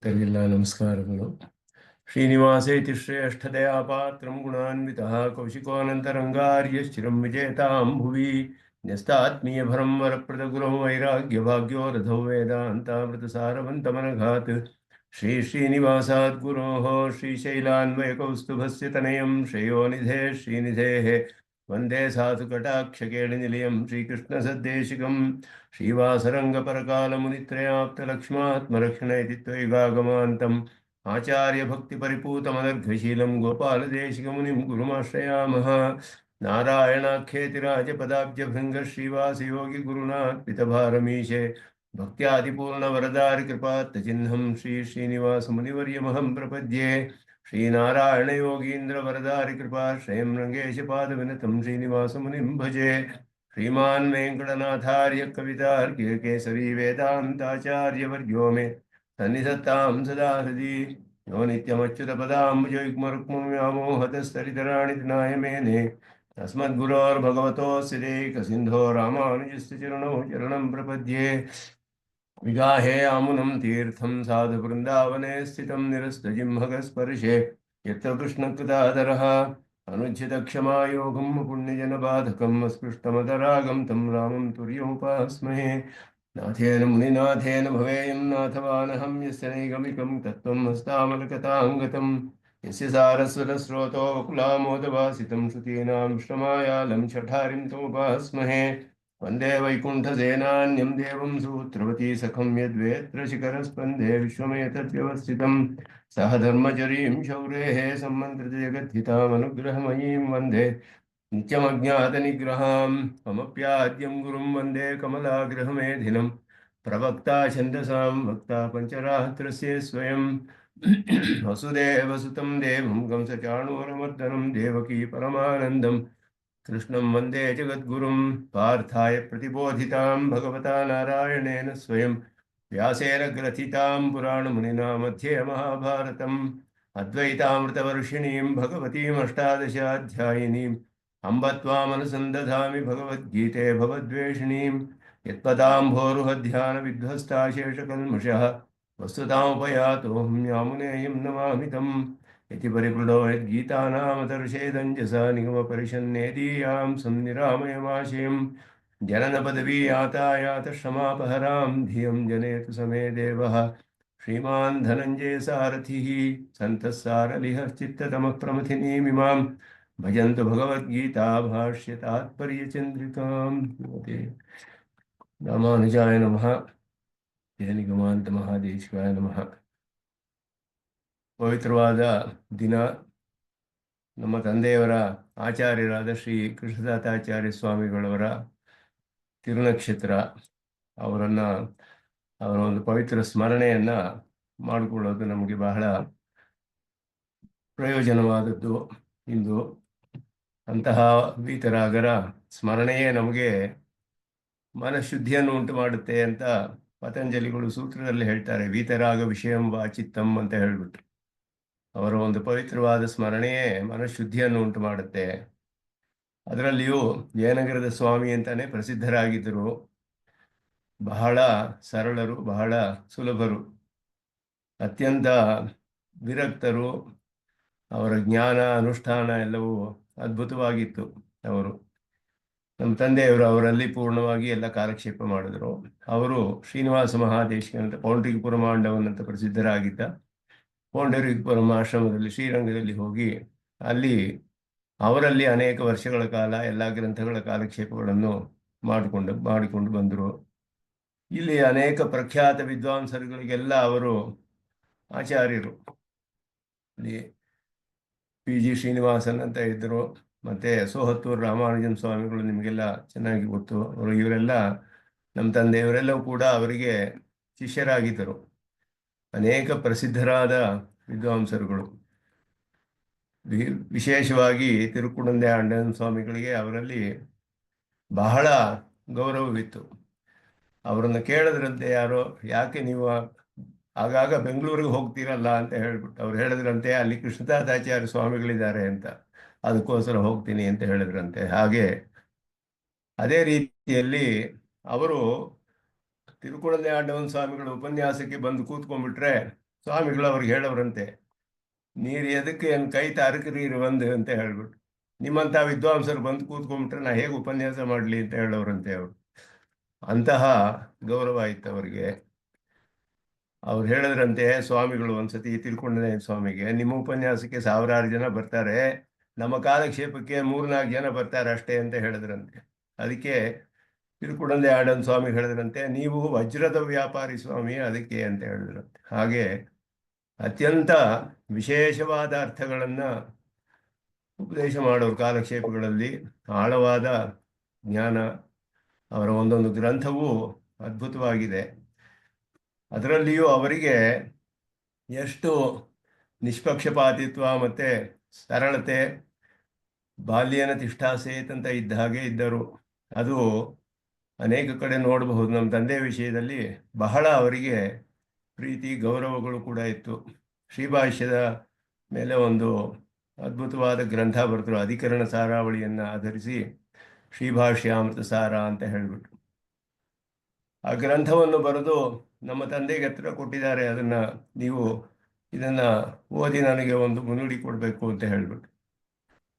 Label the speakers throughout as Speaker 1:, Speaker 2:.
Speaker 1: ತರಿಲ್ಲ ನಮಸ್ಕಾರಗಳು. ಶ್ರೀನಿವಾಸೇತಿ ಶ್ರೇಷ್ಠದಯಾ ಪಾತ್ರಂ ಗುಣಾನ್ವಿತಃ ಕೌಶಿಕೋನಂತರಂಗಾರ್ಯಶ್ಚಿರಂ ವಿಜೇತಾಂ ಭುವಿ ನ್ಯಸ್ತಾತ್ಮೀಯಭರಂ ವರಪ್ರದಗುರಂ ವೈರಾಗ್ಯಭಾಗ್ಯೋ ರಥೋ ವೇದಾಂತಾಮೃತಸಾರವಂತಮನಘಾತ್ ಶ್ರೀನಿವಾಸಾದ್ಗುರೋಃ ಶ್ರೀಶೈಲಾನ್ವಯಕೌಸ್ತುಭस्य ತನಯಂ ಶ್ರೇಯೋನಿಧೇ ಶ್ರೀನಿಧೇಃ ವಂದೇ ಸಾಧುಕಟಾಕ್ಷಕೇಳಿನಿಲಯಂ ಶ್ರೀಕೃಷ್ಣಸದ್ದೇಶಿಕಂ ಶ್ರೀವಾಸರಂಗಪರಕಾಲಮುನಿತ್ರಯಾಪ್ತಲಕ್ಷ್ಮಾತ್ಮರಕ್ಷಣ ಇತಿ ತ್ವಯಿಗಾಗಮಾन्तम् आचार्यभक्तिपरिपूतमनर्घशीलं गोपालदेशिकमुनिं गुरुमाश्रयामः। नारायणाख्येतिराजपदाब्जभृङ्गश्रीवासयोगिगुरुनात्पितभारमीशे भक्त्यादिपूर्णवरदारिकृपात्तचिह्नं श्रीश्रीनिवासमुनिवर्यमहं प्रपद्ये। श्रीनारायणयोगीन्द्रवरदारिकृपाश्रयं रङ्गेशपादविनतं श्रीनिवासमुनिं भजे। श्रीमान् वेङ्कटनाथार्य कवितार्क्य केसरी वेदान्ताचार्यवर्यो मे सन्निधत्तां सदा हृदि यो नित्यमच्युतपदाम्बुजयुग्मरुक्मव्यामोहतस्तरितराणि तृणाय मेने अस्मद्गुरोर्भगवतोऽस्य देकसिन्धो रामानुजस्य चरणौ चरणं प्रपद्ये। विगाहे आमुनं तीर्थं साधुवृन्दावने स्थितं निरस्तजिह्मगस्पर्शे यत्र कृष्णकृतादरः अनुज्झितक्षमायोगं पुण्यजनबाधकम् अस्पृष्टमदरागं तं रामं तुर्यमुपास्महे। नाथेन मुनिनाथेन भवेयं नाथवानहं यस्य नैगमिकं तत्त्वं हस्तामलकथाङ्गतं यस्य सारस्वतस्रोतो वकुलामोदवासितं श्रुतीनां श्रमायालं शठारिं तमुपास्महे। वन्दे वैकुण्ठसेनान्यं देवं सूत्रवती सखं यद्वेत्र शिखरस्पन्दे विश्वमेतद्व्यवस्थितं सह धर्मचरीं शौरेः सम्मन्त्रितजगद्धितामनुग्रहमयीं वन्दे नित्यमज्ञातनिग्रहां ममप्याद्यं गुरुं वन्दे कमलाग्रहमेधिनं प्रवक्ता छन्दसां वक्ता पञ्चरात्रस्य स्वयं वसुदेवसुतं देवं कंसचाणूरमर्दनं देवकी परमानन्दं कृष्णं वन्दे जगद्गुरुं पार्थाय प्रतिबोधितां भगवता नारायणेन स्वयं व्यासेन ग्रथितां पुराणमुनिना मध्ये महाभारतम् अद्वैतामृतवर्षिणीं भगवतीमष्टादशाध्यायिनीं अम्ब त्वामनुसन्दधामि भगवद्गीते भवद्वेषिणीं यत्पदाम्भोरुहध्यानविध्वस्ता शेषकल्मषः वस्तुतामुपयातोऽहं यामुनेयं नमामि तम् इति परिपृढो यद्गीतानामतर्षेदञ्जसा निगमपरिषन्नेदीयां संनिरामयमाशयं जननपदवी यातायातश्रमापहरां धियं जनेतु समे देवः श्रीमान् धनञ्जय सारथिः सन्तः सारलिहः चित्ततमः प्रमथिनीमिमां भजन्तु भगवद्गीता भाष्यतात्पर्यचन्द्रिकाम्। रामानुजाय नमः। निगमान्त महादेशिकाय नमः। ಪವಿತ್ರವಾದ ದಿನ. ನಮ್ಮ ತಂದೆಯವರ ಆಚಾರ್ಯರಾದ ಶ್ರೀ ಕೃಷ್ಣದಾತಾಚಾರ್ಯ ಸ್ವಾಮಿಗಳವರ ತಿರುನಕ್ಷತ್ರ. ಅವರ ಒಂದು ಪವಿತ್ರ ಸ್ಮರಣೆಯನ್ನು ಮಾಡಿಕೊಳ್ಳೋದು ನಮಗೆ ಬಹಳ ಪ್ರಯೋಜನವಾದದ್ದು. ಇಂದು ಅಂತಹ ವೀತರಾಗರ ಸ್ಮರಣೆಯೇ ನಮಗೆ ಮನಃಶುದ್ಧಿಯನ್ನು ಉಂಟು ಮಾಡುತ್ತೆ ಅಂತ ಪತಂಜಲಿಗಳು ಸೂತ್ರದಲ್ಲಿ ಹೇಳ್ತಾರೆ. ವೀತರಾಗ ವಿಷಯಂ ವಾಚಿತ್ತಂ ಅಂತ ಹೇಳ್ಬಿಟ್ಟು ಅವರ ಒಂದು ಪವಿತ್ರವಾದ ಸ್ಮರಣೆಯೇ ಮನಃಶುದ್ಧಿಯನ್ನು ಉಂಟು ಮಾಡುತ್ತೆ. ಅದರಲ್ಲಿಯೂ ಜಯನಗರದ ಸ್ವಾಮಿ ಅಂತಾನೆ ಪ್ರಸಿದ್ಧರಾಗಿದ್ದರು. ಬಹಳ ಸರಳರು, ಬಹಳ ಸುಲಭರು, ಅತ್ಯಂತ ವಿರಕ್ತರು. ಅವರ ಜ್ಞಾನ ಅನುಷ್ಠಾನ ಎಲ್ಲವೂ ಅದ್ಭುತವಾಗಿತ್ತು. ನಮ್ಮ ತಂದೆಯವರು ಅವರಲ್ಲಿ ಪೂರ್ಣವಾಗಿ ಎಲ್ಲ ಕಾಲಕ್ಷೇಪ ಮಾಡಿದರು. ಅವರು ಶ್ರೀನಿವಾಸ ಮಹಾದೇಶಿಕನಂತ ಪೌಂಡ್ರಿಕಪುರ ಮಾಂಡವನಂತ ಪ್ರಸಿದ್ಧರಾಗಿದ್ದ ಪೌಂಡರೀಕಪುರಂ ಆಶ್ರಮದಲ್ಲಿ ಶ್ರೀರಂಗದಲ್ಲಿ ಹೋಗಿ ಅಲ್ಲಿ ಅವರಲ್ಲಿ ಅನೇಕ ವರ್ಷಗಳ ಕಾಲ ಎಲ್ಲ ಗ್ರಂಥಗಳ ಕಾಲಕ್ಷೇಪಗಳನ್ನು ಮಾಡಿಕೊಂಡು ಬಂದರು. ಇಲ್ಲಿ ಅನೇಕ ಪ್ರಖ್ಯಾತ ವಿದ್ವಾಂಸರುಗಳಿಗೆಲ್ಲ ಅವರು ಆಚಾರ್ಯರು. ಅಲ್ಲಿ PG ಶ್ರೀನಿವಾಸನ್ ಅಂತ ಇದ್ದರು. ಮತ್ತು ಸೋಹತ್ತೂರು ರಾಮಾನುಜನ್ ಸ್ವಾಮಿಗಳು ನಿಮಗೆಲ್ಲ ಚೆನ್ನಾಗಿ ಗೊತ್ತು. ಇವರೆಲ್ಲ ನಮ್ಮ ತಂದೆಯವರೆಲ್ಲವೂ ಕೂಡ ಅವರಿಗೆ ಶಿಷ್ಯರಾಗಿದ್ದರು. ಅನೇಕ ಪ್ರಸಿದ್ಧರಾದ ವಿದ್ವಾಂಸರುಗಳು. ವಿಶೇಷವಾಗಿ ತಿರುಕುಡಂದೆ ಆಂಡನ್ ಸ್ವಾಮಿಗಳಿಗೆ ಅವರಲ್ಲಿ ಬಹಳ ಗೌರವವಿತ್ತು. ಅವರನ್ನು ಕೇಳಿದ್ರಂತೆ ಯಾರೋ, ಯಾಕೆ ನೀವು ಆಗಾಗ ಬೆಂಗಳೂರಿಗೆ ಹೋಗ್ತೀರಲ್ಲ ಅಂತ ಹೇಳ್ಬಿಟ್ಟು ಅವ್ರು ಹೇಳಿದ್ರಂತೆ, ಅಲ್ಲಿ ಕೃಷ್ಣದಾತಾಚಾರ್ಯ ಸ್ವಾಮಿಗಳಿದ್ದಾರೆ ಅಂತ, ಅದಕ್ಕೋಸ್ಕರ ಹೋಗ್ತೀನಿ ಅಂತ ಹೇಳಿದ್ರಂತೆ. ಹಾಗೆ ಅದೇ ರೀತಿಯಲ್ಲಿ ಅವರು ತಿರುಕುಳಲೆ ಆಂಡವನ್ ಸ್ವಾಮಿಗಳ ಉಪನ್ಯಾಸಕ್ಕೆ ಬಂದು ಕೂತ್ಕೊಂಡ್ಬಿಟ್ರೆ ಸ್ವಾಮಿಗಳು ಅವ್ರಿಗೆ ಹೇಳೋರಂತೆ, ನೀರು ಎದಕ್ಕೆ ಏನು ಕೈ ತಾರಕರೀರು ಬಂದು ಅಂತ ಹೇಳ್ಬಿಟ್ಟು, ನಿಮ್ಮಂಥ ವಿದ್ವಾಂಸರು ಬಂದು ಕೂತ್ಕೊಂಡ್ಬಿಟ್ರೆ ನಾ ಹೇಗೆ ಉಪನ್ಯಾಸ ಮಾಡಲಿ ಅಂತ ಹೇಳೋರಂತೆ ಅವರು. ಅಂತಹ ಗೌರವ ಇತ್ತು ಅವರಿಗೆ. ಅವ್ರು ಹೇಳಿದ್ರಂತೆ ಸ್ವಾಮಿಗಳು ಒಂದ್ಸತಿ ತಿಳ್ಕೊಂಡನೆ ಸ್ವಾಮಿಗೆ, ನಿಮ್ಮ ಉಪನ್ಯಾಸಕ್ಕೆ 1000 ಜನ ಬರ್ತಾರೆ, ನಮ್ಮ ಕಾಲಕ್ಷೇಪಕ್ಕೆ 3-4 ಜನ ಬರ್ತಾರೆ ಅಷ್ಟೇ ಅಂತ ಹೇಳಿದ್ರಂತೆ. ಅದಕ್ಕೆ ತಿರುಕುಡಂದೆ ಆಡನ್ ಸ್ವಾಮಿ ಹೇಳಿದ್ರಂತೆ, ನೀವು ವಜ್ರದ ವ್ಯಾಪಾರಿ ಸ್ವಾಮಿ ಅದಕ್ಕೆ ಅಂತ ಹೇಳಿದ್ರಂತೆ. ಹಾಗೆ ಅತ್ಯಂತ ವಿಶೇಷವಾದ ಅರ್ಥಗಳನ್ನು ಉಪದೇಶ ಮಾಡೋರು ಕಾಲಕ್ಷೇಪಗಳಲ್ಲಿ. ಆಳವಾದ ಜ್ಞಾನ. ಅವರ ಒಂದೊಂದು ಗ್ರಂಥವೂ ಅದ್ಭುತವಾಗಿದೆ. ಅದರಲ್ಲಿಯೂ ಅವರಿಗೆ ಎಷ್ಟು ನಿಷ್ಪಕ್ಷಪಾತಿತ್ವ ಮತ್ತು ಸರಳತೆ, ಬಾಲ್ಯನ ತಿಷ್ಠಾಸೇತ್ ಅಂತ ಇದ್ದ ಹಾಗೆ ಇದ್ದರು. ಅದು ಅನೇಕ ಕಡೆ ನೋಡಬಹುದು. ನಮ್ಮ ತಂದೆಯ ವಿಷಯದಲ್ಲಿ ಬಹಳ ಅವರಿಗೆ ಪ್ರೀತಿ ಗೌರವಗಳು ಕೂಡ ಇತ್ತು. ಶ್ರೀಭಾಷ್ಯದ ಮೇಲೆ ಒಂದು ಅದ್ಭುತವಾದ ಗ್ರಂಥ ಬರೆದರು, ಅಧಿಕರಣ ಸಾರಾವಳಿಯನ್ನು ಆಧರಿಸಿ ಶ್ರೀಭಾಷ್ಯಾಮೃತ ಸಾರ ಅಂತ ಹೇಳಿಬಿಟ್ಟು. ಆ ಗ್ರಂಥವನ್ನು ಬರೆದು ನಮ್ಮ ತಂದೆಗೆ ಹತ್ರ ಕೊಟ್ಟಿದ್ದಾರೆ. ನೀವು ಇದನ್ನು ಓದಿ ನನಗೆ ಒಂದು ಮುನ್ನುಡಿ ಕೊಡಬೇಕು ಅಂತ ಹೇಳಿಬಿಟ್ಟು.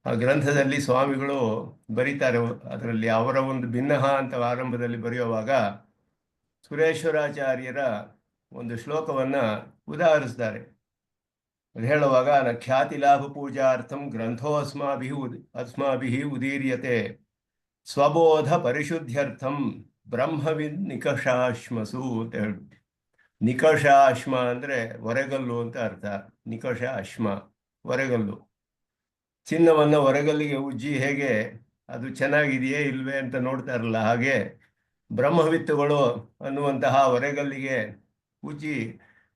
Speaker 1: ಆ ಗ್ರಂಥದಲ್ಲಿ ಸ್ವಾಮಿಗಳು ಬರೀತಾರೆ. ಅದರಲ್ಲಿ ಅವರ ಒಂದು ಭಿನ್ನಹ ಅಂತ ಆರಂಭದಲ್ಲಿ ಬರೆಯುವಾಗ ಸುರೇಶ್ವರಾಚಾರ್ಯರ ಒಂದು ಶ್ಲೋಕವನ್ನು ಉದಾಹರಿಸ್ತಾರೆ. ಅದು ಹೇಳುವಾಗ, ಖ್ಯಾತಿ ಲಾಭ ಪೂಜಾರ್ಥಂ ಗ್ರಂಥೋ ಅಸ್ಮಾಭಿಃ ಉದೀರ್ಯತೆ ಸ್ವಬೋಧ ಪರಿಶುದ್ಧ್ಯರ್ಥಂ ಬ್ರಹ್ಮವಿದ್ ನಿಕಷಾಶ್ಮಸು ಅಂತ ಹೇಳ್ಬಿಟ್ಟು. ನಿಕಷಾಶ್ಮ ಅಂದರೆ ಒರೆಗಲ್ಲು ಅಂತ ಅರ್ಥ. ನಿಕಷ ಅಶ್ಮ ಒರೆಗಲ್ಲು. ಚಿನ್ನವನ್ನು ಒರೆಗಲ್ಲಿಗೆ ಉಜ್ಜಿ ಹೇಗೆ ಅದು ಚೆನ್ನಾಗಿದೆಯೇ ಇಲ್ವೇ ಅಂತ ನೋಡ್ತಾರಲ್ಲ, ಹಾಗೆ ಬ್ರಹ್ಮವಿತ್ತುಗಳು ಅನ್ನುವಂತಹ ಒರೆಗಲ್ಲಿಗೆ ಉಜ್ಜಿ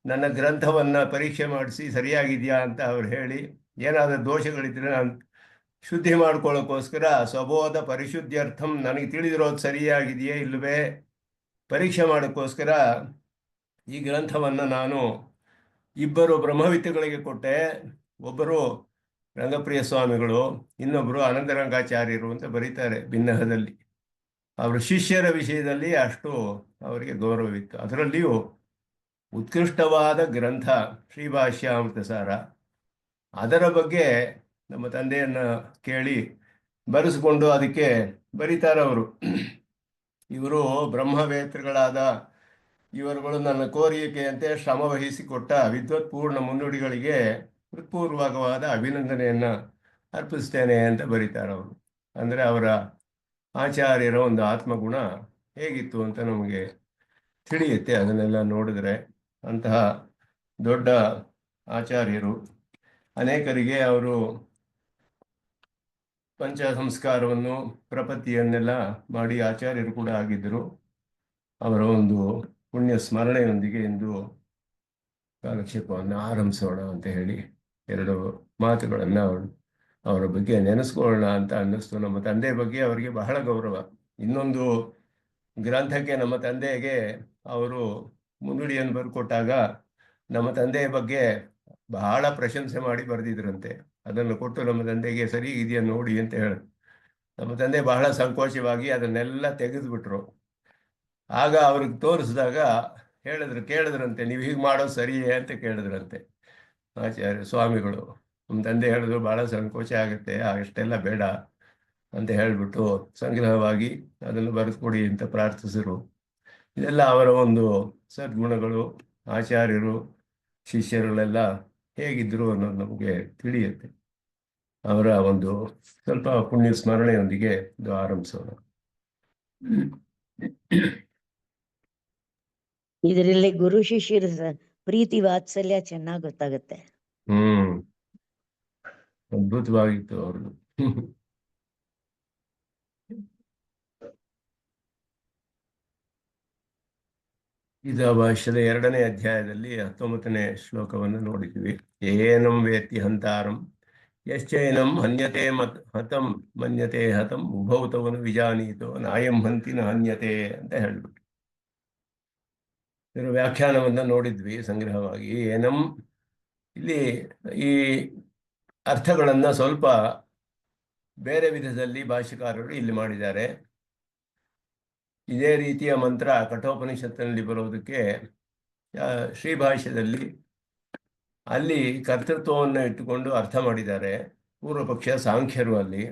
Speaker 1: ನನ್ನ ಗ್ರಂಥವನ್ನು ಪರೀಕ್ಷೆ ಮಾಡಿಸಿ ಸರಿಯಾಗಿದೆಯಾ ಅಂತ ಅವ್ರು ಹೇಳಿ, ಏನಾದರೂ ದೋಷಗಳಿದ್ರೆ ನಾನು ಶುದ್ಧಿ ಮಾಡ್ಕೊಳ್ಳೋಕ್ಕೋಸ್ಕರ ಸ್ವಬೋಧ ಪರಿಶುದ್ಧ್ಯರ್ಥಂ, ನನಗೆ ತಿಳಿದಿರೋದು ಸರಿಯಾಗಿದೆಯೇ ಇಲ್ಲವೇ ಪರೀಕ್ಷೆ ಮಾಡೋಕ್ಕೋಸ್ಕರ ಈ ಗ್ರಂಥವನ್ನು ನಾನು 2 ಬ್ರಹ್ಮವಿತ್ತುಗಳಿಗೆ ಕೊಟ್ಟೆ. ಒಬ್ಬರು ರಂಗಪ್ರಿಯ ಸ್ವಾಮಿಗಳು, ಇನ್ನೊಬ್ಬರು ಆನಂದರಂಗಾಚಾರ್ಯರು ಅಂತ ಬರೀತಾರೆ ಭಿನ್ನಹದಲ್ಲಿ. ಅವರ ಶಿಷ್ಯರ ವಿಷಯದಲ್ಲಿ ಅಷ್ಟು ಅವರಿಗೆ ಗೌರವವಿತ್ತು. ಅದರಲ್ಲಿಯೂ ಉತ್ಕೃಷ್ಟವಾದ ಗ್ರಂಥ ಶ್ರೀಭಾಷ್ಯಾಮೃತ ಸಾರ. ಅದರ ಬಗ್ಗೆ ನಮ್ಮ ತಂದೆಯನ್ನು ಕೇಳಿ ಬರೆಸಿಕೊಂಡು ಅದಕ್ಕೆ ಬರೀತಾರವರು. ಇವರು ಬ್ರಹ್ಮವೇತ್ರಗಳಾದ ಇವರುಗಳು ನನ್ನ ಕೋರಿಕೆಯಂತೆ ಶ್ರಮವಹಿಸಿಕೊಟ್ಟ ವಿದ್ವತ್ಪೂರ್ಣ ಮುನ್ನುಡಿಗಳಿಗೆ ಹೃತ್ಪೂರ್ವಕವಾದ ಅಭಿನಂದನೆಯನ್ನು ಅರ್ಪಿಸ್ತೇನೆ ಅಂತ ಬರೀತಾರವರು. ಅಂದರೆ ಅವರ ಆಚಾರ್ಯರ ಒಂದು ಆತ್ಮಗುಣ ಹೇಗಿತ್ತು ಅಂತ ನಮಗೆ ತಿಳಿಯುತ್ತೆ ಅದನ್ನೆಲ್ಲ ನೋಡಿದ್ರೆ. ಅಂತಹ ದೊಡ್ಡ ಆಚಾರ್ಯರು. ಅನೇಕರಿಗೆ ಅವರು ಪಂಚ ಸಂಸ್ಕಾರವನ್ನು ಪ್ರಪತ್ತಿಯನ್ನೆಲ್ಲ ಮಾಡಿ ಆಚಾರ್ಯರು ಕೂಡ ಆಗಿದ್ದರು. ಅವರ ಒಂದು ಪುಣ್ಯ ಸ್ಮರಣೆಯೊಂದಿಗೆ ಇಂದು ಕಾಲಕ್ಷೇಪವನ್ನು ಆರಂಭಿಸೋಣ ಅಂತ ಹೇಳಿ 2 ಮಾತುಗಳನ್ನು ಅವರ ಬಗ್ಗೆ ನೆನೆಸ್ಕೊಳ್ಳೋಣ ಅಂತ ಅನ್ನಿಸ್ತು. ನಮ್ಮ ತಂದೆ ಬಗ್ಗೆ ಅವರಿಗೆ ಬಹಳ ಗೌರವ. ಇನ್ನೊಂದು ಗ್ರಂಥಕ್ಕೆ ನಮ್ಮ ತಂದೆಗೆ ಅವರು ಮುನ್ನುಡಿಯನ್ನು ಬರ್ಕೊಟ್ಟಾಗ ನಮ್ಮ ತಂದೆಯ ಬಗ್ಗೆ ಬಹಳ ಪ್ರಶಂಸೆ ಮಾಡಿ ಬರೆದಿದ್ರಂತೆ. ಅದನ್ನು ಕೊಟ್ಟು ನಮ್ಮ ತಂದೆಗೆ ಸರಿ ಇದೆಯಾ ನೋಡಿ ಅಂತ ಹೇಳಿ, ನಮ್ಮ ತಂದೆ ಬಹಳ ಸಂಕೋಚವಾಗಿ ಅದನ್ನೆಲ್ಲ ತೆಗೆದುಬಿಟ್ರು. ಆಗ ಅವ್ರಿಗೆ ತೋರಿಸಿದಾಗ ಕೇಳಿದ್ರಂತೆ, ನೀವು ಹೀಗೆ ಮಾಡೋದು ಸರಿಯೇ ಅಂತ ಕೇಳಿದ್ರಂತೆ ಆಚಾರ್ಯ ಸ್ವಾಮಿಗಳು. ನಮ್ಮ ತಂದೆ ಹೇಳಿದ್ರು, ಭಾಳ ಸಂಕೋಚ ಆಗುತ್ತೆ, ಅಷ್ಟೆಲ್ಲ ಬೇಡ ಅಂತ ಹೇಳಿಬಿಟ್ಟು ಸಂಗ್ರಹವಾಗಿ ಅದನ್ನು ಬರೆದುಕೊಡಿ ಅಂತ ಪ್ರಾರ್ಥಿಸಿದರು. ಇದೆಲ್ಲ ಅವರ ಒಂದು ಸದ್ಗುಣಗಳು. ಆಚಾರ್ಯರು ಶಿಷ್ಯರುಗಳೆಲ್ಲ ಹೇಗಿದ್ದರು ಅನ್ನೋದು ನಮಗೆ ತಿಳಿಯುತ್ತೆ. ಅವರ ಒಂದು ಸ್ವಲ್ಪ ಪುಣ್ಯ ಸ್ಮರಣೆಯೊಂದಿಗೆ ಇದು ಆರಂಭಿಸೋಣ.
Speaker 2: ಇದರಲ್ಲಿ ಗುರು ಶಿಷ್ಯರ ಪ್ರೀತಿ ವಾತ್ಸಲ್ಯ ಚೆನ್ನಾಗಿ ಗೊತ್ತಾಗುತ್ತೆ.
Speaker 1: ಅದ್ಭುತವಾಗಿತ್ತು ಅವ್ರದ್ದು. ಗೀತಾ ಭಾಷ್ಯದ 2ನೇ ಅಧ್ಯಾಯದಲ್ಲಿ 19ನೇ ಶ್ಲೋಕವನ್ನು ನೋಡಿದ್ವಿ. ಏನಂ ವೇತ್ತಿ ಹಂತಾರಂ ಯಶ್ಚೈನಂ ಹನ್ಯತೆ ಹತಂ ಮನ್ಯತೆ ಹತಂ ಉಭೌತವನು ವಿಜಾನೀತೋ ನಾಯಂ ಹಂತಿ ನ ಹನ್ಯತೆ ಅಂತ ಹೇಳ್ಬಿಟ್ಟು ಇದರ ವ್ಯಾಖ್ಯಾನವನ್ನು ನೋಡಿದ್ವಿ ಸಂಗ್ರಹವಾಗಿ. ಏನಂ ಇಲ್ಲಿ ಈ ಅರ್ಥಗಳನ್ನು ಸ್ವಲ್ಪ ಬೇರೆ ವಿಧದಲ್ಲಿ ಭಾಷ್ಯಕಾರರು ಇಲ್ಲಿ ಮಾಡಿದ್ದಾರೆ. ಇದೇ ರೀತಿಯ ಮಂತ್ರ ಕಠೋಪನಿಷತ್ತಿನಲ್ಲಿ ಬರೋದಕ್ಕೆ ಶ್ರೀಭಾಷ್ಯದಲ್ಲಿ ಅಲ್ಲಿ ಕರ್ತೃತ್ವವನ್ನು ಇಟ್ಟುಕೊಂಡು ಅರ್ಥ ಮಾಡಿದ್ದಾರೆ. ಪೂರ್ವ ಪಕ್ಷ ಸಾಂಖ್ಯರು. ಅಲ್ಲಿ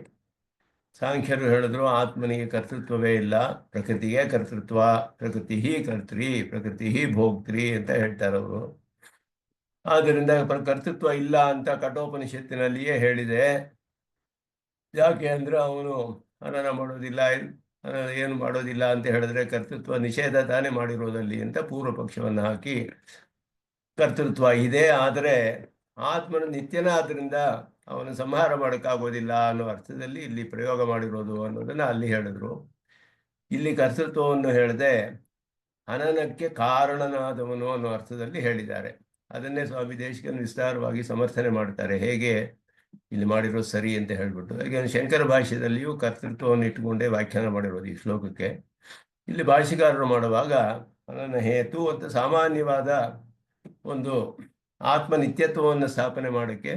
Speaker 1: ಸಾಂಖ್ಯರು ಹೇಳಿದ್ರು ಆತ್ಮನಿಗೆ ಕರ್ತೃತ್ವವೇ ಇಲ್ಲ, ಪ್ರಕೃತಿಗೆ ಕರ್ತೃತ್ವ, ಪ್ರಕೃತಿ ಕರ್ತೃ, ಪ್ರಕೃತಿ ಭೋಕ್ತೃ ಅಂತ ಹೇಳ್ತಾರೆ ಅವರು. ಆದ್ದರಿಂದ ಕರ್ತೃತ್ವ ಇಲ್ಲ ಅಂತ ಕಠೋಪನಿಷತ್ತಿನಲ್ಲಿಯೇ ಹೇಳಿದೆ. ಯಾಕೆ ಅಂದ್ರೆ ಅವನು ಹನನ ಮಾಡೋದಿಲ್ಲ, ಏನು ಮಾಡೋದಿಲ್ಲ ಅಂತ ಹೇಳಿದ್ರೆ ಕರ್ತೃತ್ವ ನಿಷೇಧ ತಾನೇ ಮಾಡಿರೋದಲ್ಲಿ ಅಂತ ಪೂರ್ವ ಪಕ್ಷವನ್ನು ಹಾಕಿ, ಕರ್ತೃತ್ವ ಇದೆ, ಆದರೆ ಆತ್ಮನ ನಿತ್ಯನಾದ್ರಿಂದ ಅವನು ಸಂಹಾರ ಮಾಡೋಕ್ಕಾಗೋದಿಲ್ಲ ಅನ್ನೋ ಅರ್ಥದಲ್ಲಿ ಇಲ್ಲಿ ಪ್ರಯೋಗ ಮಾಡಿರೋದು ಅನ್ನೋದನ್ನ ಅಲ್ಲಿ ಹೇಳಿದ್ರು. ಇಲ್ಲಿ ಕರ್ತೃತ್ವವನ್ನು ಹೇಳದೆ ಹನನಕ್ಕೆ ಕಾರಣನಾದವನು ಅನ್ನೋ ಅರ್ಥದಲ್ಲಿ ಹೇಳಿದ್ದಾರೆ. ಅದನ್ನೇ ಸ್ವಾಮಿ ದೇಶಿಕನ್ ವಿಸ್ತಾರವಾಗಿ ಸಮರ್ಥನೆ ಮಾಡ್ತಾರೆ, ಹೇಗೆ ಇಲ್ಲಿ ಮಾಡಿರೋದು ಸರಿ ಅಂತ ಹೇಳ್ಬಿಟ್ಟು. ಹಾಗೆ ಶಂಕರ ಭಾಷ್ಯದಲ್ಲಿಯೂ ಕರ್ತೃತ್ವವನ್ನು ಇಟ್ಟುಕೊಂಡೇ ವ್ಯಾಖ್ಯಾನ ಮಾಡಿರೋದು ಈ ಶ್ಲೋಕಕ್ಕೆ. ಇಲ್ಲಿ ಭಾಷ್ಯಕಾರರು ಮಾಡುವಾಗ ಹನನ ಹೇತು ಅಂತ ಸಾಮಾನ್ಯವಾದ ಒಂದು ಆತ್ಮ ನಿತ್ಯತ್ವವನ್ನು ಸ್ಥಾಪನೆ ಮಾಡೋಕ್ಕೆ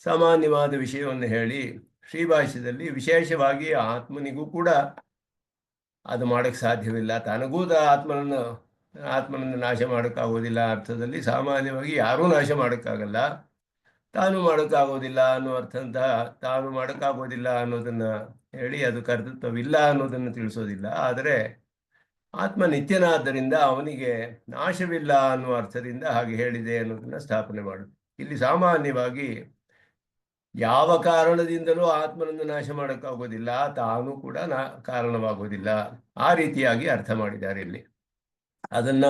Speaker 1: ಸಾಮಾನ್ಯವಾದ ವಿಷಯವನ್ನು ಹೇಳಿ, ಶ್ರೀಭಾಷ್ಯದಲ್ಲಿ ವಿಶೇಷವಾಗಿ ಆತ್ಮನಿಗೂ ಕೂಡ ಅದು ಮಾಡೋಕ್ಕೆ ಸಾಧ್ಯವಿಲ್ಲ, ತನಗೂ ಆತ್ಮನನ್ನು ನಾಶ ಮಾಡೋಕ್ಕಾಗೋದಿಲ್ಲ ಅರ್ಥದಲ್ಲಿ ಸಾಮಾನ್ಯವಾಗಿ ಯಾರೂ ನಾಶ ಮಾಡೋಕ್ಕಾಗಲ್ಲ, ತಾನು ಮಾಡೋಕ್ಕಾಗೋದಿಲ್ಲ ಅನ್ನೋ ಅರ್ಥಂತಹ ತಾನು ಮಾಡೋಕ್ಕಾಗೋದಿಲ್ಲ ಅನ್ನೋದನ್ನು ಹೇಳಿ ಅದು ಕರ್ತೃತ್ವವಿಲ್ಲ ಅನ್ನೋದನ್ನು ತಿಳಿಸೋದಿಲ್ಲ. ಆದರೆ ಆತ್ಮ ನಿತ್ಯನಾದ್ದರಿಂದ ಅವನಿಗೆ ನಾಶವಿಲ್ಲ ಅನ್ನುವ ಅರ್ಥದಿಂದ ಹಾಗೆ ಹೇಳಿದೆ ಅನ್ನೋದನ್ನ ಸ್ಥಾಪನೆ ಮಾಡುದು. ಇಲ್ಲಿ ಸಾಮಾನ್ಯವಾಗಿ ಯಾವ ಕಾರಣದಿಂದಲೂ ಆತ್ಮನನ್ನು ನಾಶ ಮಾಡೋಕ್ಕಾಗೋದಿಲ್ಲ, ತಾನು ಕೂಡ ಕಾರಣವಾಗೋದಿಲ್ಲ, ಆ ರೀತಿಯಾಗಿ ಅರ್ಥ ಮಾಡಿದ್ದಾರೆ ಇಲ್ಲಿ. ಅದನ್ನ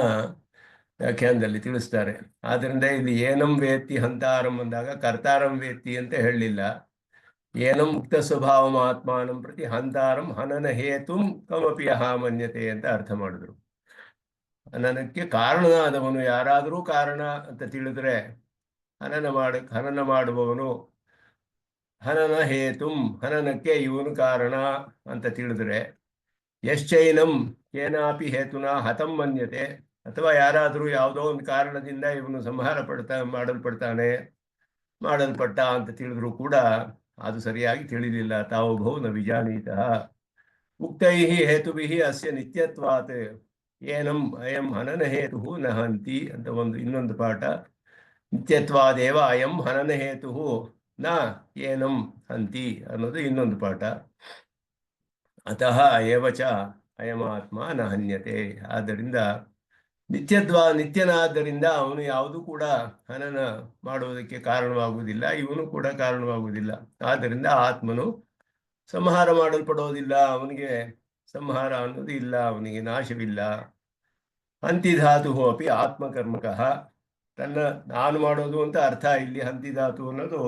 Speaker 1: ವ್ಯಾಖ್ಯಾನದಲ್ಲಿ ತಿಳಿಸ್ತಾರೆ. ಆದ್ದರಿಂದ ಇಲ್ಲಿ ಏನಂ ವೇತ್ತಿ ಹಂತಾರಂ ಅಂದಾಗ ಕರ್ತಾರಂ ವೇತ್ತಿ ಅಂತ ಹೇಳಲಿಲ್ಲ. ಏನಂ ಮುಕ್ತ ಸ್ವಭಾವಂ ಆತ್ಮಾನಂ ಪ್ರತಿ ಹಂತಾರಂ ಹನನ ಹೇತುಂ ಕಮಪಿ ಅಹಾಮನ್ಯತೆ ಅಂತ ಅರ್ಥ ಮಾಡಿದ್ರು. ಹನನಕ್ಕೆ ಕಾರಣನಾದವನು ಯಾರಾದರೂ ಕಾರಣ ಅಂತ ತಿಳಿದ್ರೆ, ಹನನ ಮಾಡುವವನು ಹನನ ಹೇತುಂ, ಹನನಕ್ಕೆ ಇವನು ಕಾರಣ ಅಂತ ತಿಳಿದ್ರೆ, ಯಶ್ಚೈನಂ ಕೇನಾಪಿ ಹೇತುನಾ ಹತಂ ಮನ್ಯತೆ, ಅಥವಾ ಯಾರಾದರೂ ಯಾವುದೋ ಒಂದು ಕಾರಣದಿಂದ ಇವನು ಸಂಹಾರ ಮಾಡಲ್ಪಟ್ಟ ಅಂತ ತಿಳಿದ್ರು ಕೂಡ ಅದು ಸರಿಯಾಗಿ ತಿಳಿಲಿಲ್ಲ. ತಾವುಭೌ ನ ವಿಜಾನೀತಃ ಉಕ್ತೈ ಹೇತುಭಿಃ ಅಸ್ಯ ನಿತ್ಯತ್ವಾತ್ ಏನಂ ಅಯಂ ಹನನ ಹೇತು ನ ಹಂತಿ ಅಂತ ಇನ್ನೊಂದು ಪಾಠ. ನಿತ್ಯತ್ವಾದೇವ ಅಯಂ ಹನನ ಹೇತು ನ ಏನಂ ಹಂತಿ ಅನ್ನೋದು ಇನ್ನೊಂದು ಪಾಠ. ಅತಃ ಏವಚ ಅಯಮಾತ್ಮ ನ ಹನ್ಯತೆ. ಆದ್ದರಿಂದ ನಿತ್ಯನಾದ್ದರಿಂದ ಅವನು ಯಾವುದೂ ಕೂಡ ಹನನ ಮಾಡುವುದಕ್ಕೆ ಕಾರಣವಾಗುವುದಿಲ್ಲ, ಇವನು ಕೂಡ ಕಾರಣವಾಗುವುದಿಲ್ಲ. ಆದ್ದರಿಂದ ಆತ್ಮನು ಸಂಹಾರ ಮಾಡಲ್ಪಡೋದಿಲ್ಲ, ಅವನಿಗೆ ಸಂಹಾರ ಅನ್ನೋದು ಇಲ್ಲ, ಅವನಿಗೆ ನಾಶವಿಲ್ಲ. ಹಂತಿಧಾತು ಅಪಿ ಆತ್ಮಕರ್ಮಕಃ, ನಾನು ಮಾಡೋದು ಅಂತ ಅರ್ಥ. ಇಲ್ಲಿ ಹಂತಿಧಾತು ಅನ್ನೋದು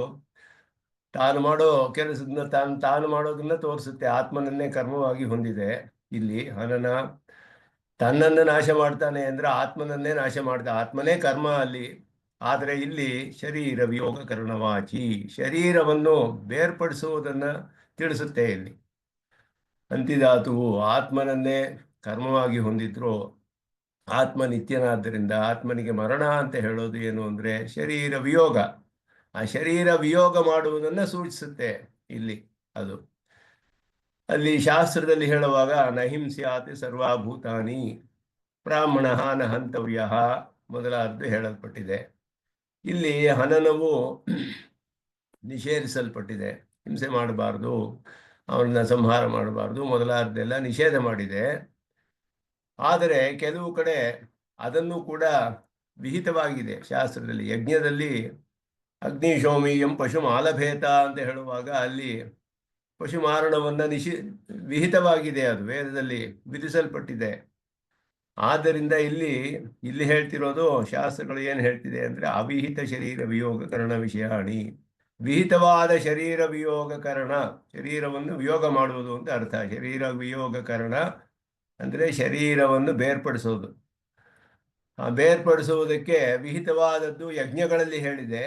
Speaker 1: ತಾನು ಮಾಡೋ ಕೆಲಸದನ್ನ ತಾನು ಮಾಡೋದನ್ನ ತೋರಿಸುತ್ತೆ, ಆತ್ಮನನ್ನೇ ಕರ್ಮವಾಗಿ ಹೊಂದಿದೆ. ಇಲ್ಲಿ ಹನನ ತನ್ನನ್ನು ನಾಶ ಮಾಡ್ತಾನೆ ಅಂದ್ರೆ ಆತ್ಮನನ್ನೇ ನಾಶ ಮಾಡ್ತಾ, ಆತ್ಮನೇ ಕರ್ಮ ಅಲ್ಲಿ. ಆದರೆ ಇಲ್ಲಿ ಶರೀರ ವಿಯೋಗ ಕರ್ಣವಾಚಿ, ಶರೀರವನ್ನು ಬೇರ್ಪಡಿಸುವುದನ್ನ ತಿಳಿಸುತ್ತೆ. ಇಲ್ಲಿ ಅಂತಿಧಾತುವು ಆತ್ಮನನ್ನೇ ಕರ್ಮವಾಗಿ ಹೊಂದಿದ್ರು. ಆತ್ಮ ನಿತ್ಯನಾದ್ದರಿಂದ ಆತ್ಮನಿಗೆ ಮರಣ ಅಂತ ಹೇಳೋದು ಏನು ಅಂದ್ರೆ ಶರೀರ ವಿಯೋಗ, ಆ ಶರೀರ ವಿಯೋಗ ಮಾಡುವುದನ್ನ ಸೂಚಿಸುತ್ತೆ ಇಲ್ಲಿ. ಅದು ಅಲ್ಲಿ ಶಾಸ್ತ್ರದಲ್ಲಿ ಹೇಳುವಾಗ ನಹಿಂಸ್ಯಾತ್ ಸರ್ವಭೂತಾನಿ ಬ್ರಾಹ್ಮಣ ನ ಹಂತವ್ಯ ಮೊದಲಾದ್ದು ಹೇಳಲ್ಪಟ್ಟಿದೆ. ಇಲ್ಲಿ ಹನನವು ನಿಷೇಧಿಸಲ್ಪಟ್ಟಿದೆ, ಹಿಂಸೆ ಮಾಡಬಾರ್ದು, ಅವರನ್ನ ಸಂಹಾರ ಮಾಡಬಾರ್ದು ಮೊದಲಾದ್ದೆಲ್ಲ ನಿಷೇಧ ಮಾಡಿದೆ. ಆದರೆ ಕೆಲವು ಕಡೆ ಅದನ್ನು ಕೂಡ ವಿಹಿತವಾಗಿದೆ ಶಾಸ್ತ್ರದಲ್ಲಿ. ಯಜ್ಞದಲ್ಲಿ ಅಗ್ನಿಶೋಮೀಯಂ ಪಶು ಮಾಲಭೇತ ಅಂತ ಹೇಳುವಾಗ ಅಲ್ಲಿ ಪಶು ಮಾರಣವನ್ನ ವಿಹಿತವಾಗಿದೆ, ಅದು ವೇದದಲ್ಲಿ ವಿಧಿಸಲ್ಪಟ್ಟಿದೆ. ಆದ್ದರಿಂದ ಇಲ್ಲಿ ಹೇಳ್ತಿರೋದು ಶಾಸ್ತ್ರಗಳು ಏನು ಹೇಳ್ತಿದೆ ಅಂದ್ರೆ ಅವಿಹಿತ ಶರೀರ ವಿಯೋಗ ಕರಣ ವಿಷಯಾಣಿ. ವಿಹಿತವಾದ ಶರೀರ ವಿಯೋಗ ಕರಣ, ಶರೀರವನ್ನು ವಿಯೋಗ ಮಾಡುವುದು ಅಂತ ಅರ್ಥ. ಶರೀರ ವಿಯೋಗ ಕರಣ ಅಂದ್ರೆ ಶರೀರವನ್ನು ಬೇರ್ಪಡಿಸೋದು. ಆ ಬೇರ್ಪಡಿಸುವುದಕ್ಕೆ ವಿಹಿತವಾದದ್ದು ಯಜ್ಞಗಳಲ್ಲಿ ಹೇಳಿದೆ,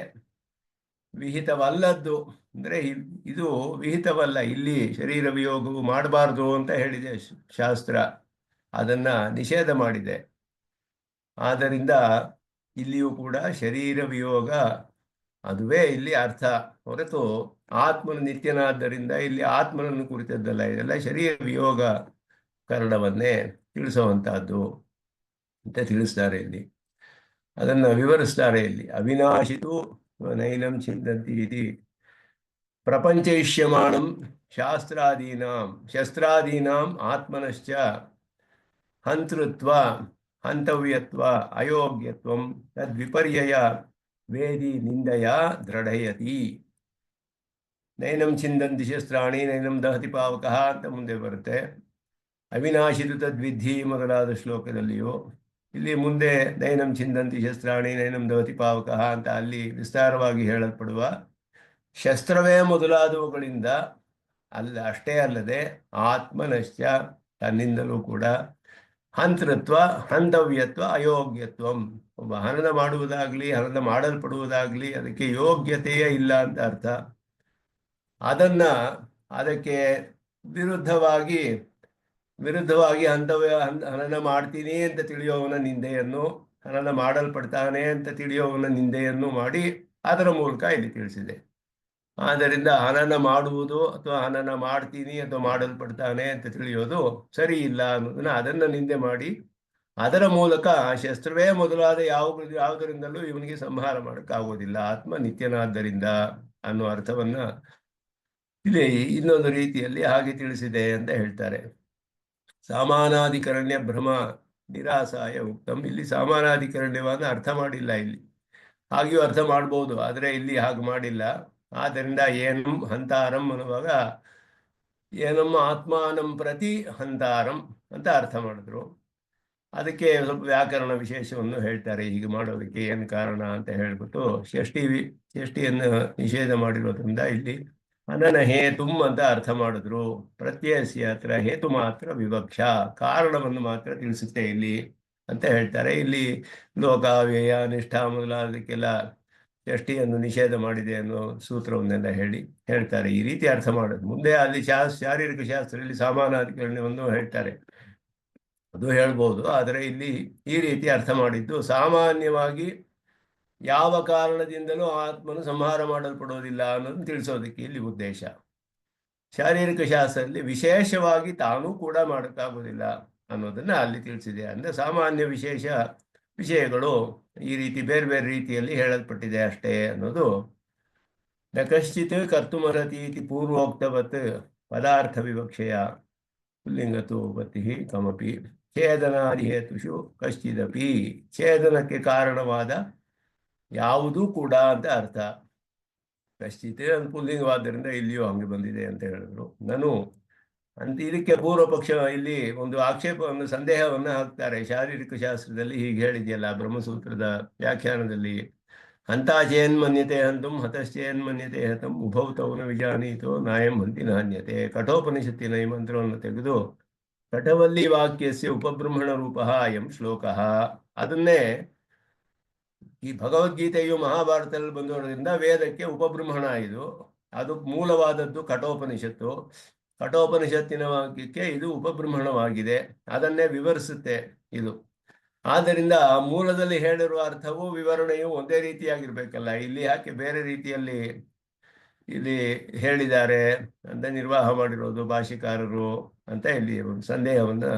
Speaker 1: ವಿಹಿತವಲ್ಲದ್ದು ಅಂದ್ರೆ ಇದು ವಿಹಿತವಲ್ಲ, ಇಲ್ಲಿ ಶರೀರ ವಿಯೋಗವು ಮಾಡಬಾರ್ದು ಅಂತ ಹೇಳಿದೆ ಶಾಸ್ತ್ರ, ಅದನ್ನ ನಿಷೇಧ ಮಾಡಿದೆ. ಆದ್ದರಿಂದ ಇಲ್ಲಿಯೂ ಕೂಡ ಶರೀರ ವಿಯೋಗ ಅದುವೇ ಇಲ್ಲಿ ಅರ್ಥ ಹೊರತು ಆತ್ಮನ ನಿತ್ಯನಾದ್ದರಿಂದ ಇಲ್ಲಿ ಆತ್ಮನನ್ನು ಕುರಿತದ್ದಲ್ಲ. ಇದೆಲ್ಲ ಶರೀರ ವಿಯೋಗ ಕರಣವನ್ನೇ ತಿಳಿಸುವಂತಹದ್ದು ಅಂತ ತಿಳಿಸ್ತಾರೆ ಇಲ್ಲಿ. ಅದನ್ನು ವಿವರಿಸ್ತಾರೆ ಇಲ್ಲಿ. ಅವಿನಾಶಿತು ನೈನಂ ಚಿಂದಂತಿ ಇತಿ ಪ್ರಪಂಚೈಷ್ಯಮಾಣಂ ಶಸ್ತ್ರಾದೀನಾಂ ಆತ್ಮನಶ್ಚ ಹಂತೃತ್ವ ಹಂತವ್ಯತ್ವ ಅಯೋಗ್ಯತ್ವಂ ತದ್ವಿಪರ್ಯಯ ವೇದಿ ನಿಂದಯ ದೃಢಯತಿ. ನೈನಂ ಚಿಂದಂತಿ ಶಸ್ತ್ರಾಣಿ ನೈನಂ ದಹತಿ ಪಾವಕಃ ಅಂತ ಮುಂದೆ ಬರುತ್ತೆ. ಅವಿನಾಶಿತು ತದ್ವಿಧಿ ಮೊದಲಾದ ಶ್ಲೋಕದಲ್ಲಿಯೂ, ಇಲ್ಲಿ ಮುಂದೆ ನೈನಂ ಚಿಂದಂತಿ ಶಸ್ತ್ರಾಣಿ ನೈನಂ ದಹತಿ ಪಾವಕಃ ಅಂತ ಅಲ್ಲಿ ವಿಸ್ತಾರವಾಗಿ ಹೇಳಲ್ಪಡುವ ಶಸ್ತ್ರವೇ ಮೊದಲಾದವುಗಳಿಂದ ಅಷ್ಟೇ ಅಲ್ಲದೆ ಆತ್ಮನಶ್ಚ ತನ್ನಿಂದಲೂ ಕೂಡ ಹಂತೃತ್ವ ಹಂತವ್ಯತ್ವ ಅಯೋಗ್ಯತ್ವಂ, ಒಬ್ಬ ಹನನ ಮಾಡುವುದಾಗ್ಲಿ ಹನನ ಮಾಡಲ್ಪಡುವುದಾಗ್ಲಿ ಅದಕ್ಕೆ ಯೋಗ್ಯತೆಯೇ ಇಲ್ಲ ಅಂತ ಅರ್ಥ. ಅದಕ್ಕೆ ವಿರುದ್ಧವಾಗಿ ಹನನ ಮಾಡ್ತೀನಿ ಅಂತ ತಿಳಿಯೋವನ ನಿಂದೆಯನ್ನು, ಹನನ ಮಾಡಲ್ಪಡ್ತಾನೆ ಅಂತ ತಿಳಿಯೋವನ ನಿಂದೆಯನ್ನು ಮಾಡಿ ಅದರ ಮೂಲಕ ಇಲ್ಲಿ ತಿಳಿಸಿದೆ. ಆದ್ದರಿಂದ ಹನನ ಮಾಡುವುದು ಅಥವಾ ಹನನ ಮಾಡ್ತೀನಿ ಅಥವಾ ಮಾಡಲ್ಪಡ್ತಾನೆ ಅಂತ ತಿಳಿಯೋದು ಸರಿ ಇಲ್ಲ ಅನ್ನೋದನ್ನ ಅದನ್ನು ನಿಂದೆ ಮಾಡಿ ಅದರ ಮೂಲಕ ಶಸ್ತ್ರವೇ ಮೊದಲಾದ ಯಾವುದರಿಂದಲೂ ಇವನಿಗೆ ಸಂಹಾರ ಮಾಡೋಕ್ಕಾಗೋದಿಲ್ಲ, ಆತ್ಮ ನಿತ್ಯನಾದ್ದರಿಂದ ಅನ್ನೋ ಅರ್ಥವನ್ನ ಇಲ್ಲಿ ಇನ್ನೊಂದು ರೀತಿಯಲ್ಲಿ ಹಾಗೆ ತಿಳಿಸಿದೆ ಅಂತ ಹೇಳ್ತಾರೆ. ಸಾಮಾನಾಧಿಕರಣ್ಯ ಭ್ರಮ ನಿರಾಸಾಯ ಉಕ್ತಂ, ಇಲ್ಲಿ ಸಾಮಾನಾಧಿಕರಣ್ಯವಾದ ಅರ್ಥ ಮಾಡಿಲ್ಲ, ಇಲ್ಲಿ ಹಾಗೆಯೂ ಅರ್ಥ ಮಾಡ್ಬೋದು, ಆದರೆ ಇಲ್ಲಿ ಹಾಗೆ ಮಾಡಿಲ್ಲ. ಆದ್ದರಿಂದ ಏನಂ ಹಂತಾರಂ ಅನ್ನುವಾಗ ಏನಮ್ಮ ಆತ್ಮಾನಂ ಪ್ರತಿ ಹಂತಾರಂ ಅಂತ ಅರ್ಥ ಮಾಡಿದ್ರು. ಅದಕ್ಕೆ ಸ್ವಲ್ಪ ವ್ಯಾಕರಣ ವಿಶೇಷವನ್ನು ಹೇಳ್ತಾರೆ, ಹೀಗೆ ಮಾಡೋದಕ್ಕೆ ಏನು ಕಾರಣ ಅಂತ ಹೇಳ್ಬಿಟ್ಟು ಷಷ್ಠಿಯನ್ನು ನಿಷೇಧ ಮಾಡಿರೋದ್ರಿಂದ ಇಲ್ಲಿ ಹನನ ಹೇತುಂ ಅಂತ ಅರ್ಥ ಮಾಡಿದ್ರು. ಪ್ರತ್ಯಯಸ್ಯ ಹತ್ರ ಹೇತು ಮಾತ್ರ ವಿವಕ್ಷ, ಕಾರಣವನ್ನು ಮಾತ್ರ ತಿಳಿಸುತ್ತೆ ಇಲ್ಲಿ ಅಂತ ಹೇಳ್ತಾರೆ. ಇಲ್ಲಿ ಲೋಕ ವ್ಯಯ ನಿಷ್ಠಾ ಮೊದಲಾದಕ್ಕೆಲ್ಲ ಷಷ್ಠಿಯನ್ನು ನಿಷೇಧ ಮಾಡಿದೆ ಅನ್ನೋ ಸೂತ್ರವನ್ನೆಲ್ಲ ಹೇಳ್ತಾರೆ. ಈ ರೀತಿ ಅರ್ಥ ಮಾಡೋದು. ಮುಂದೆ ಅಲ್ಲಿ ಶಾರೀರಿಕ ಶಾಸ್ತ್ರದಲ್ಲಿ ಸಾಮಾನಾಧಿಕರಣವನ್ನು ಹೇಳ್ತಾರೆ, ಅದು ಹೇಳ್ಬೋದು. ಆದರೆ ಇಲ್ಲಿ ಈ ರೀತಿ ಅರ್ಥ ಮಾಡಿದ್ದು ಸಾಮಾನ್ಯವಾಗಿ ಯಾವ ಕಾರಣದಿಂದಲೂ ಆತ್ಮನು ಸಂಹಾರ ಮಾಡಲ್ಪಡೋದಿಲ್ಲ ಅನ್ನೋದನ್ನು ತಿಳಿಸೋದಕ್ಕೆ ಇಲ್ಲಿ ಉದ್ದೇಶ. ಶಾರೀರಿಕ ಶಾಸ್ತ್ರದಲ್ಲಿ ವಿಶೇಷವಾಗಿ ತಾನೂ ಕೂಡ ಮಾಡೋಕ್ಕಾಗೋದಿಲ್ಲ ಅನ್ನೋದನ್ನ ಅಲ್ಲಿ ತಿಳಿಸಿದೆ. ಅಂದರೆ ಸಾಮಾನ್ಯ ವಿಶೇಷ ವಿಷಯಗಳು ಈ ರೀತಿ ಬೇರೆ ಬೇರೆ ರೀತಿಯಲ್ಲಿ ಹೇಳಲ್ಪಟ್ಟಿದೆ ಅಷ್ಟೇ ಅನ್ನೋದು. ನ ಕಶ್ಚಿತ್ ಕರ್ತುಮರ್ಹತಿ ಇತಿ ಪೂರ್ವೋಕ್ತವತ್ ಪದಾರ್ಥ ವಿವಕ್ಷೆಯ ಪುಲ್ಲಿಂಗತು ಪತಿ ಕಮಪಿ ಛೇದನಾದಿ ಹೇತುಷು ಕಶ್ಚಿದಪಿ, ಛೇದನಕ್ಕೆ ಕಾರಣವಾದ ಯಾವುದೂ ಕೂಡ ಅಂತ ಅರ್ಥ. ಕಶ್ಚಿತ್ ಪುಲ್ಲಿಂಗವಾದ್ದರಿಂದ ಇಲ್ಲಿಯೂ ಹಂಗೆ ಬಂದಿದೆ ಅಂತ ಹೇಳಿದ್ರು. ನಾನು ಅಂತ ಇದಕ್ಕೆ ಪೂರ್ವ ಪಕ್ಷ ಇಲ್ಲಿ ಒಂದು ಆಕ್ಷೇಪವನ್ನು ಸಂದೇಹವನ್ನು ಹಾಕ್ತಾರೆ. ಶಾರೀರಿಕ ಶಾಸ್ತ್ರದಲ್ಲಿ ಹೀಗೆ ಹೇಳಿದೆಯಲ್ಲ ಬ್ರಹ್ಮಸೂತ್ರದ ವ್ಯಾಖ್ಯಾನದಲ್ಲಿ, ಹಂತಾಚೇನ್ಮನ್ಯತೆ ಹಂತಂ ಹತಶ್ಚೇನ್ಮನ್ಯತೆ ಹತಂ ಉಭೌತವನ ವಿಜಾನೀತೋ ನಾಯಂ ಹಂತಿ ನಾನ್ಯತೆ. ಕಠೋಪನಿಷತ್ತಿನ ಈ ಮಂತ್ರವನ್ನು ತೆಗೆದು ಕಠವಲ್ಲಿ ವಾಕ್ಯಸ್ಯ ಉಪಬ್ರಹ್ಮಣ ರೂಪ ಅಯಂ ಶ್ಲೋಕ, ಅದನ್ನೇ ಈ ಭಗವದ್ಗೀತೆಯು ಮಹಾಭಾರತದಲ್ಲಿ ಬಂದೋದ್ರಿಂದ ವೇದಕ್ಕೆ ಉಪಬ್ರಹ್ಮಣ ಇದು, ಅದು ಮೂಲವಾದದ್ದು ಕಠೋಪನಿಷತ್ತು. ಕಠೋಪನಿಷತ್ತಿನ ವಾಕ್ಯಕ್ಕೆ ಇದು ಉಪಬ್ರಹ್ಮಣವಾಗಿದೆ, ಅದನ್ನೇ ವಿವರಿಸುತ್ತೆ ಇದು. ಆದ್ದರಿಂದ ಮೂಲದಲ್ಲಿ ಹೇಳಿರುವ ಅರ್ಥವು ವಿವರಣೆಯು ಒಂದೇ ರೀತಿಯಾಗಿರ್ಬೇಕಲ್ಲ, ಇಲ್ಲಿ ಯಾಕೆ ಬೇರೆ ರೀತಿಯಲ್ಲಿ ಇಲ್ಲಿ ಹೇಳಿದ್ದಾರೆ ಅಂತ ನಿರ್ವಾಹ ಮಾಡಿರೋದು ಭಾಷಿಕಾರರು ಅಂತ ಇಲ್ಲಿ ಒಂದು ಸಂದೇಹವನ್ನು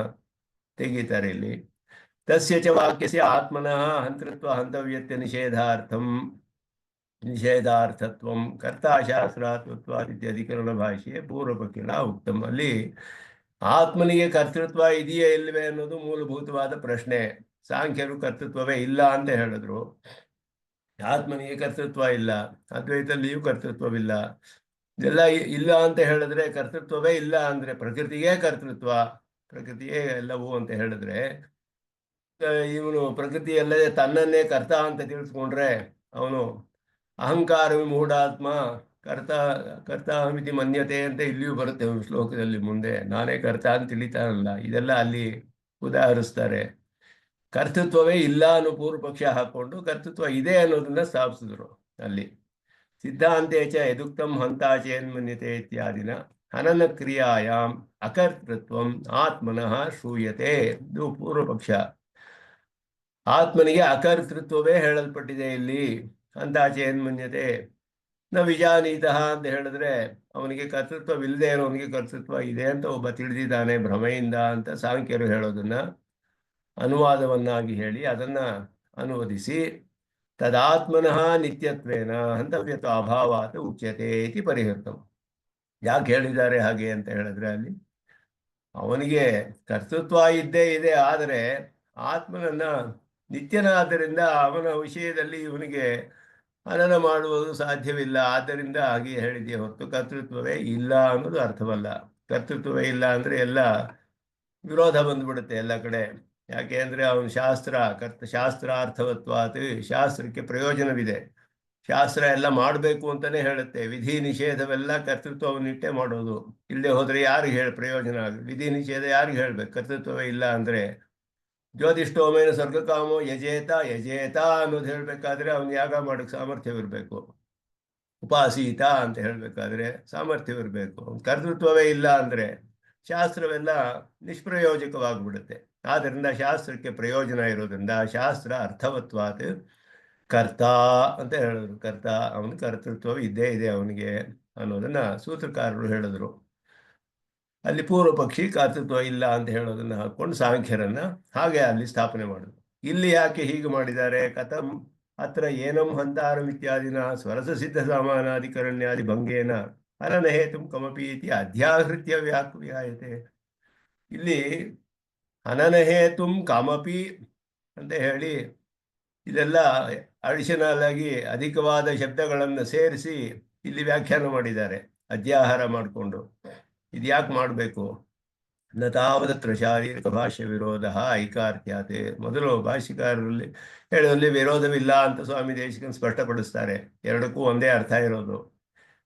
Speaker 1: ತೆಗೀತಾರೆ. ಇಲ್ಲಿ ತಸ್ಯ ಚ ವಾಕ್ಯಸ್ಯ ಆತ್ಮನಃ ಹಂತೃತ್ವ ಹಂತವ್ಯತ್ಯ ನಿಷೇಧಾರ್ಥತ್ವಂ ಕರ್ತಾಶಾಸ್ತ್ರಾತ್ವತ್ವಾದಿತ್ಯ ಭಾಷೆಯೇ ಪೂರ್ವಪಕ್ಷಿಣ ಉಕ್ತಂ. ಅಲ್ಲಿ ಆತ್ಮನಿಗೆ ಕರ್ತೃತ್ವ ಇದೆಯೇ ಇಲ್ಲವೇ ಅನ್ನೋದು ಮೂಲಭೂತವಾದ ಪ್ರಶ್ನೆ. ಸಾಂಖ್ಯರು ಕರ್ತೃತ್ವವೇ ಇಲ್ಲ ಅಂತ ಹೇಳಿದ್ರು, ಆತ್ಮನಿಗೆ ಕರ್ತೃತ್ವ ಇಲ್ಲ, ಅದ್ವೈತಲ್ಲಿಯೂ ಕರ್ತೃತ್ವವಿಲ್ಲ. ಇದೆಲ್ಲ ಇಲ್ಲ ಅಂತ ಹೇಳಿದ್ರೆ, ಕರ್ತೃತ್ವವೇ ಇಲ್ಲ ಅಂದ್ರೆ ಪ್ರಕೃತಿಯೇ ಕರ್ತೃತ್ವ, ಪ್ರಕೃತಿಯೇ ಎಲ್ಲವೂ ಅಂತ ಹೇಳಿದ್ರೆ, ಇವನು ಪ್ರಕೃತಿ ಅಲ್ಲದೆ ತನ್ನನ್ನೇ ಕರ್ತ ಅಂತ ತಿಳಿಸ್ಕೊಂಡ್ರೆ ಅವನು ಅಹಂಕಾರ ವಿಮೂಢಾತ್ಮ ಕರ್ತ ಮಿತಿ ಮನ್ಯತೆ ಅಂತ ಇಲ್ಲಿಯೂ ಬರುತ್ತೆ ಒಂದು ಶ್ಲೋಕದಲ್ಲಿ ಮುಂದೆ, ನಾನೇ ಕರ್ತ ಅಂತ ತಿಳಿತಾನಲ್ಲ. ಇದೆಲ್ಲ ಅಲ್ಲಿ ಉದಾಹರಿಸ್ತಾರೆ. ಕರ್ತೃತ್ವವೇ ಇಲ್ಲ ಅನ್ನೋ ಪೂರ್ವ ಪಕ್ಷ ಹಾಕೊಂಡು ಕರ್ತೃತ್ವ ಇದೆ ಅನ್ನೋದನ್ನ ಸ್ಥಾಪಿಸಿದ್ರು ಅಲ್ಲಿ. ಸಿದ್ಧಾಂತೇಚ ಯದುಕ್ತಂ ಹಂತಾಚೇನ್ಮನ್ಯತೆ ಇತ್ಯಾದಿನ ಹನನ ಕ್ರಿಯಾಯಾಂ ಅಕರ್ತೃತ್ವಂ ಆತ್ಮನಃ ಶ್ರೂಯತೆ. ಇದು ಪೂರ್ವ ಪಕ್ಷ. ಆತ್ಮನಿಗೆ ಅಕರ್ತೃತ್ವವೇ ಹೇಳಲ್ಪಟ್ಟಿದೆ ಇಲ್ಲಿ. ಹಂತಾಚೇನ್ಮನ್ಯತೆ ನ ವಿಜಾನೀತಃ ಅಂತ ಹೇಳಿದ್ರೆ ಅವನಿಗೆ ಕರ್ತೃತ್ವವಿಲ್ಲದೆ ಇರೋವನಿಗೆ ಕರ್ತೃತ್ವ ಇದೆ ಅಂತ ಒಬ್ಬ ತಿಳಿದಿದ್ದಾನೆ ಭ್ರಮೆಯಿಂದ ಅಂತ ಸಾಂಖ್ಯರು ಹೇಳೋದನ್ನ ಅನುವಾದವನ್ನಾಗಿ ಹೇಳಿ ಅದನ್ನ ಅನುವದಿಸಿ ತದಾತ್ಮನಃ ನಿತ್ಯತ್ವೇನ ಹಂತವ್ಯತ್ವ ಅಭಾವಾತ್ ಉಚ್ಯತೆ ಇತಿ ಪರಿಹೃತಂ. ಯಾಕೆ ಹೇಳಿದ್ದಾರೆ ಹಾಗೆ ಅಂತ ಹೇಳಿದ್ರೆ, ಅಲ್ಲಿ ಅವನಿಗೆ ಕರ್ತೃತ್ವ ಇದ್ದೇ ಇದೆ, ಆದರೆ ಆತ್ಮನನ್ನ ನಿತ್ಯನಾದ್ದರಿಂದ ಅವನ ವಿಷಯದಲ್ಲಿ ಇವನಿಗೆ ಹನನ ಮಾಡುವುದು ಸಾಧ್ಯವಿಲ್ಲ. ಆದ್ದರಿಂದ ಹಾಗೆ ಹೇಳಿದೆಯೇ ಹೊತ್ತು ಕರ್ತೃತ್ವವೇ ಇಲ್ಲ ಅನ್ನೋದು ಅರ್ಥವಲ್ಲ. ಕರ್ತೃತ್ವವೇ ಇಲ್ಲ ಅಂದರೆ ಎಲ್ಲ ವಿರೋಧ ಬಂದ್ಬಿಡುತ್ತೆ ಎಲ್ಲ ಕಡೆ. ಯಾಕೆ ಅಂದರೆ ಅವನು ಶಾಸ್ತ್ರಾರ್ಥವತ್ವಾತ್, ಶಾಸ್ತ್ರಕ್ಕೆ ಪ್ರಯೋಜನವಿದೆ. ಶಾಸ್ತ್ರ ಎಲ್ಲ ಮಾಡಬೇಕು ಅಂತಲೇ ಹೇಳುತ್ತೆ. ವಿಧಿ ನಿಷೇಧವೆಲ್ಲ ಕರ್ತೃತ್ವವನ್ನಿಟ್ಟೆ ಮಾಡೋದು. ಇಲ್ಲದೆ ಹೋದರೆ ಯಾರಿಗೆ ಪ್ರಯೋಜನ ವಿಧಿ ನಿಷೇಧ ಯಾರಿಗೆ ಹೇಳ್ಬೇಕು? ಕರ್ತೃತ್ವವೇ ಇಲ್ಲ ಅಂದರೆ ಜ್ಯೋತಿಷ್ಠೋಮೇನ ಸ್ವರ್ಗಕಾಮೋ ಯಜೇತ ಯಜೇತ ಅನ್ನೋದು ಹೇಳಬೇಕಾದ್ರೆ ಅವನು ಯಾಗ ಮಾಡೋಕ್ಕೆ ಸಾಮರ್ಥ್ಯವಿರಬೇಕು. ಉಪಾಸೀತ ಅಂತ ಹೇಳಬೇಕಾದ್ರೆ ಸಾಮರ್ಥ್ಯವಿರಬೇಕು. ಕರ್ತೃತ್ವವೇ ಇಲ್ಲ ಅಂದರೆ ಶಾಸ್ತ್ರವೆಲ್ಲ ನಿಷ್ಪ್ರಯೋಜಕವಾಗಿಬಿಡುತ್ತೆ. ಆದ್ದರಿಂದ ಶಾಸ್ತ್ರಕ್ಕೆ ಪ್ರಯೋಜನ ಇರೋದ್ರಿಂದ ಶಾಸ್ತ್ರ ಅರ್ಥವತ್ವಾತ್ ಕರ್ತ ಅಂತ ಹೇಳಿದ್ರು. ಕರ್ತ, ಅವನ ಕರ್ತೃತ್ವ ಇದ್ದೇ ಇದೆ ಅವನಿಗೆ ಅನ್ನೋದನ್ನ ಸೂತ್ರಕಾರರು ಹೇಳಿದ್ರು. ಅಲ್ಲಿ ಪೂರ್ವ ಪಕ್ಷಿ ಕರ್ತೃತ್ವ ಇಲ್ಲ ಅಂತ ಹೇಳೋದನ್ನ ಹಾಕೊಂಡು ಸಾಂಖ್ಯರನ್ನ ಹಾಗೆ ಅಲ್ಲಿ ಸ್ಥಾಪನೆ ಮಾಡಿದ್ರು. ಇಲ್ಲಿ ಯಾಕೆ ಹೀಗೆ ಮಾಡಿದ್ದಾರೆ? ಕಥಂ ಅತ್ರ ಏನಂ ಹಂತಾರಂ ಇತ್ಯಾದಿನ ಸ್ವರಸ ಸಿದ್ಧ ಸಾಮಾನಾಧಿಕರಣ್ಯಾದಿ ಭಂಗೇನ ಅನನ ಹೇತು ಕಮಪಿ ಇತಿ ಅಧ್ಯಾಹೃತ್ಯ ವ್ಯಾಖ್ಯಾಯತೆ. ಇಲ್ಲಿ ಅನನ ಹೇತು ಕಮಪಿ ಅಂತ ಹೇಳಿ ಇದೆಲ್ಲ ಅಡಿಷನಲ್ ಆಗಿ ಅಧಿಕವಾದ ಶಬ್ದಗಳನ್ನು ಸೇರಿಸಿ ಇಲ್ಲಿ ವ್ಯಾಖ್ಯಾನ ಮಾಡಿದ್ದಾರೆ ಅಧ್ಯಾಹಾರ ಮಾಡಿಕೊಂಡು. ಇದು ಯಾಕೆ ಮಾಡಬೇಕು? ನ ತಾವದತ್ರ ಶಾರೀರಿಕ ಭಾಷ್ಯ ವಿರೋಧ ಐಕಾರ್ಥ್ಯಾತೆ. ಮೊದಲು ಭಾಷ್ಯಕಾರರಲ್ಲಿ ಹೇಳುವಲ್ಲಿ ವಿರೋಧವಿಲ್ಲ ಅಂತ ಸ್ವಾಮಿ ದೇಶಿಕನ್ ಸ್ಪಷ್ಟಪಡಿಸ್ತಾರೆ. ಎರಡಕ್ಕೂ ಒಂದೇ ಅರ್ಥ ಇರೋದು.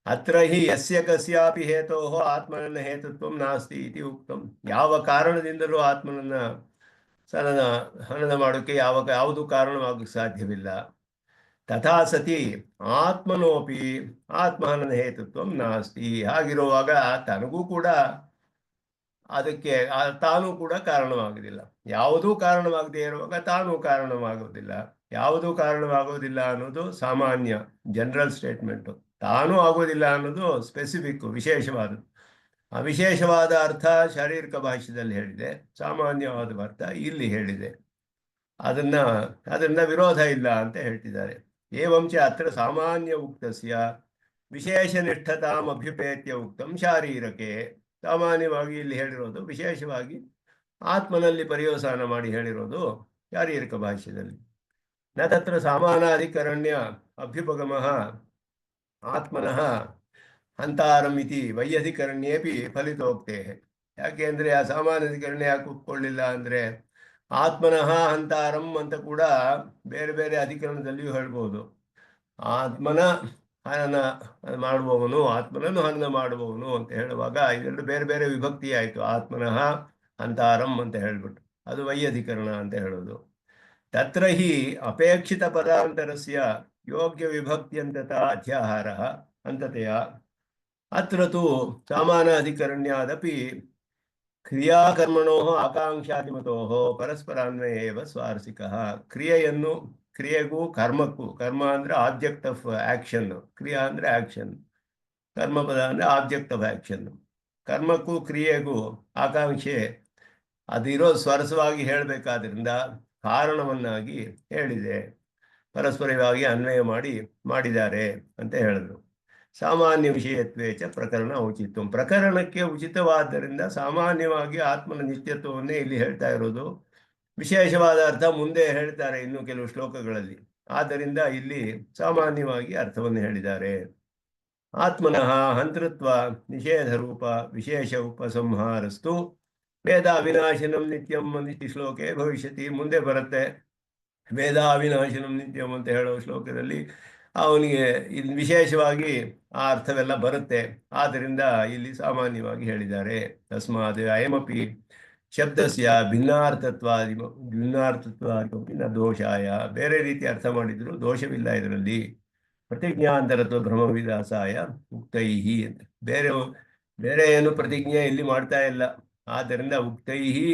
Speaker 1: ಅತ್ರ ಹಿ ಯಸ್ಯ ಕಸ್ಯಾಪಿ ಹೇತೋ ಆತ್ಮನನ್ನ ಹೇತುತ್ವ ನಾಸ್ತಿ ಇತಿ ಉಕ್ತಂ. ಯಾವ ಕಾರಣದಿಂದಲೂ ಆತ್ಮನನ್ನ ಹನನ ಮಾಡೋಕ್ಕೆ ಯಾವುದು ಕಾರಣವಾಗಕ್ಕೆ ಸಾಧ್ಯವಿಲ್ಲ. ತಥಾ ಸತಿ ಆತ್ಮನೋಪಿ ಆತ್ಮಹನನ ಹೇತುತ್ವ ನಾಸ್ತಿ. ಹಾಗಿರುವಾಗ ತನಗೂ ಕೂಡ ಅದಕ್ಕೆ ತಾನೂ ಕೂಡ ಕಾರಣವಾಗುವುದಿಲ್ಲ. ಯಾವುದೂ ಕಾರಣವಾಗದೇ ಇರುವಾಗ ತಾನೂ ಕಾರಣವಾಗುವುದಿಲ್ಲ. ಯಾವುದೂ ಕಾರಣವಾಗೋದಿಲ್ಲ ಅನ್ನೋದು ಸಾಮಾನ್ಯ ಜನರಲ್ ಸ್ಟೇಟ್ಮೆಂಟು. ತಾನೂ ಆಗೋದಿಲ್ಲ ಅನ್ನೋದು ಸ್ಪೆಸಿಫಿಕ್, ವಿಶೇಷವಾದದ್ದು. ಆ ವಿಶೇಷವಾದ ಅರ್ಥ ಶಾರೀರಿಕ ಭಾಷ್ಯದಲ್ಲಿ ಹೇಳಿದೆ, ಸಾಮಾನ್ಯವಾದ ಅರ್ಥ ಇಲ್ಲಿ ಹೇಳಿದೆ. ಅದನ್ನ ವಿರೋಧ ಇಲ್ಲ ಅಂತ ಹೇಳ್ತಿದ್ದಾರೆ. ಏವಂಚ ಅತ್ರ ಸಾಮಾನ್ಯ ಉಕ್ತಸ್ಯ ವಿಶೇಷನಿಷ್ಠತಾಂ ಅಭ್ಯುಪೇತ್ಯ ಉಕ್ತಂ ಶಾರೀರಕೆ. ಸಾಮಾನ್ಯವಾಗಿ ಇಲ್ಲಿ ಹೇಳಿರೋದು ವಿಶೇಷವಾಗಿ ಆತ್ಮನಲ್ಲಿ ಪರ್ಯವಸಾನ ಮಾಡಿ ಹೇಳಿರೋದು ಶಾರೀರಿಕ ಭಾಷ್ಯದಲ್ಲಿ. ನ ತತ್ರ ಸಾಮಾನಾಧಿಕರಣ್ಯ ಅಭ್ಯುಪಗಮಃ ಆತ್ಮನಃ ಹಂತಾರಂ ಇತಿ ವೈಯಧಿಕರಣ್ಯೇಪಿ ಫಲಿತೋಕ್ತೆ. ಯಾಕೆ ಅಂದರೆ ಆ ಸಾಮಾನ್ಯಾಧಿಕರಣ್ಯ ಯಾಕೆ ಒಪ್ಕೊಳ್ಳಿಲ್ಲ ಅಂದರೆ ಆತ್ಮನಃ ಹಂತಾರಂ ಅಂತ ಕೂಡ ಬೇರೆ ಬೇರೆ ಅಧಿಕರಣದಲ್ಲಿಯೂ ಹೇಳ್ಬೋದು. ಆತ್ಮನ ಹನನ ಮಾಡುವವನು, ಆತ್ಮನನ್ನು ಹನನ ಮಾಡುವವನು ಅಂತ ಹೇಳುವಾಗ ಇದೆರಡು ಬೇರೆ ಬೇರೆ ವಿಭಕ್ತಿ ಆಯಿತು. ಆತ್ಮನಃ ಹಂತಾರಂ ಅಂತ ಹೇಳ್ಬಿಟ್ಟು ಅದು ವೈಯಧಿಕರಣ ಅಂತ ಹೇಳೋದು. ತತ್ರ ಹಿ ಅಪೇಕ್ಷಿತ ಪದಾಂತರಸ್ಯ ಯೋಗ್ಯ ವಿಭಕ್ತ್ಯಂತತ ಅಧ್ಯಾಹಾರ ಅಂತತೆಯ ಅತ್ರ ತು ಸಾಮಾನಾಧಿಕರಣ್ಯಾದಪಿ ಕ್ರಿಯಾಕರ್ಮಣೋ ಆಕಾಂಕ್ಷಾದಿಮತೋ ಪರಸ್ಪರಾನ್ವಯೇವ ಸ್ವಾರಸಿಕಃ. ಕ್ರಿಯೆಗೂ ಕರ್ಮಕ್ಕೂ, ಕರ್ಮ ಅಂದರೆ ಆಬ್ಜೆಕ್ಟ್ ಆಫ್ ಆಕ್ಷನ್, ಕ್ರಿಯಾ ಅಂದರೆ ಆಕ್ಷನ್, ಕರ್ಮಪದ ಅಂದರೆ ಆಬ್ಜೆಕ್ಟ್ ಆಫ್ ಆಕ್ಷನ್. ಕರ್ಮಕ್ಕೂ ಕ್ರಿಯೆಗೂ ಆಕಾಂಕ್ಷೆ ಅದಿರೋ ಸ್ವರಸವಾಗಿ ಹೇಳಬೇಕಾದ್ರಿಂದ ಕಾರಣವನ್ನಾಗಿ ಹೇಳಿದೆ, ಪರಸ್ಪರವಾಗಿ ಅನ್ವಯ ಮಾಡಿದ್ದಾರೆ ಅಂತ ಹೇಳಿದ್ರು. ಸಾಮಾನ್ಯ ವಿಷಯತ್ವೇಚ ಪ್ರಕರಣ ಔಚಿತ್ವ. ಪ್ರಕರಣಕ್ಕೆ ಉಚಿತವಾದ್ದರಿಂದ ಸಾಮಾನ್ಯವಾಗಿ ಆತ್ಮನ ನಿತ್ಯತ್ವವನ್ನೇ ಇಲ್ಲಿ ಹೇಳ್ತಾ ಇರೋದು. ವಿಶೇಷವಾದ ಅರ್ಥ ಮುಂದೆ ಹೇಳ್ತಾರೆ ಇನ್ನು ಕೆಲವು ಶ್ಲೋಕಗಳಲ್ಲಿ. ಆದ್ದರಿಂದ ಇಲ್ಲಿ ಸಾಮಾನ್ಯವಾಗಿ ಅರ್ಥವನ್ನು ಹೇಳಿದ್ದಾರೆ. ಆತ್ಮನಃ ಹಂತೃತ್ವ ನಿಷೇಧ ರೂಪ ವಿಶೇಷ ಉಪಸಂಹಾರಸ್ತು ವೇದಾವಿನಾಶನಂ ನಿತ್ಯಂ ಇತಿ ಶ್ಲೋಕೆ ಭವಿಷ್ಯತಿ. ಮುಂದೆ ಬರುತ್ತೆ ವೇದಾವಿನಾಶನಂ ನಿತ್ಯಂ ಅಂತ ಹೇಳೋ ಶ್ಲೋಕದಲ್ಲಿ ಅವನಿಗೆ ಇಲ್ಲಿ ವಿಶೇಷವಾಗಿ ಆ ಅರ್ಥವೆಲ್ಲ ಬರುತ್ತೆ. ಆದ್ದರಿಂದ ಇಲ್ಲಿ ಸಾಮಾನ್ಯವಾಗಿ ಹೇಳಿದ್ದಾರೆ. ತಸ್ಮಾತ್ ಅಯಮಪಿ ಶಬ್ದಸ್ಯ ಭಿನ್ನಾರ್ಥತ್ವಾದಿ ನ ದೋಷಾಯ. ಬೇರೆ ರೀತಿ ಅರ್ಥ ಮಾಡಿದ್ರು ದೋಷವಿಲ್ಲ ಇದರಲ್ಲಿ. ಪ್ರತಿಜ್ಞಾಂತರತ್ವ ಭ್ರಮವಿಲಾಸಾಯ ಉಕ್ತೈಹಿ ಅಂತ ಬೇರೆ ಏನು ಪ್ರತಿಜ್ಞೆ ಇಲ್ಲಿ ಮಾಡ್ತಾ ಇಲ್ಲ. ಆದ್ದರಿಂದ ಉಕ್ತೈಹಿ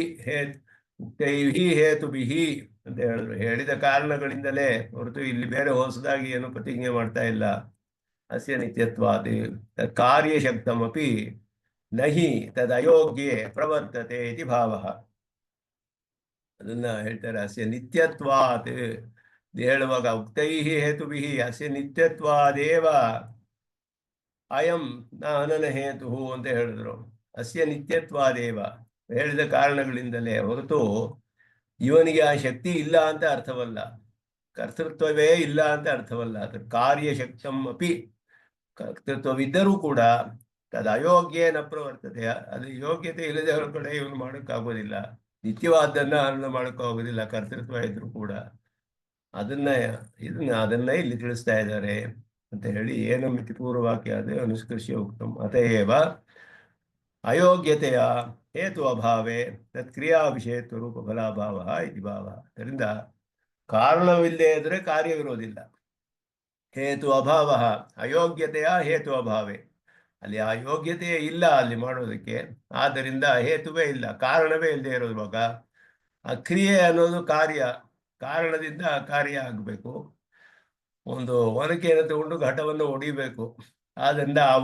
Speaker 1: ಹೇತುಭಿಹಿ ಅಂತ ಹೇಳಿದ್ರು. ಹೇಳಿದ ಕಾರಣಗಳಿಂದಲೇ ಹೊರತು ಇಲ್ಲಿ ಬೇರೆ ಹೊಸದಾಗಿ ಏನು ಪ್ರತಿಜ್ಞೆ ಮಾಡ್ತಾ ಇಲ್ಲ. ಅಸ್ಯ ನಿತ್ಯತ್ವಾದಿ ಕಾರ್ಯಶಕ್ತಮಪಿ ನಹಿ ತದಯೋಗ್ಯೆ ಪ್ರವರ್ತತೆ ಇತಿ ಭಾವ. ಅದನ್ನ ಹೇಳ್ತಾರೆ. ಅಸ್ಯ ನಿತ್ಯತ್ವಾತ್ ಹೇಳುವಾಗ ಉಕ್ತೈ ಹೇತುಭಿ ಅಸ್ಯ ನಿತ್ಯತ್ವಾದೇವ ಅಯಂ ನ ಹನನ ಹೇತು ಅಂತ ಹೇಳಿದ್ರು. ಅಸ್ಯ ನಿತ್ಯತ್ವಾದೇವ, ಹೇಳಿದ ಕಾರಣಗಳಿಂದಲೇ ಹೊರತು ಇವನಿಗೆ ಆ ಶಕ್ತಿ ಇಲ್ಲ ಅಂತ ಅರ್ಥವಲ್ಲ, ಕರ್ತೃತ್ವವೇ ಇಲ್ಲ ಅಂತ ಅರ್ಥವಲ್ಲ. ಅದು ಕಾರ್ಯಶಕ್ತಂ ಅಪಿ, ಕರ್ತೃತ್ವವಿದ್ದರೂ ಕೂಡ ಅದು ಅಯೋಗ್ಯೇನ ಪ್ರವರ್ತತೆ, ಅದು ಯೋಗ್ಯತೆ ಇಲ್ಲದೆ ಕಡೆ ಇವನು ಮಾಡೋಕ್ಕಾಗೋದಿಲ್ಲ, ನಿತ್ಯವಾದ್ದನ್ನ ಹರಣ ಮಾಡೋಕ್ಕಾಗೋದಿಲ್ಲ ಕರ್ತೃತ್ವ ಇದ್ರೂ ಕೂಡ. ಅದನ್ನ ಇಲ್ಲಿ ತಿಳಿಸ್ತಾ ಇದ್ದಾರೆ ಅಂತ ಹೇಳಿ ಏನು ಮಿತಿ ಪೂರ್ವವಾಕ್ಯ ಅದು ಅನುಷ್ಕರ್ಷ್ಯ ಉಕ್ತಂ ಅತಯೇವ ಅಯೋಗ್ಯತೆಯ ಹೇತು ಅಭಾವೇ ತತ್ಕ್ರಿಯಾ ವಿಷಯತ್ವ ರೂಪ ಫಲಾಭಾವ ಇತಿ ಭಾವ. ಅದರಿಂದ ಕಾರಣವಿಲ್ಲದೆ ಇದ್ರೆ ಕಾರ್ಯವಿರೋದಿಲ್ಲ. ಹೇತು ಅಭಾವ ಅಯೋಗ್ಯತೆಯ ಹೇತು ಅಭಾವೇ, ಅಲ್ಲಿ ಆ ಯೋಗ್ಯತೆಯೇ ಇಲ್ಲ ಅಲ್ಲಿ ಮಾಡೋದಕ್ಕೆ, ಆದ್ದರಿಂದ ಹೇತುವೇ ಇಲ್ಲ, ಕಾರಣವೇ ಇಲ್ಲದೆ ಇರೋವಾಗ ಆ ಕ್ರಿಯೆ ಅನ್ನೋದು ಕಾರ್ಯ, ಕಾರಣದಿಂದ ಕಾರ್ಯ ಆಗಬೇಕು. ಒಂದು ಒನಕೆಯನ್ನು ತಗೊಂಡು ಘಟವನ್ನು ಒಡಿಬೇಕು, ಆದ್ದರಿಂದ ಆ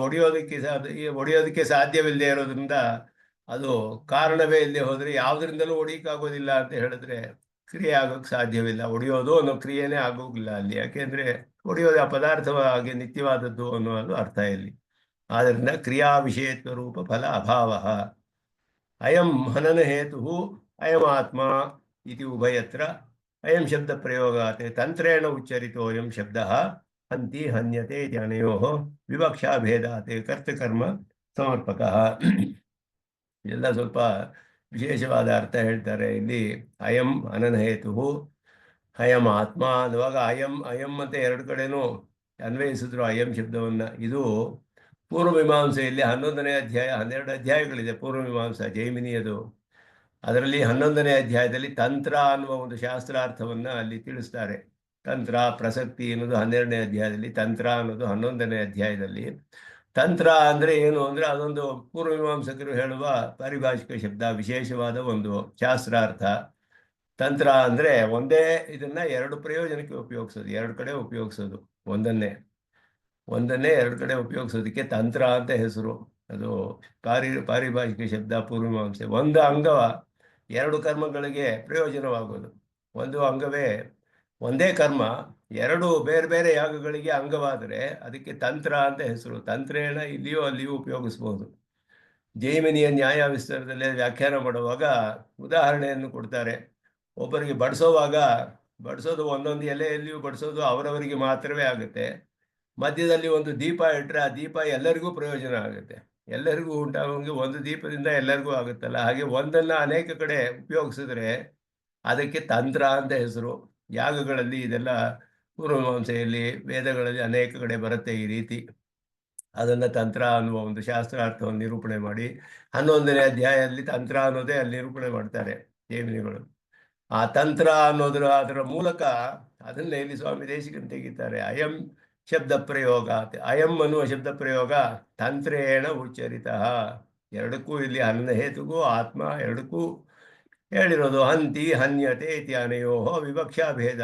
Speaker 1: ಒಡೆಯೋದಕ್ಕೆ ಸಾಧ್ಯವಿಲ್ಲದೆ ಇರೋದ್ರಿಂದ ಅದು ಕಾರಣವೇ ಇಲ್ಲದೆ ಹೋದ್ರೆ ಯಾವುದರಿಂದಲೂ ಒಡೆಯಕ್ಕಾಗೋದಿಲ್ಲ ಅಂತ ಹೇಳಿದ್ರೆ ಕ್ರಿಯೆ ಆಗೋಕ್ಕೆ ಸಾಧ್ಯವಿಲ್ಲ. ಒಡೆಯೋದು ಅನ್ನೋ ಕ್ರಿಯೆನೇ ಆಗೋಗಿಲ್ಲ ಅಲ್ಲಿ, ಯಾಕೆಂದ್ರೆ ಒಡೆಯೋದು ಆ ಪದಾರ್ಥವಾಗಿ ನಿತ್ಯವಾದದ್ದು ಅನ್ನೋದು ಅರ್ಥ ಇಲ್ಲಿ. ಆದ್ದರಿಂದ ಕ್ರಿಯಾ ವಿಷಯತ್ವ ರೂಪ ಫಲ ಅಭಾವ. ಅಯಂ ಹನನ ಹೇತು ಅಯಂ ಆತ್ಮ ಇತಿ ಉಭಯತ್ರ ಅಯಂ ಶಬ್ದ ಪ್ರಯೋಗಾತ್ ತಂತ್ರೇಣ ಉಚ್ಚರಿತೋಯಂ ಶಬ್ದ ಹಂತಿ ಹನ್ಯತೆ ಇತ್ಯನಯೋ ವಿವಕ್ಷಾ ಭೇದಾತ್ ಕರ್ತಕರ್ಮ ಸಮರ್ಪಕ. ಎಲ್ಲ ಸ್ವಲ್ಪ ವಿಶೇಷವಾದ ಅರ್ಥ ಹೇಳ್ತಾರೆ ಇಲ್ಲಿ. ಅಯಂ ಹನನ ಹೇತು, ಅಯಂ ಆತ್ಮ ಅನ್ನುವಾಗ ಅಯಂ ಅಯಂ ಅಂತ ಎರಡು ಕಡೆನೂ ಅನ್ವಯಿಸಿದ್ರು ಅಯಂ ಶಬ್ದವನ್ನ. ಇದು ಪೂರ್ವಮೀಮಾಂಸೆಯಲ್ಲಿ 11ನೇ ಅಧ್ಯಾಯ, 12 ಅಧ್ಯಾಯಗಳಿದೆ ಪೂರ್ವಮೀಮಾಂಸಾ ಜೈಮಿನಿಯದು. ಅದರಲ್ಲಿ 11ನೇ ಅಧ್ಯಾಯದಲ್ಲಿ ತಂತ್ರ ಅನ್ನುವ ಒಂದು ಶಾಸ್ತ್ರಾರ್ಥವನ್ನ ಅಲ್ಲಿ ತಿಳಿಸ್ತಾರೆ. ತಂತ್ರ ಪ್ರಸಕ್ತಿ ಅನ್ನೋದು 12ನೇ ಅಧ್ಯಾಯದಲ್ಲಿ, ತಂತ್ರ ಅನ್ನೋದು 11ನೇ ಅಧ್ಯಾಯದಲ್ಲಿ. ತಂತ್ರ ಅಂದ್ರೆ ಏನು ಅಂದ್ರೆ ಅದೊಂದು ಪೂರ್ವಮೀಮಾಂಸಕರು ಹೇಳುವ ಪಾರಿಭಾಷಿಕ ಶಬ್ದ, ವಿಶೇಷವಾದ ಒಂದು ಶಾಸ್ತ್ರಾರ್ಥ. ತಂತ್ರ ಅಂದ್ರೆ ಒಂದೇ ಇದನ್ನ ಎರಡು ಪ್ರಯೋಜನಕ್ಕೆ ಉಪಯೋಗಿಸೋದು, ಎರಡು ಕಡೆ ಉಪಯೋಗಿಸೋದು, ಒಂದನ್ನೇ ಎರಡು ಕಡೆ ಉಪಯೋಗಿಸೋದಕ್ಕೆ ತಂತ್ರ ಅಂತ ಹೆಸರು. ಅದು ಪಾರಿಭಾಷಿಕ ಶಬ್ದ ಪೂರ್ವಮೀಮಾಂಸೆ. ಒಂದು ಅಂಗವ ಎರಡು ಕರ್ಮಗಳಿಗೆ ಪ್ರಯೋಜನವಾಗೋದು, ಒಂದು ಅಂಗವೇ ಒಂದೇ ಕರ್ಮ ಎರಡು ಬೇರೆ ಬೇರೆ ಯಾಗಗಳಿಗೆ ಅಂಗವಾದರೆ ಅದಕ್ಕೆ ತಂತ್ರ ಅಂತ ಹೆಸರು. ತಂತ್ರೇಣ ಇಲ್ಲಿಯೂ ಅಲ್ಲಿಯೂ ಉಪಯೋಗಿಸ್ಬೋದು. ಜೈಮಿನಿಯ ನ್ಯಾಯ ವಿಸ್ತಾರದಲ್ಲಿ ವ್ಯಾಖ್ಯಾನ ಮಾಡುವಾಗ ಉದಾಹರಣೆಯನ್ನು ಕೊಡ್ತಾರೆ. ಒಬ್ಬರಿಗೆ ಬಡಿಸೋದು ಒಂದೊಂದು ಎಲೆಯಲ್ಲಿಯೂ ಬಡಿಸೋದು ಅವರವರಿಗೆ ಮಾತ್ರವೇ ಆಗುತ್ತೆ. ಮಧ್ಯದಲ್ಲಿ ಒಂದು ದೀಪ ಇಟ್ಟರೆ ಆ ದೀಪ ಎಲ್ಲರಿಗೂ ಪ್ರಯೋಜನ ಆಗುತ್ತೆ, ಎಲ್ಲರಿಗೂ ಉಂಟಾಗೋಂಗೆ ಒಂದು ದೀಪದಿಂದ ಎಲ್ಲರಿಗೂ ಆಗುತ್ತಲ್ಲ. ಹಾಗೆ ಒಂದನ್ನು ಅನೇಕ ಕಡೆ ಉಪಯೋಗಿಸಿದ್ರೆ ಅದಕ್ಕೆ ತಂತ್ರ ಅಂತ ಹೆಸರು. ಯಾಗಗಳಲ್ಲಿ ಇದೆಲ್ಲ ಪೂರ್ವಮೀಮಾಂಸೆಯಲ್ಲಿ ವೇದಗಳಲ್ಲಿ ಅನೇಕ ಕಡೆ ಬರುತ್ತೆ ಈ ರೀತಿ. ಅದನ್ನು ತಂತ್ರ ಅನ್ನುವ ಒಂದು ಶಾಸ್ತ್ರಾರ್ಥವನ್ನು ನಿರೂಪಣೆ ಮಾಡಿ 11ನೇ ಅಧ್ಯಾಯದಲ್ಲಿ ತಂತ್ರ ಅನ್ನೋದೇ ಅಲ್ಲಿ ನಿರೂಪಣೆ ಮಾಡ್ತಾರೆ ಜೈಮಿನಿಗಳು. ಆ ತಂತ್ರ ಅದರ ಮೂಲಕ ಅದನ್ನ ಇಲ್ಲಿ ಸ್ವಾಮಿ ದೇಶಿಕನ್ ತೆಗಿತಾರೆ. ಅಯಂ ಶಬ್ದ ಪ್ರಯೋಗ, ಅಯಂ ಅನ್ನುವ ಶಬ್ದ ಪ್ರಯೋಗ ತಂತ್ರೇಣ ಉಚ್ಚರಿತ. ಎರಡಕ್ಕೂ ಇಲ್ಲಿ ಹನ್ನ ಹೇತುಗೂ ಆತ್ಮ ಎರಡಕ್ಕೂ ಹೇಳಿರೋದು. ಹಂತಿ ಹನ್ಯತೆ ಇತ್ಯಾನಯೋ ವಿವಕ್ಷಾ ಭೇದ.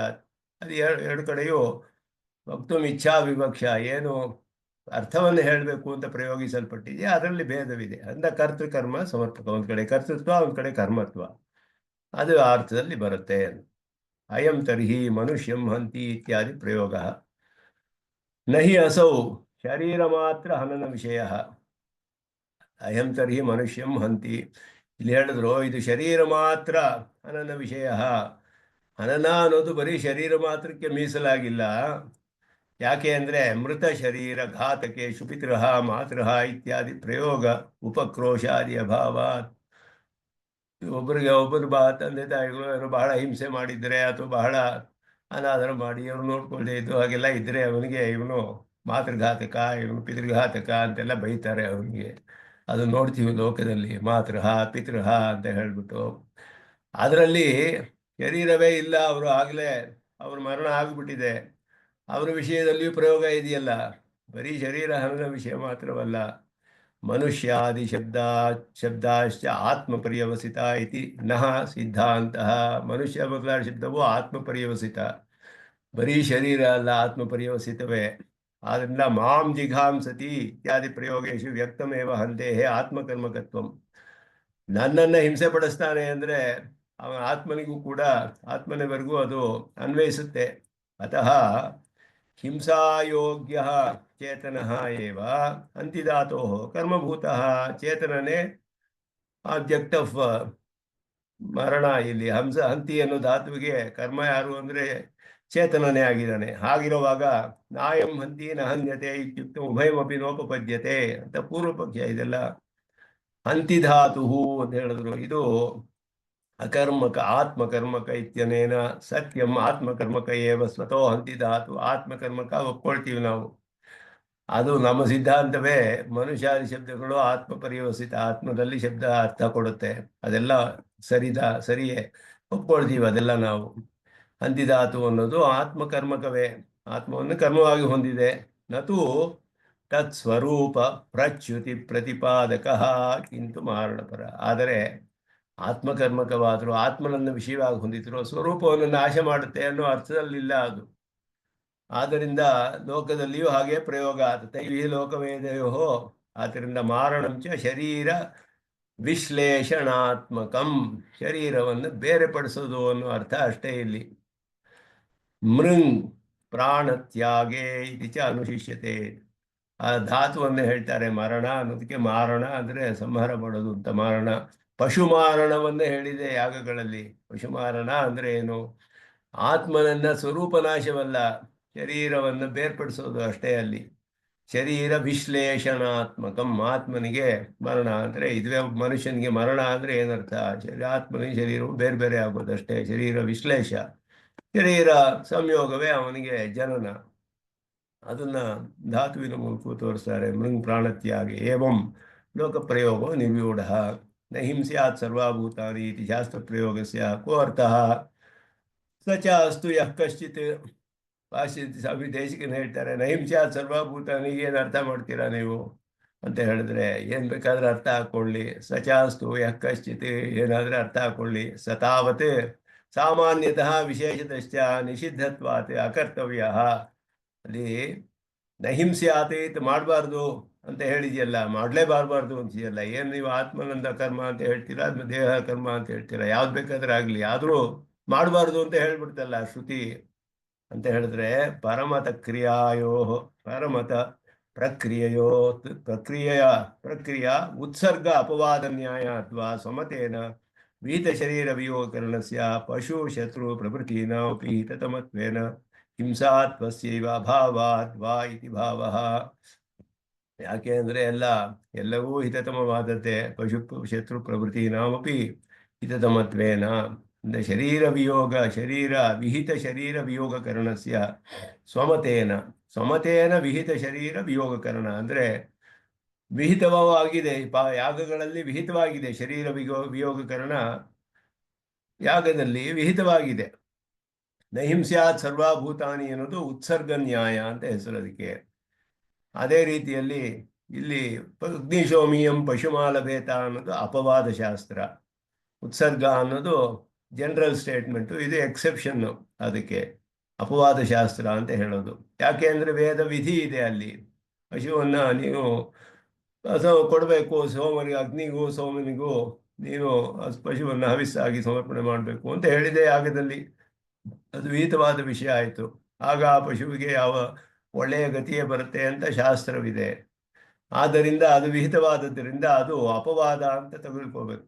Speaker 1: ಅದು ಎರಡು ಕಡೆಯೂ ವಕ್ತುಂ ಇಚ್ಛಾ ವಿವಕ್ಷ, ಏನು ಅರ್ಥವನ್ನು ಹೇಳಬೇಕು ಅಂತ ಪ್ರಯೋಗಿಸಲ್ಪಟ್ಟಿದೆ ಅದರಲ್ಲಿ ಭೇದವಿದೆ. ಅಂದ ಕರ್ತೃಕರ್ಮ ಸಮರ್ಪಕ, ಒಂದ್ ಕಡೆ ಕರ್ತೃತ್ವ ಒಂದ್ ಕಡೆ ಕರ್ಮತ್ವ, ಅದು ಆ ಅರ್ಥದಲ್ಲಿ ಬರುತ್ತೆ. ಅಯಂ ತರ್ಹಿ ಮನುಷ್ಯಂ ಹಂತಿ ಇತ್ಯಾದಿ ಪ್ರಯೋಗ. ನಹಿ ಅಸೌ ಶರೀರ ಮಾತ್ರ ಹನನ ವಿಷಯ. ಅಯಂ ತರ್ಹಿ ಮನುಷ್ಯಂ ಹಂತಿ ಇಲ್ಲಿ ಹೇಳಿದ್ರು ಇದು ಶರೀರ ಮಾತ್ರ ಹನನ ವಿಷಯ. ಹನನ ಅನ್ನೋದು ಬರೀ ಶರೀರ ಮಾತ್ರಕ್ಕೆ ಮೀಸಲಾಗಿಲ್ಲ. ಯಾಕೆ ಅಂದ್ರೆ ಮೃತ ಶರೀರ ಘಾತಕೆ ಶುಪಿತೃಹ ಮಾತೃಹ ಇತ್ಯಾದಿ ಪ್ರಯೋಗ ಉಪಕ್ರೋಶಾದಿ ಅಭಾವಾತ್. ಒಬ್ಬರು ತಂದೆ ತಾಯಿಗಳು ಏನೋ ಬಹಳ ಹಿಂಸೆ ಮಾಡಿದ್ರೆ ಅಥವಾ ಬಹಳ ಅನಾದರ ಮಾಡಿ ಅವ್ರು ನೋಡ್ಕೊಳ್ಳದೆ ಇದ್ದು ಹಾಗೆಲ್ಲ ಇದ್ರೆ ಅವನಿಗೆ ಇವನು ಮಾತೃಘಾತಕ, ಇವನು ಪಿತೃಘಾತಕ ಅಂತೆಲ್ಲ ಬೈತಾರೆ ಅವನಿಗೆ. ಅದು ನೋಡ್ತೀವಿ ಲೋಕದಲ್ಲಿ, ಮಾತೃಹ ಪಿತೃಹ ಅಂತ ಹೇಳ್ಬಿಟ್ಟು. ಅದರಲ್ಲಿ ಶರೀರವೇ ಇಲ್ಲ, ಅವರು ಆಗಲೇ ಅವ್ರ ಮರಣ ಆಗಿಬಿಟ್ಟಿದೆ, ಅವರ ವಿಷಯದಲ್ಲಿಯೂ ಪ್ರಯೋಗ ಇದೆಯಲ್ಲ. ಬರೀ ಶರೀರ ಹನನ ವಿಷಯ ಮಾತ್ರವಲ್ಲ. ಮನುಷ್ಯಾದಿ ಶಬ್ದಾಶ್ಚ ಆತ್ಮ ಪರ್ಯವಸಿತ ಇತಿ ನಃ ಸಿದ್ಧಾಂತಃ. ಮನುಷ್ಯ ಮೊದಲಾದ ಶಬ್ದವು ಆತ್ಮ ಪರ್ಯವಸಿತ, ಬರೀ ಶರೀರ ಅಲ್ಲ, ಆತ್ಮ ಪರ್ಯವಸಿತವೇ. ಆದ್ರಿಂದ ಮಾಂ ಜಿಘಾಂಸತಿ ಇತ್ಯಾದಿ ಪ್ರಯೋಗೇಶು ವ್ಯಕ್ತಮೇವ ಹಂತೇಹೇ ಆತ್ಮಕರ್ಮಕತ್ವಂ. ನನ್ನನ್ನು ಹಿಂಸೆ ಪಡಿಸ್ತಾನೆ ಅಂದ್ರೆ ಅವನ ಆತ್ಮನಿಗೂ ಕೂಡ, ಆತ್ಮನವರೆಗೂ ಅದು ಅನ್ವಯಿಸುತ್ತೆ. ಅತಃ ಹಿಂಸಾಯೋಗ್ಯಃ ಚೇತನಃ ಏವ ಅಂತಿಧಾತೋಃ ಕರ್ಮಭೂತಃ. ಚೇತನನೇ ಆಬ್ಜೆಕ್ಟ್ ಆಫ್ ಮರಣ. ಇಲ್ಲಿ ಹಂತಿ ಅನ್ನೋ ಧಾತುವಿಗೆ ಕರ್ಮ ಯಾರು ಅಂದರೆ ಚೇತನನೇ ಆಗಿದ್ದಾನೆ. ಹಾಗಿರುವಾಗ ನಾಯಂ ಹಂತಿ ನ ಹನ್ಯತೆ ಇತ್ಯುಕ್ತ ಉಭಯಮಪಿ ನೋಪಪದ್ಯತೆ ಅಂತ ಪೂರ್ವ ಪಕ್ಷ. ಇದೆಲ್ಲ ಹಂತಿಧಾತು ಅಂತ ಹೇಳಿದ್ರು. ಇದು ಅಕರ್ಮಕ ಆತ್ಮಕರ್ಮಕ ಇತ್ಯನೇನ ಸತ್ಯಂ ಆತ್ಮಕರ್ಮಕ ಏವ ಸ್ವತೋ ಹಂತಿಧಾತು. ಆತ್ಮಕರ್ಮಕ ಒಪ್ಕೊಳ್ತೀವಿ ನಾವು. ಅದು ನಮ್ಮ ಸಿದ್ಧಾಂತವೇ. ಮನುಷ್ಯಾದಿ ಶಬ್ದಗಳು ಆತ್ಮ ಪರ್ಯವಸಿತ, ಆತ್ಮದಲ್ಲಿ ಶಬ್ದ ಅರ್ಥ ಕೊಡುತ್ತೆ. ಅದೆಲ್ಲ ಸರಿಯೇ, ಒಪ್ಕೊಳ್ತೀವಿ ಅದೆಲ್ಲ ನಾವು. ಹಂತಿಧಾತು ಅನ್ನೋದು ಆತ್ಮಕರ್ಮಕವೇ, ಆತ್ಮವನ್ನು ಕರ್ಮವಾಗಿ ಹೊಂದಿದೆ. ನತು ತತ್ ಸ್ವರೂಪ ಪ್ರಚ್ಯುತಿ ಪ್ರತಿಪಾದಕ ಕಿಂತು ಮಾರಣಪರ. ಆದರೆ ಆತ್ಮಕರ್ಮಕವಾದರೂ ಆತ್ಮನನ್ನು ವಿಷಯವಾಗಿ ಹೊಂದಿದ್ರು ಸ್ವರೂಪವನ್ನು ನಾಶ ಮಾಡುತ್ತೆ ಅನ್ನೋ ಅರ್ಥದಲ್ಲಿಲ್ಲ ಅದು. ಆದ್ದರಿಂದ ಲೋಕದಲ್ಲಿಯೂ ಹಾಗೆ ಪ್ರಯೋಗ ಆಗುತ್ತೆ. ಈ ಲೋಕವೇದೆಯೋ ಆದ್ದರಿಂದ ಮಾರಣಂಚ ಶರೀರ ವಿಶ್ಲೇಷಣಾತ್ಮಕಂ. ಶರೀರವನ್ನು ಬೇರೆಪಡಿಸೋದು ಅನ್ನೋ ಅರ್ಥ ಅಷ್ಟೇ ಇಲ್ಲಿ. ಮೃಂಗ್ ಪ್ರಾಣತ್ಯಾಗೇ ಇತಿ ಚ ಅನುಶಿಷ್ಯತೆ. ಆ ಧಾತುವನ್ನೇ ಹೇಳ್ತಾರೆ ಮರಣ ಅನ್ನೋದಕ್ಕೆ. ಮಾರಣ ಅಂದರೆ ಸಂಹಾರ ಮಾಡೋದು ಅಂತ ಮಾರಣ. ಪಶು ಮಾರಣವನ್ನೇ ಹೇಳಿದೆ ಯಾಗಗಳಲ್ಲಿ. ಪಶು ಮಾರಣ ಅಂದರೆ ಏನು? ಆತ್ಮನನ್ನ ಸ್ವರೂಪನಾಶವಲ್ಲ, ಶರೀರವನ್ನು ಬೇರ್ಪಡಿಸೋದು ಅಷ್ಟೇ ಅಲ್ಲಿ. ಶರೀರ ವಿಶ್ಲೇಷಣಾತ್ಮಕಂ. ಆತ್ಮನಿಗೆ ಮರಣ ಅಂದರೆ ಇದುವೇ. ಮನುಷ್ಯನಿಗೆ ಮರಣ ಅಂದರೆ ಏನರ್ಥ? ಆತ್ಮನಿಗೆ ಶರೀರವು ಬೇರೆ ಬೇರೆ ಆಗೋದಷ್ಟೇ. ಶರೀರ ವಿಶ್ಲೇಷ, ಶರೀರ ಸಂಯೋಗವೇ ಅವನಿಗೆ ಜನನ. ಅದನ್ನ ಧಾತುವಿನ ಮೂಲಕ ತೋರಿಸ್ತಾರೆ. ಮೃಂಗ್ ಪ್ರಾಣತ್ಯಾಗಿ ಏವಂ ಲೋಕಪ್ರಯೋಗೋ ನಿರ್ವ್ಯೂಢ ನ ಹಿಂಸ್ಯಾತ್ ಸರ್ವಾಭೂತಾನಿ ಇತಿ ಶಾಸ್ತ್ರ ಪ್ರಯೋಗಸ್ಯ ಕೋ ಅರ್ಥಃ ಸ ಚ ಅಸ್ತು ಯಃ ಕಶ್ಚಿತ್. ಭಾಷೆ ಸ್ವಾಮಿ ದೇಶಿಕನ ಹೇಳ್ತಾರೆ, ನಹಿಂಸ್ಯಾತ್ ಸರ್ವಭೂತಾನಿ. ಏನು ಅರ್ಥ ಮಾಡ್ತೀರಾ ನೀವು ಅಂತ ಹೇಳಿದ್ರೆ, ಏನು ಬೇಕಾದ್ರೆ ಅರ್ಥ ಹಾಕ್ಕೊಳ್ಳಿ. ಸಚಾಸ್ತು ಯಃ ಕಶ್ಚಿತ್, ಏನಾದರೆ ಅರ್ಥ ಹಾಕ್ಕೊಳ್ಳಿ. ಸತಾವತ್ ಸಾಮಾನ್ಯತಃ ವಿಶೇಷತಶ್ಚ ನಿಷಿದ್ಧತ್ವಾತ್ ಅಕರ್ತವ್ಯ. ಅಲ್ಲಿ ನಹಿಂಸ್ಯಾತ್ ಮಾಡಬಾರ್ದು ಅಂತ ಹೇಳಿದೆಯಲ್ಲ, ಮಾಡಲೇಬಾರ್ದು ಅಂತೀಯಲ್ಲ. ಏನು ನೀವು ಆತ್ಮನಂದ ಕರ್ಮ ಅಂತ ಹೇಳ್ತೀರಾ, ಅದು ದೇಹ ಕರ್ಮ ಅಂತ ಹೇಳ್ತೀರಾ, ಯಾವ್ದು ಬೇಕಾದ್ರೆ ಆಗಲಿ, ಆದರೂ ಮಾಡಬಾರ್ದು ಅಂತ ಹೇಳ್ಬಿಡ್ತಲ್ಲ ಶ್ರುತಿ. ಅಂತ ಹೇಳಿದ್ರೆ ಪರಮತ ಕ್ರಿಯಾಯೋ ಪರಮತ ಪ್ರಕ್ರಿಯೆಯ ಉತ್ಸರ್ಗ ಅಪವಾದ ನ್ಯಾಯ ಅಥವಾ ಸಮತೇನ ವಿಹಿತ ಶರೀರ ವಿಯೋಗಕರಣಸ್ಯ ಪಶು ಶತ್ರು ಪ್ರಭೃತೀನಾಪಿ ಹಿತತಮತ್ವೇನ ಹಿಂಸಾತ್ವಸ್ಯೈವ ಅಭಾವಾತ್ ವಾ ಇತಿ ಭಾವಃ. ಯಾಕೆ ಅಂದರೆ ಎಲ್ಲವೂ ಹಿತತಮವಾದದ್ದೇ. ಪಶು ಶತ್ರು ಪ್ರಭೃತೀನಾಮಪಿ ಹಿತತಮತ್ವೇನ ಅಂದರೆ ಶರೀರ ವಿಹಿತ ಶರೀರ ವಿಯೋಗಕರಣಸ್ಯ ಸ್ವಮತೇನ ವಿಹಿತ ಶರೀರ ವಿಯೋಗಕರಣ ಅಂದರೆ ವಿಹಿತವಾಗಿದೆ. ಯಾಗಗಳಲ್ಲಿ ವಿಹಿತವಾಗಿದೆ ಶರೀರ ವಿಯೋಗಕರಣ, ಯಾಗದಲ್ಲಿ ವಿಹಿತವಾಗಿದೆ. ನಹಿಂಸ್ಯಾತ್ ಸರ್ವಭೂತಾನಿ ಅನ್ನೋದು ಉತ್ಸರ್ಗ ನ್ಯಾಯ ಅಂತ ಹೆಸರು ಅದಕ್ಕೆ. ಅದೇ ರೀತಿಯಲ್ಲಿ ಇಲ್ಲಿ ಅಗ್ನಿಶೋಮಿಯಂ ಪಶುಮಾಲಭೇತ ಅನ್ನೋದು ಅಪವಾದ ಶಾಸ್ತ್ರ. ಉತ್ಸರ್ಗ ಅನ್ನೋದು ಜನರಲ್ ಸ್ಟೇಟ್ಮೆಂಟು, ಇದು ಎಕ್ಸೆಪ್ಷನ್ನು. ಅದಕ್ಕೆ ಅಪವಾದ ಶಾಸ್ತ್ರ ಅಂತ ಹೇಳೋದು. ಯಾಕೆ ಅಂದರೆ ವೇದ ವಿಧಿ ಇದೆ ಅಲ್ಲಿ. ಪಶುವನ್ನು ನೀನು ಕೊಡಬೇಕು, ಅಗ್ನಿಗೂ ಸೋಮನಿಗೂ ನೀನು ಪಶುವನ್ನು ಹವಿಸ್ಸಾಗಿ ಸಮರ್ಪಣೆ ಮಾಡಬೇಕು ಅಂತ ಹೇಳಿದೆ ಯಾಗದಲ್ಲಿ. ಅದು ವಿಹಿತವಾದ ವಿಷಯ ಆಯಿತು. ಆಗ ಆ ಪಶುವಿಗೆ ಯಾವ ಒಳ್ಳೆಯ ಗತಿಯೇ ಬರುತ್ತೆ ಅಂತ ಶಾಸ್ತ್ರವಿದೆ. ಆದ್ದರಿಂದ ಅದು ವಿಹಿತವಾದದ್ದರಿಂದ ಅದು ಅಪವಾದ ಅಂತ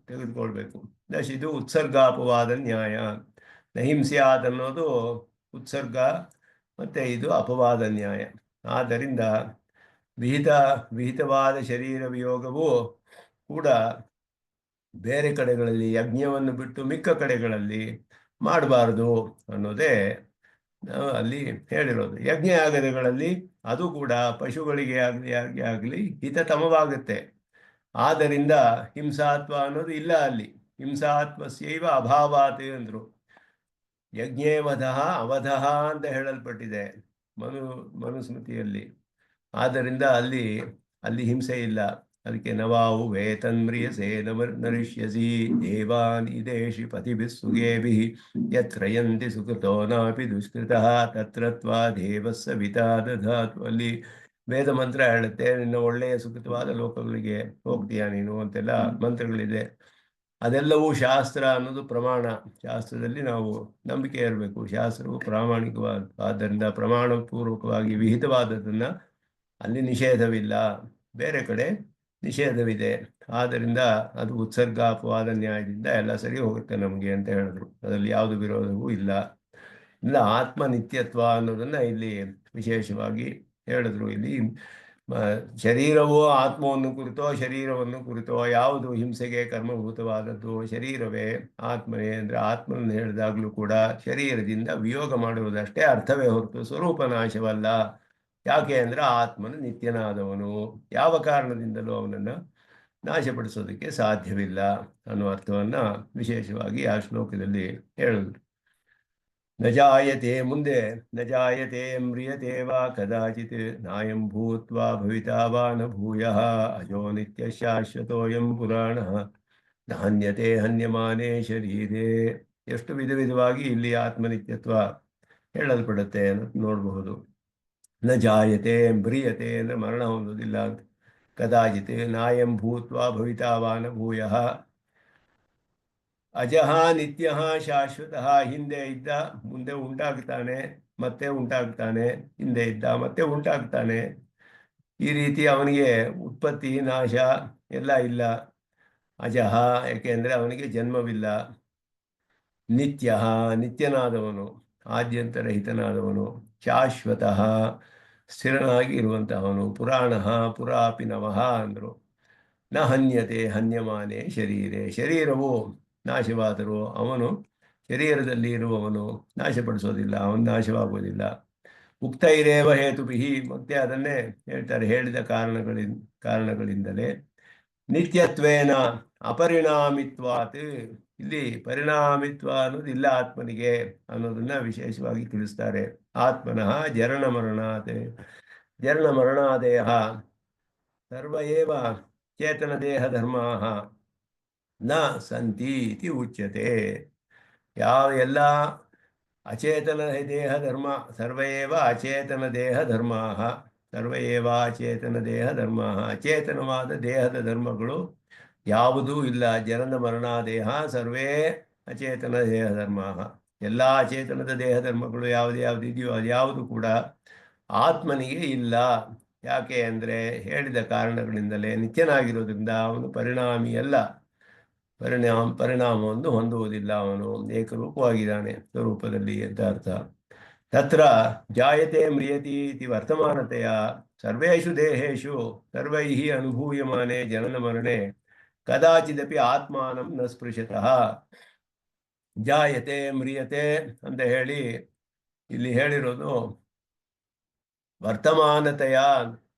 Speaker 1: ತೆಗೆದುಕೊಳ್ಬೇಕು. ಇದು ಉತ್ಸರ್ಗ ಅಪವಾದ ನ್ಯಾಯ. ನಹಿಂಸ್ಯಾತ್ ಅನ್ನೋದು ಉತ್ಸರ್ಗ, ಮತ್ತು ಇದು ಅಪವಾದ ನ್ಯಾಯ. ಆದ್ದರಿಂದ ವಿಹಿತವಾದ ಶರೀರ ವಿಯೋಗವು ಕೂಡ ಬೇರೆ ಕಡೆಗಳಲ್ಲಿ ಯಜ್ಞವನ್ನು ಬಿಟ್ಟು ಮಿಕ್ಕ ಕಡೆಗಳಲ್ಲಿ ಮಾಡಬಾರ್ದು ಅನ್ನೋದೇ ಅಲ್ಲಿ ಹೇಳಿರೋದು. ಯಜ್ಞಯಾಗಗಳಲ್ಲಿ ಅದು ಕೂಡ ಪಶುಗಳಿಗೆ ಆಗಲಿ ಹಿತತಮವಾಗುತ್ತೆ. ಆದ್ದರಿಂದ ಹಿಂಸಾತ್ವ ಅನ್ನೋದು ಇಲ್ಲ ಅಲ್ಲಿ. ಹಿಂಸಾತ್ವಸ್ಯೈವ ಅಭಾವಾತ್ ಅಂದರು. ಯಜ್ಞೇ ವಧಃ ಅವಧಃ ಅಂತ ಹೇಳಲ್ಪಟ್ಟಿದೆ ಮನುಸ್ಮೃತಿಯಲ್ಲಿ. ಆದ್ದರಿಂದ ಅಲ್ಲಿ ಹಿಂಸೆ ಇಲ್ಲ. ಅದಕ್ಕೆ ನವಾವು ವೇತನ್ಮ್ರಿಯಸೇ ನರಿಷ್ಯಸಿ ದೇವಾನ್ ಇದೇಶಿ ಪತಿಭಿಃ ಸುಗೇಭಿಃ ಯತ್ರಯಂತಿ ಸುಕೃತೋ ನಾಪಿ ದುಷ್ಕೃತಃ ತತ್ರತ್ವಾ ದೇವಸ್ಸ ವಿತಾ ದಧಾತು. ಅಲ್ಲಿ ವೇದ ಮಂತ್ರ ಹೇಳುತ್ತೆ, ನಿನ್ನ ಒಳ್ಳೆಯ ಸುಕೃತವಾದ ಲೋಕಗಳಿಗೆ ಹೋಗ್ತೀಯಾ ನೀನು ಅಂತೆಲ್ಲ ಮಂತ್ರಗಳಿದೆ. ಅದೆಲ್ಲವೂ ಶಾಸ್ತ್ರ ಅನ್ನೋದು ಪ್ರಮಾಣ. ಶಾಸ್ತ್ರದಲ್ಲಿ ನಾವು ನಂಬಿಕೆ ಇರಬೇಕು. ಶಾಸ್ತ್ರವು ಪ್ರಾಮಾಣಿಕವಾದ, ಆದ್ದರಿಂದ ಪ್ರಮಾಣಪೂರ್ವಕವಾಗಿ ವಿಹಿತವಾದದ್ದನ್ನು ಅಲ್ಲಿ ನಿಷೇಧವಿಲ್ಲ, ಬೇರೆ ಕಡೆ ನಿಷೇಧವಿದೆ. ಆದ್ದರಿಂದ ಅದು ಉತ್ಸರ್ಗ ಅಪವಾದ ನ್ಯಾಯದಿಂದ ಎಲ್ಲ ಸರಿ ಹೋಗುತ್ತೆ ನಮಗೆ ಅಂತ ಹೇಳಿದ್ರು. ಅದರಲ್ಲಿ ಯಾವುದು ವಿರೋಧವೂ ಇಲ್ಲ. ಇಲ್ಲ, ಆತ್ಮನಿತ್ಯತ್ವ ಅನ್ನೋದನ್ನು ಇಲ್ಲಿ ವಿಶೇಷವಾಗಿ ಹೇಳಿದ್ರು. ಇಲ್ಲಿ ಶರೀರವೋ ಆತ್ಮವನ್ನು ಕುರಿತೋ ಶರೀರವನ್ನು ಕುರಿತೋ ಯಾವುದು ಹಿಂಸೆಗೆ ಕರ್ಮಭೂತವಾದದ್ದು? ಶರೀರವೇ ಆತ್ಮನೇ. ಅಂದರೆ ಆತ್ಮನನ್ನು ಹೇಳಿದಾಗಲೂ ಕೂಡ ಶರೀರದಿಂದ ವಿಯೋಗ ಮಾಡುವುದಷ್ಟೇ ಅರ್ಥವೇ ಹೊರತು ಸ್ವರೂಪ ನಾಶವಲ್ಲ. ಯಾಕೆ ಅಂದರೆ ಆತ್ಮನು ನಿತ್ಯನಾದವನು, ಯಾವ ಕಾರಣದಿಂದಲೂ ಅವನನ್ನು ನಾಶಪಡಿಸೋದಕ್ಕೆ ಸಾಧ್ಯವಿಲ್ಲ ಅನ್ನೋ ಅರ್ಥವನ್ನು ವಿಶೇಷವಾಗಿ ಆ ಶ್ಲೋಕದಲ್ಲಿ ಹೇಳಿದ್ರು. ನ ಜಾಯತೆ, ಮುಂದೆ ನ ಜಾಯತೆ ಮ್ರಿಯತೆ ವಾ ಕದಾಚಿತ್ ನಾಯಂ ಭೂತ್ವಾ ಭವಿತಾ ವಾ ನ ಭೂಯಃ ಅಜೋ ನಿತ್ಯ ಶಾಶ್ವತೋಯಂ ಪುರಾಣಃ ನ ಹನ್ಯತೆ ಹನ್ಯಮಾನೇ ಶರೀರೇ. ಎಷ್ಟು ವಿಧ ವಿಧವಾಗಿ ಇಲ್ಲಿ ಆತ್ಮನಿತ್ಯತ್ವ ಹೇಳಲ್ಪಡುತ್ತೆ ಅನ್ನೋದು ನೋಡಬಹುದು. ನ ಜಾಯತೆ, ಮ್ರಿಯತೆ ಅಂದರೆ ಮರಣ ಹೊಂದುವುದಿಲ್ಲ ಅಂತ. ಕದಾಚಿತ್ ನಾಯಂ ಭೂತ್ವಾ ಭವಿತಾ ವಾ ನ ಭೂಯಃ, ಅಜಃ ನಿತ್ಯ ಶಾಶ್ವತಃ, ಹಿಂದೆ ಇದ್ದ ಮುಂದೆ ಉಂಟಾಗ್ತಾನೆ, ಮತ್ತೆ ಉಂಟಾಗ್ತಾನೆ, ಹಿಂದೆ ಇದ್ದ ಮತ್ತೆ ಉಂಟಾಗ್ತಾನೆ. ಈ ರೀತಿ ಅವನಿಗೆ ಉತ್ಪತ್ತಿ ನಾಶ ಎಲ್ಲ ಇಲ್ಲ. ಅಜಃ ಏಕೆಂದರೆ ಅವನಿಗೆ ಜನ್ಮವಿಲ್ಲ. ನಿತ್ಯ ನಿತ್ಯನಾದವನು, ಆದ್ಯಂತರಹಿತನಾದವನು. ಶಾಶ್ವತಃ ಸ್ಥಿರನಾಗಿ ಇರುವಂತಹವನು. ಪುರಾಣ ಪುರಾಪಿ ನವಃ ಅಂದರು. ನ ಹನ್ಯತೆ ಹನ್ಯಮಾನೆ ಶರೀರೇ, ಶರೀರವು ನಾಶವಾದರೂ ಅವನು ಶರೀರದಲ್ಲಿ ಇರುವವನು ನಾಶಪಡಿಸೋದಿಲ್ಲ, ಅವನು ನಾಶವಾಗುವುದಿಲ್ಲ. ಉಕ್ತೈರೇವ ಹೇತುಭಿಹಿ, ಮತ್ತೆ ಅದನ್ನೇ ಹೇಳ್ತಾರೆ, ಹೇಳಿದ ಕಾರಣಗಳಿಂದಲೇ. ನಿತ್ಯತ್ವೇನ ಅಪರಿಣಾಮಿತ್ವಾತ್, ಇಲ್ಲಿ ಪರಿಣಾಮಿತ್ವ ಅನ್ನೋದು ಇಲ್ಲ ಆತ್ಮನಿಗೆ ಅನ್ನೋದನ್ನ ವಿಶೇಷವಾಗಿ ತಿಳಿಸ್ತಾರೆ. ಆತ್ಮನಃ ಜರಣ ಮರಣಾತ್, ಜರಣ ಮರಣಾದಯ ಸರ್ವ ಏವ ಚೇತನ ದೇಹ ಧರ್ಮಾಃ ನ ಸಂತಿ ಇತಿ ಉಚ್ಯತೆ. ಎಲ್ಲ ಅಚೇತನ ದೇಹ ಧರ್ಮ, ಸರ್ವೇವ ಅಚೇತನ ದೇಹ ಧರ್ಮಾಃ, ಸರ್ವೇವ ಅಚೇತನ ದೇಹ ಧರ್ಮಾಃ, ಅಚೇತನವಾದ ದೇಹದ ಧರ್ಮಗಳು ಯಾವುದೂ ಇಲ್ಲ. ಜನನ ಮರಣಾದೇಹ ಸರ್ವೇ ಅಚೇತನ ದೇಹ ಧರ್ಮಾಃ, ಎಲ್ಲ ಅಚೇತನದ ದೇಹ ಧರ್ಮಗಳು ಯಾವುದು ಇದೆಯೋ ಅದು ಯಾವುದು ಕೂಡ ಆತ್ಮನಿಗೆ ಇಲ್ಲ. ಯಾಕೆ ಅಂದರೆ ಹೇಳಿದ ಕಾರಣಗಳಿಂದಲೇ. ನಿತ್ಯನಾಗಿರೋದ್ರಿಂದ ಅವನು ಪರಿಣಾಮಿಯಲ್ಲ, ಪರಿಣಾಮವನ್ನು ಹೊಂದುವುದಿಲ್ಲ. ಅವನು ಏಕರೂಪವಾಗಿದ್ದಾನೆ ಸ್ವರೂಪದಲ್ಲಿ ಅಂತ ಅರ್ಥ. ತತ್ರ ಜಾಯತೆ ಮ್ರಿಯತಿ ಇತಿ ವರ್ತಮಾನತೆಯ ಸರ್ವೇಷು ದೇಹೇಶು ಸರ್ವೈಃ ಅನುಭೂಯಮಾನೆ ಜನನ ಮರಣೆ ಕದಾಚಿದಪಿ ಆತ್ಮಾನಂ ನ ಸ್ಪೃಶತಃ. ಜಾಯತೆ ಮ್ರಿಯತೆ ಅಂತ ಹೇಳಿ ಇಲ್ಲಿ ಹೇಳಿರೋದು ವರ್ತಮಾನತೆಯ,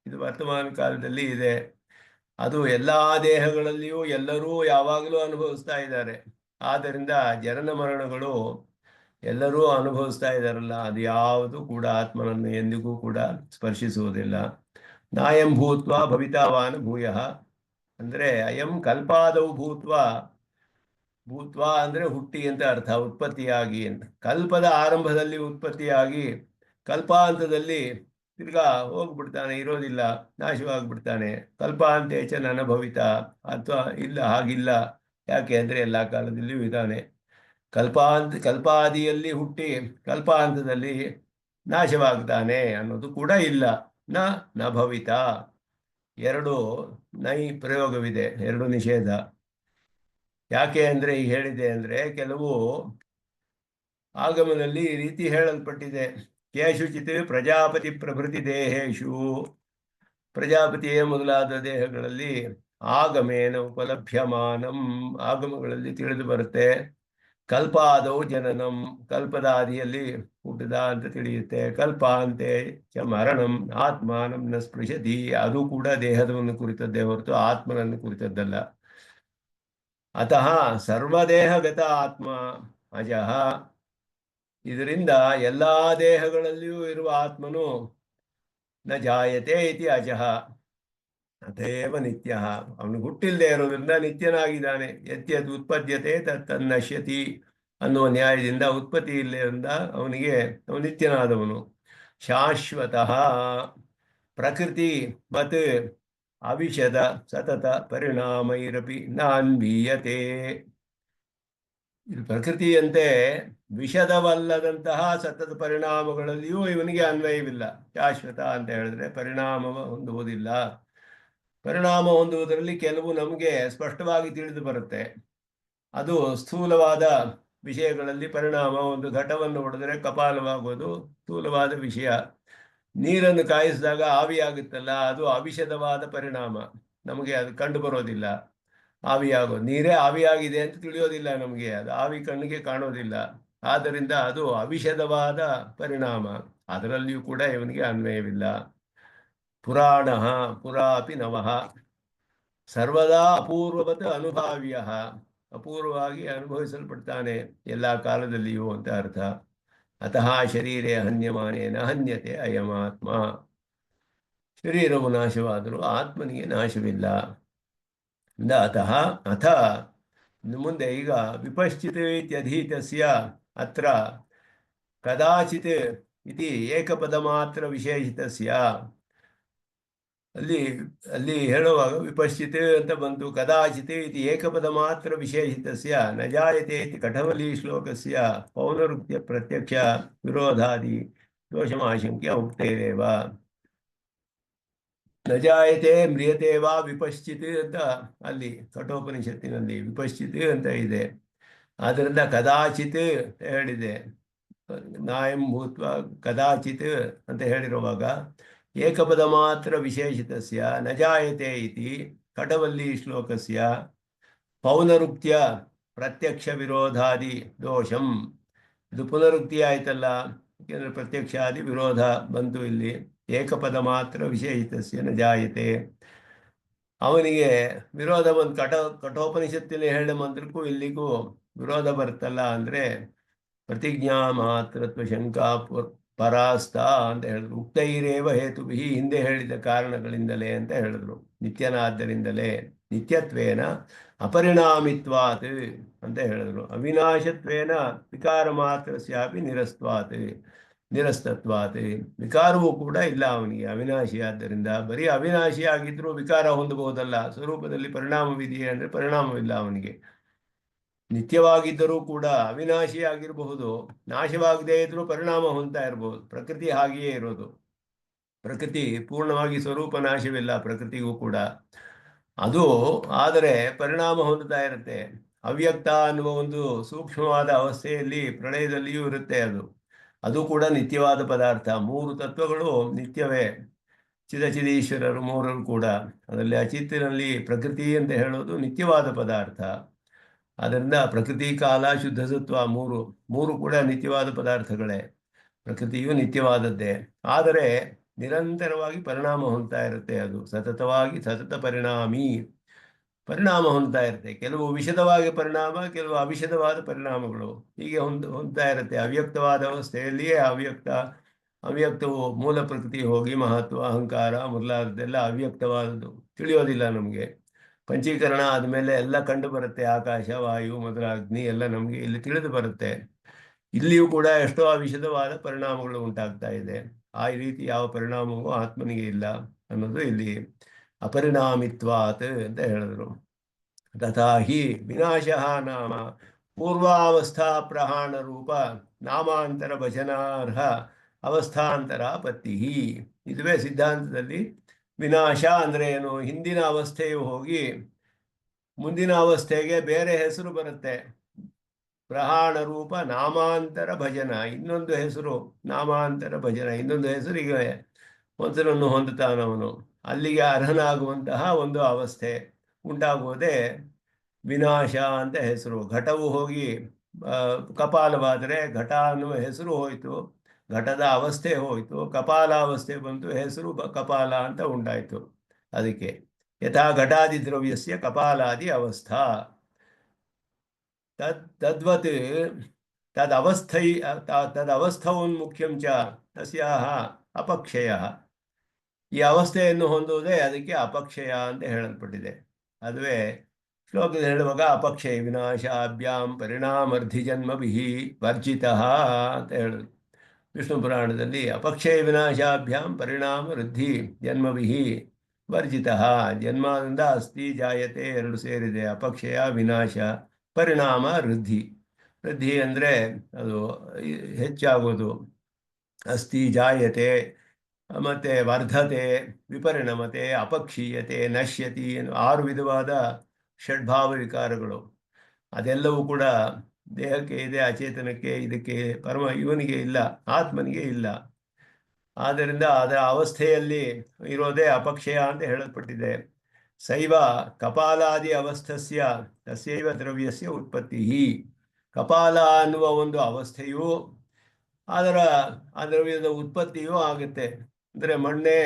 Speaker 1: ಇದು ವರ್ತಮಾನ ಕಾಲದಲ್ಲಿ ಇದೆ. ಅದು ಎಲ್ಲ ದೇಹಗಳಲ್ಲಿಯೂ ಎಲ್ಲರೂ ಯಾವಾಗಲೂ ಅನುಭವಿಸ್ತಾ ಇದ್ದಾರೆ. ಆದ್ದರಿಂದ ಜನನ ಮರಣಗಳು ಎಲ್ಲರೂ ಅನುಭವಿಸ್ತಾ ಇದ್ದಾರಲ್ಲ, ಅದು ಯಾವುದು ಕೂಡ ಆತ್ಮನನ್ನು ಎಂದಿಗೂ ಕೂಡ ಸ್ಪರ್ಶಿಸುವುದಿಲ್ಲ. ನಾಯಂ ಭೂತ್ವ ಭವಿತಾವಾನ್ ಭೂಯಃ ಅಂದರೆ ಅಯಂ ಕಲ್ಪಾದವು ಭೂತ್ವ, ಭೂತ್ವ ಅಂದರೆ ಹುಟ್ಟಿ ಅಂತ ಅರ್ಥ, ಉತ್ಪತ್ತಿಯಾಗಿ ಅಂತ. ಕಲ್ಪದ ಆರಂಭದಲ್ಲಿ ಉತ್ಪತ್ತಿಯಾಗಿ ಕಲ್ಪಾಂತದಲ್ಲಿ ತಿರ್ಗಾ ಹೋಗ್ಬಿಡ್ತಾನೆ, ಇರೋದಿಲ್ಲ, ನಾಶವಾಗಿಬಿಡ್ತಾನೆ. ಕಲ್ಪಾಂತೇಚ ನನಭವಿತ, ಅಥವಾ ಇಲ್ಲ, ಹಾಗಿಲ್ಲ. ಯಾಕೆ ಅಂದರೆ ಎಲ್ಲ ಕಾಲದಲ್ಲಿಯೂ ಇದ್ದಾನೆ. ಕಲ್ಪಾದಿಯಲ್ಲಿ ಹುಟ್ಟಿ ಕಲ್ಪಾಂತದಲ್ಲಿ ನಾಶವಾಗ್ತಾನೆ ಅನ್ನೋದು ಕೂಡ ಇಲ್ಲ. ನ ಭವಿತ, ಎರಡು ನೈ ಪ್ರಯೋಗವಿದೆ, ಎರಡು ನಿಷೇಧ. ಯಾಕೆ ಅಂದರೆ ಈಗ ಹೇಳಿದೆ ಅಂದರೆ ಕೆಲವು ಆಗಮನಲ್ಲಿ ಈ ರೀತಿ ಹೇಳಲ್ಪಟ್ಟಿದೆ. ಕೇಶುಚಿತ್ ಪ್ರಜಾಪತಿ ಪ್ರಭೃತಿ ದೇಹೇಶು, ಪ್ರಜಾಪತಿಯೇ ಮೊದಲಾದ ದೇಹಗಳಲ್ಲಿ ಆಗಮೇನ ಉಪಲಭ್ಯಮಾನಂ, ಆಗಮಗಳಲ್ಲಿ ತಿಳಿದು ಬರುತ್ತೆ. ಕಲ್ಪಾದೌ ಜನನಂ, ಕಲ್ಪದ ಆದಿಯಲ್ಲಿ ಹುಟ್ಟಿದ ಅಂತ ತಿಳಿಯುತ್ತೆ. ಕಲ್ಪಾಂತೆ ಚ ಮರಣಂ ಆತ್ಮಾನಂ ನ ಸ್ಪೃಶತಿ, ಅದು ಕೂಡ ದೇಹದವನ್ನು ಕುರಿತದ್ದೇ ಹೊರತು ಆತ್ಮನನ್ನು ಕುರಿತದ್ದಲ್ಲ. ಅತಃ ಸರ್ವದೇಹಗತ ಆತ್ಮ ಅಜಃ, ಇದರಿಂದ ಎಲ್ಲ ದೇಹಗಳಲ್ಲಿಯೂ ಇರುವ ಆತ್ಮನು ನ ಜಾಯತೆ ಇತಿ ಅಜಃ ಅತೇವ ನಿತ್ಯ, ಅವನು ಹುಟ್ಟಿಲ್ಲದೆ ಇರೋದ್ರಿಂದ ನಿತ್ಯನಾಗಿದ್ದಾನೆ. ಯದ್ಯದ್ ಉತ್ಪದ್ಯತೆ ತನ್ನಶ್ಯತಿ ಅನ್ನುವ ನ್ಯಾಯದಿಂದ ಉತ್ಪತ್ತಿ ಇಲ್ಲದಿಂದ ಅವನಿಗೆ ಅವನು ನಿತ್ಯನಾದವನು. ಶಾಶ್ವತಃ ಪ್ರಕೃತಿ ಮತ್ ಅವಿಷದ ಸತತ ಪರಿಣಾಮೈರಪಿ ನಾನ್ವೀಯತೆ. ಇದು ಪ್ರಕೃತಿಯಂತೆ ವಿಷದವಲ್ಲದಂತಹ ಸತತ ಪರಿಣಾಮಗಳಲ್ಲಿಯೂ ಇವನಿಗೆ ಅನ್ವಯವಿಲ್ಲ. ಶಾಶ್ವತ ಅಂತ ಹೇಳಿದ್ರೆ ಪರಿಣಾಮ ಹೊಂದುವುದಿಲ್ಲ. ಪರಿಣಾಮ ಹೊಂದುವುದರಲ್ಲಿ ಕೆಲವು ನಮಗೆ ಸ್ಪಷ್ಟವಾಗಿ ತಿಳಿದು ಬರುತ್ತೆ. ಅದು ಸ್ಥೂಲವಾದ ವಿಷಯಗಳಲ್ಲಿ ಪರಿಣಾಮ. ಒಂದು ಘಟವನ್ನು ಹೊಡೆದರೆ ಕಪಾಲವಾಗೋದು ಸ್ಥೂಲವಾದ ವಿಷಯ. ನೀರನ್ನು ಕಾಯಿಸಿದಾಗ ಆವಿಯಾಗುತ್ತಲ್ಲ, ಅದು ಅವಿಷದವಾದ ಪರಿಣಾಮ. ನಮಗೆ ಅದು ಕಂಡು ಬರೋದಿಲ್ಲ. ಆವಿಯಾಗೋದು, ನೀರೇ ಆವಿಯಾಗಿದೆ ಅಂತ ತಿಳಿಯೋದಿಲ್ಲ ನಮಗೆ, ಅದು ಆವಿ ಕಣ್ಣಿಗೆ ಕಾಣೋದಿಲ್ಲ. ಆದ್ದರಿಂದ ಅದು ಅವಿಷದವಾದ ಪರಿಣಾಮ. ಅದರಲ್ಲಿಯೂ ಕೂಡ ಇವನಿಗೆ ಅನ್ವಯವಿಲ್ಲ. ಪುರಾಣ ಪುರಾಪಿ ನವಃ ಸರ್ವದಾ ಅಪೂರ್ವವತ್ ಅನುಭಾವ್ಯ. ಅಪೂರ್ವವಾಗಿ ಅನುಭವಿಸಲ್ಪಡ್ತಾನೆ ಎಲ್ಲ ಕಾಲದಲ್ಲಿಯೂ ಅಂತ ಅರ್ಥ. ಅತಃ ಶರೀರೇ ಹನ್ಯಮಾನೇನ ಹನ್ಯತೆ ಅಯಮಾತ್ಮ. ಶರೀರವು ನಾಶವಾದರೂ ಆತ್ಮನಿಗೆ ನಾಶವಿಲ್ಲ. ಅತಃ ಅಥ ಮುಂದೆ ಈಗ ವಿಪಶ್ಚಿತ್ ಇತ್ಯಧೀತಸ್ಯ ಅತ್ರ ಕದಾಚಿತ್ ಇತಿ ಏಕಪದ ಮಾತ್ರ ವಿಶೇಷಿತಸ್ಯ. ಅಲ್ಲಿ ಅಲ್ಲಿ ಹೇಳುವಾಗ ವಿಪಶ್ಚಿತ್ ಅಂತ ಬಂತು, ಕದಾಚಿತ್ ಇತಿ ಏಕಪದ ಮಾತ್ರ ವಿಶೇಷಿತಸ್ಯ ನ ಜಾಯತೆ ಇತಿ ಕಠವಲಿ ಶ್ಲೋಕಸ್ಯ ಪೌನರುಕ್ತ್ಯ ಪ್ರತ್ಯಕ್ಷ ವಿರೋಧಾದಿ ದೋಷಮಾಶಂಕ್ಯ ಉಕ್ತೇರೇವ. ನ ಜಾಯತೆ ಮ್ರಿಯತೆ ವಾ ವಿಪಶ್ಚಿತ್ ಅಂತ ಅಲ್ಲಿ ಕಠೋಪನಿಷತ್ತಿನಲ್ಲಿ ವಿಪಶ್ಚಿತ್ ಅಂತ ಇದೆ. ಆದ್ದರಿಂದ ಕದಾಚಿತ್ ಅಂತ ಹೇಳಿದೆ. ನಾಯಂ ಭೂತ್ವ ಕದಾಚಿತ್ ಅಂತ ಹೇಳಿರುವಾಗ ಏಕಪದ ಮಾತ್ರ ವಿಶೇಷಿತಸ್ಯ ನ ಜಾಯತೆ ಇತಿ ಕಠವಲ್ಲಿ ಶ್ಲೋಕಸ್ಯ ಪೌನರುಕ್ತ್ಯ ಪ್ರತ್ಯಕ್ಷ ವಿರೋಧಾದಿ ದೋಷಂ. ಇದು ಪುನರುಕ್ತಿ ಆಯ್ತಲ್ಲ, ಯಾಕೆಂದರೆ ಪ್ರತ್ಯಕ್ಷಾದಿ ವಿರೋಧ ಬಂತು ಇಲ್ಲಿ. ಏಕಪದ ಮಾತ್ರ ವಿಶೇಷಿತಸ್ಯ ನ ಜಾಯತೆ. ಅವನಿಗೆ ವಿರೋಧ ಬಂದು ಕಠೋಪನಿಷತ್ತಿನ ಹೇಳ ಮಂತ್ರಕ್ಕೂ ಇಲ್ಲಿಗೂ ವಿರೋಧ ಬರ್ತಲ್ಲ. ಅಂದರೆ ಪ್ರತಿಜ್ಞಾ ಮಾತ್ರತ್ವ ಶಂಕಾ ಪರಾಸ್ತ ಅಂತ ಹೇಳಿದ್ರು. ಉಕ್ತೈರೇವ ಹೇತುಭಿ, ಹಿಂದೆ ಹೇಳಿದ ಕಾರಣಗಳಿಂದಲೇ ಅಂತ ಹೇಳಿದ್ರು. ನಿತ್ಯನಾದ್ದರಿಂದಲೇ, ನಿತ್ಯತ್ವೇನ ಅಪರಿಣಾಮಿತ್ವಾತ್ ಅಂತ ಹೇಳಿದ್ರು. ಅವಿನಾಶತ್ವೇನ ವಿಕಾರ ಮಾತ್ರ ಸ್ಯಾಪಿ ನಿರಸ್ತತ್ವಾತ್. ವಿಕಾರವೂ ಕೂಡ ಇಲ್ಲ ಅವನಿಗೆ, ಅವಿನಾಶಿ ಆದ್ದರಿಂದ. ಬರೀ ಅವಿನಾಶಿ ಆಗಿದ್ರೂ ವಿಕಾರ ಹೊಂದಬಹುದಲ್ಲ. ಸ್ವರೂಪದಲ್ಲಿ ಪರಿಣಾಮವಿದೆಯೇ ಅಂದರೆ ಪರಿಣಾಮವಿಲ್ಲ ಅವನಿಗೆ. ನಿತ್ಯವಾಗಿದ್ದರೂ ಕೂಡ ಅವಿನಾಶಿ ಆಗಿರಬಹುದು, ನಾಶವಾಗದೇ ಇದ್ರೂ ಪರಿಣಾಮ ಹೊಂದ್ತಾ ಇರಬಹುದು. ಪ್ರಕೃತಿ ಹಾಗೆಯೇ ಇರೋದು. ಪ್ರಕೃತಿ ಪೂರ್ಣವಾಗಿ ಸ್ವರೂಪ ನಾಶವಿಲ್ಲ ಪ್ರಕೃತಿಗೂ ಕೂಡ. ಅದು ಆದರೆ ಪರಿಣಾಮ ಹೊಂದುತ್ತಾ ಇರುತ್ತೆ. ಅವ್ಯಕ್ತ ಅನ್ನುವ ಒಂದು ಸೂಕ್ಷ್ಮವಾದ ಅವಸ್ಥೆಯಲ್ಲಿ ಪ್ರಳಯದಲ್ಲಿಯೂ ಇರುತ್ತೆ. ಅದು ಕೂಡ ನಿತ್ಯವಾದ ಪದಾರ್ಥ. ಮೂರು ತತ್ವಗಳು ನಿತ್ಯವೇ. ಚಿದಚಿದೀಶ್ವರರು ಮೂರರು ಕೂಡ. ಅದರಲ್ಲಿ ಅಚಿತ್ತಿನಲ್ಲಿ ಪ್ರಕೃತಿ ಅಂತ ಹೇಳೋದು ನಿತ್ಯವಾದ ಪದಾರ್ಥ. ಆದ್ದರಿಂದ ಪ್ರಕೃತಿ, ಕಾಲ, ಶುದ್ಧ ಸತ್ವ ಮೂರು ಕೂಡ ನಿತ್ಯವಾದ ಪದಾರ್ಥಗಳೇ. ಪ್ರಕೃತಿಯು ನಿತ್ಯವಾದದ್ದೇ, ಆದರೆ ನಿರಂತರವಾಗಿ ಪರಿಣಾಮ ಹೊಂದ್ತಾ ಇರುತ್ತೆ. ಅದು ಸತತವಾಗಿ ಸತತ ಪರಿಣಾಮ ಹೊಂದ್ತಾ ಇರುತ್ತೆ. ಕೆಲವು ವಿಷದವಾಗಿ ಪರಿಣಾಮ, ಕೆಲವು ಅವಿಷದವಾದ ಪರಿಣಾಮಗಳು ಹೀಗೆ ಹೊಂದ್ತಾ ಇರುತ್ತೆ. ಅವ್ಯಕ್ತವಾದ ಅವಸ್ಥೆಯಲ್ಲಿಯೇ ಅವ್ಯಕ್ತವು ಮೂಲ ಪ್ರಕೃತಿ ಹೋಗಿ ಮಹತ್ವ, ಅಹಂಕಾರ ಮೊದಲಾದದ್ದೆಲ್ಲ ಅವ್ಯಕ್ತವಾದದ್ದು ತಿಳಿಯೋದಿಲ್ಲ ನಮಗೆ. ಪಂಚೀಕರಣ ಆದಮೇಲೆ ಎಲ್ಲ ಕಂಡು ಬರುತ್ತೆ. ಆಕಾಶ, ವಾಯು ಮೊದಲ ಅಗ್ನಿ ಎಲ್ಲ ನಮಗೆ ಇಲ್ಲಿ ತಿಳಿದು ಬರುತ್ತೆ. ಇಲ್ಲಿಯೂ ಕೂಡ ಎಷ್ಟೋ ಅವಿಷದವಾದ ಪರಿಣಾಮಗಳು ಉಂಟಾಗ್ತಾ ಇದೆ. ಆ ರೀತಿ ಯಾವ ಪರಿಣಾಮವೂ ಆತ್ಮನಿಗೆ ಇಲ್ಲ ಅನ್ನೋದು ಇಲ್ಲಿ ಅಪರಿಣಾಮಿತ್ವಾತ್ ಅಂತ ಹೇಳಿದ್ರು. ತಥಾ ಹಿ ವಿನಾಶಃ ನಾಮ ಪೂರ್ವಾವಸ್ಥಾ ಪ್ರಹಾಣ ರೂಪ ನಾಮಾಂತರ ಭಜನಾರ್ಹ ಅವಸ್ಥಾಂತರ ಪತ್ತಿ. ಇದುವೇ ಸಿದ್ಧಾಂತದಲ್ಲಿ ವಿನಾಶ ಅಂದರೆ ಏನು? ಹಿಂದಿನ ಅವಸ್ಥೆಯು ಹೋಗಿ ಮುಂದಿನ ಅವಸ್ಥೆಗೆ ಬೇರೆ ಹೆಸರು ಬರುತ್ತೆ. ಪ್ರಹಾಣ ರೂಪ ನಾಮಾಂತರ ಭಜನ, ಇನ್ನೊಂದು ಹೆಸರು ನಾಮಾಂತರ ಭಜನ, ಇನ್ನೊಂದು ಹೆಸರಿಗೆ ಒಂದರನ್ನು ಹೊಂದುತ್ತಾನವನು. ಅಲ್ಲಿಗೆ ಅರ್ಹನಾಗುವಂತಹ ಒಂದು ಅವಸ್ಥೆ ಉಂಟಾಗುವುದೇ ವಿನಾಶ ಅಂತ ಹೆಸರು. ಘಟವು ಹೋಗಿ ಕಪಾಲವಾದರೆ ಘಟ ಅನ್ನುವ ಹೆಸರು ಹೋಯಿತು, ಘಟದ ಅವಸ್ಥೆ ಹೋಯಿತು, ಕಪಾಲಾವಸ್ಥೆ ಬಂತು, ಹೆಸರು ಕಪಾಲ ಅಂತ ಉಂಟಾಯಿತು. ಅದಕ್ಕೆ ಯಥಾ ಘಟಾದಿ ದ್ರವ್ಯಸ್ಯ ಕಪಾಲಾದಿ ಅವಸ್ಥಾ ತದ್ವತ್ ತದವಸ್ಥೋನ್ಮುಖ್ಯಂ ಚ ತಸ್ಯಾಹ ಅಪಕ್ಷಯ. ಈ ಅವಸ್ಥೆಯನ್ನು ಹೊಂದುವುದೇ ಅದಕ್ಕೆ ಅಪಕ್ಷಯ ಅಂತ ಹೇಳಲ್ಪಟ್ಟಿದೆ. ಅದುವೇ ಶ್ಲೋಕದಲ್ಲಿ ಹೇಳುವಾಗ ಅಪಕ್ಷಯ ವಿನಾಶಾಭ್ಯಾಂ ಪರಿಣಾಮರ್ಧಿ ಜನ್ಮಭಿಃ ವರ್ಜಿತಃ ಅಂತ ಹೇಳೋದು. ವಿಷ್ಣು ಪುರಾಣದಲ್ಲಿ ಅಪಕ್ಷಯ ವಿನಾಶಾಭ್ಯಾಂ ಪರಿಣಾಮ ವೃದ್ಧಿ ಜನ್ಮಭಿಃ ವರ್ಜಿತಃ. ಜನ್ಮದಿಂದ ಅಸ್ಥಿ ಜಾಯತೆ ಎರಡು ಸೇರಿದೆ. ಅಪಕ್ಷಯ ವಿನಾಶ, ಪರಿಣಾಮ ವೃದ್ಧಿ. ವೃದ್ಧಿ ಅಂದರೆ ಅದು ಹೆಚ್ಚಾಗೋದು. ಅಸ್ತಿ ಜಾಯತೆ, ಮತ್ತು ವರ್ಧತೆ, ವಿಪರಿಣಮತೆ, ಅಪಕ್ಷೀಯತೆ, ನಶ್ಯತಿ ಅನ್ನೋ 6 ವಿಧವಾದ ಷಡ್ಭಾವ ವಿಕಾರಗಳು. ಅದೆಲ್ಲವೂ ಕೂಡ ದೇಹಕ್ಕೆ ಇದೆ, ಅಚೇತನಕ್ಕೆ, ಇದಕ್ಕೆ ಇವನಿಗೆ ಇಲ್ಲ, ಆತ್ಮನಿಗೆ ಇಲ್ಲ. ಆದ್ದರಿಂದ ಅದರ ಅವಸ್ಥೆಯಲ್ಲಿ ಇರೋದೇ ಅಪಕ್ಷಯ ಅಂತ ಹೇಳಲ್ಪಟ್ಟಿದೆ. ಶೈವ ಕಪಾಲಾದಿ ಅವಸ್ಥಸ್ಯ ತಸ್ಯೈವ ದ್ರವ್ಯಸ್ಯ ಉತ್ಪತ್ತಿ. ಕಪಾಲ ಅನ್ನುವ ಒಂದು ಅವಸ್ಥೆಯು ಆ ದ್ರವ್ಯದ ಉತ್ಪತ್ತಿಯೂ ಆಗುತ್ತೆ. ಅಂದರೆ ಮಣ್ಣೇ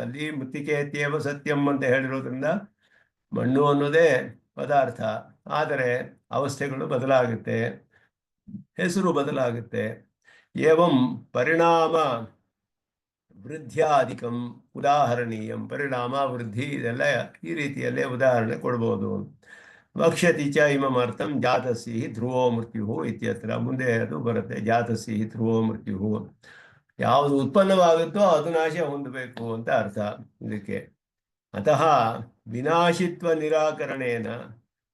Speaker 1: ಅಲ್ಲಿ ಮೃತ್ತಿಕೇತ್ಯೇವ ಸತ್ಯಂ ಅಂತ ಹೇಳಿರೋದ್ರಿಂದ ಮಣ್ಣು ಅನ್ನೋದೇ ಪದಾರ್ಥ, ಆದರೆ ಅವಸ್ಥೆಗಳು ಬದಲಾಗುತ್ತೆ, ಹೆಸರು ಬದಲಾಗುತ್ತೆ. ಏವಂ ಪರಿಣಾಮ ವೃದ್ಧ್ಯಾಧಿಕಂ ಉದಾಹರಣೀಯಂ. ಪರಿಣಾಮ, ವೃದ್ಧಿ ಇದೆಲ್ಲ ಈ ರೀತಿಯಲ್ಲೇ ಉದಾಹರಣೆ ಕೊಡ್ಬೋದು. ವಕ್ಷ್ಯತಿ ಚ ಇಮಮರ್ಥಂ ಜಾತಸ್ಸಿ ಧ್ರುವೋ ಮೃತ್ಯು ಇತ್ಯತ್ರ. ಮುಂದೆ ಅದು ಬರುತ್ತೆ, ಜಾತಸ್ಸಿ ಧ್ರುವೋ ಮೃತ್ಯು. ಯಾವುದು ಉತ್ಪನ್ನವಾಗುತ್ತೋ ಅದು ನಾಶ ಹೊಂದಬೇಕು ಅಂತ ಅರ್ಥ ಇದಕ್ಕೆ. ಅತಃ ವಿನಾಶಿತ್ವ ನಿರಾಕರಣೇನ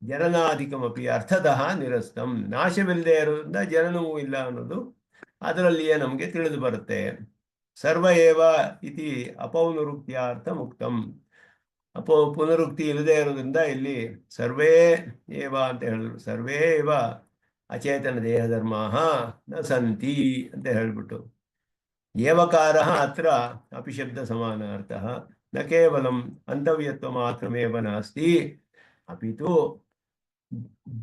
Speaker 1: ಜನನಾಧಿಕಮಪಿ ಅರ್ಥತಃ ನಿರಸ್ತಂ. ನಾಶವಿಲ್ಲದೆ ಇರೋದ್ರಿಂದ ಜನನವೂ ಇಲ್ಲ ಅನ್ನೋದು ಅದರಲ್ಲಿಯೇ ನಮಗೆ ತಿಳಿದು ಬರುತ್ತೆ. ಸರ್ವ ಏವ ಇತಿ ಅಪೌನರುಕ್ತ್ಯಾರ್ಥ ಮುಕ್ತಂ. ಪುನರುಕ್ತಿ ಇಲ್ಲದೆ ಇರೋದ್ರಿಂದ ಇಲ್ಲಿ ಸರ್ವೇ ಏವ ಅಂತ ಹೇಳಿದ್ರು. ಸರ್ವೇ ಏವ ಅಚೇತನ ದೇಹಧರ್ಮ ನ ಸಂತಿ ಅಂತ ಹೇಳಿಬಿಟ್ಟು, ಏವಕಾರ ಅತ್ರ ಅಪಿಶಬ್ದ ಸಮಾನಾರ್ಥ. ನ ಕೇವಲಂ ಅಂತವ್ಯತ್ವ ಮಾತ್ರಮೇವ ನಾಸ್ತಿ ಅಪಿತು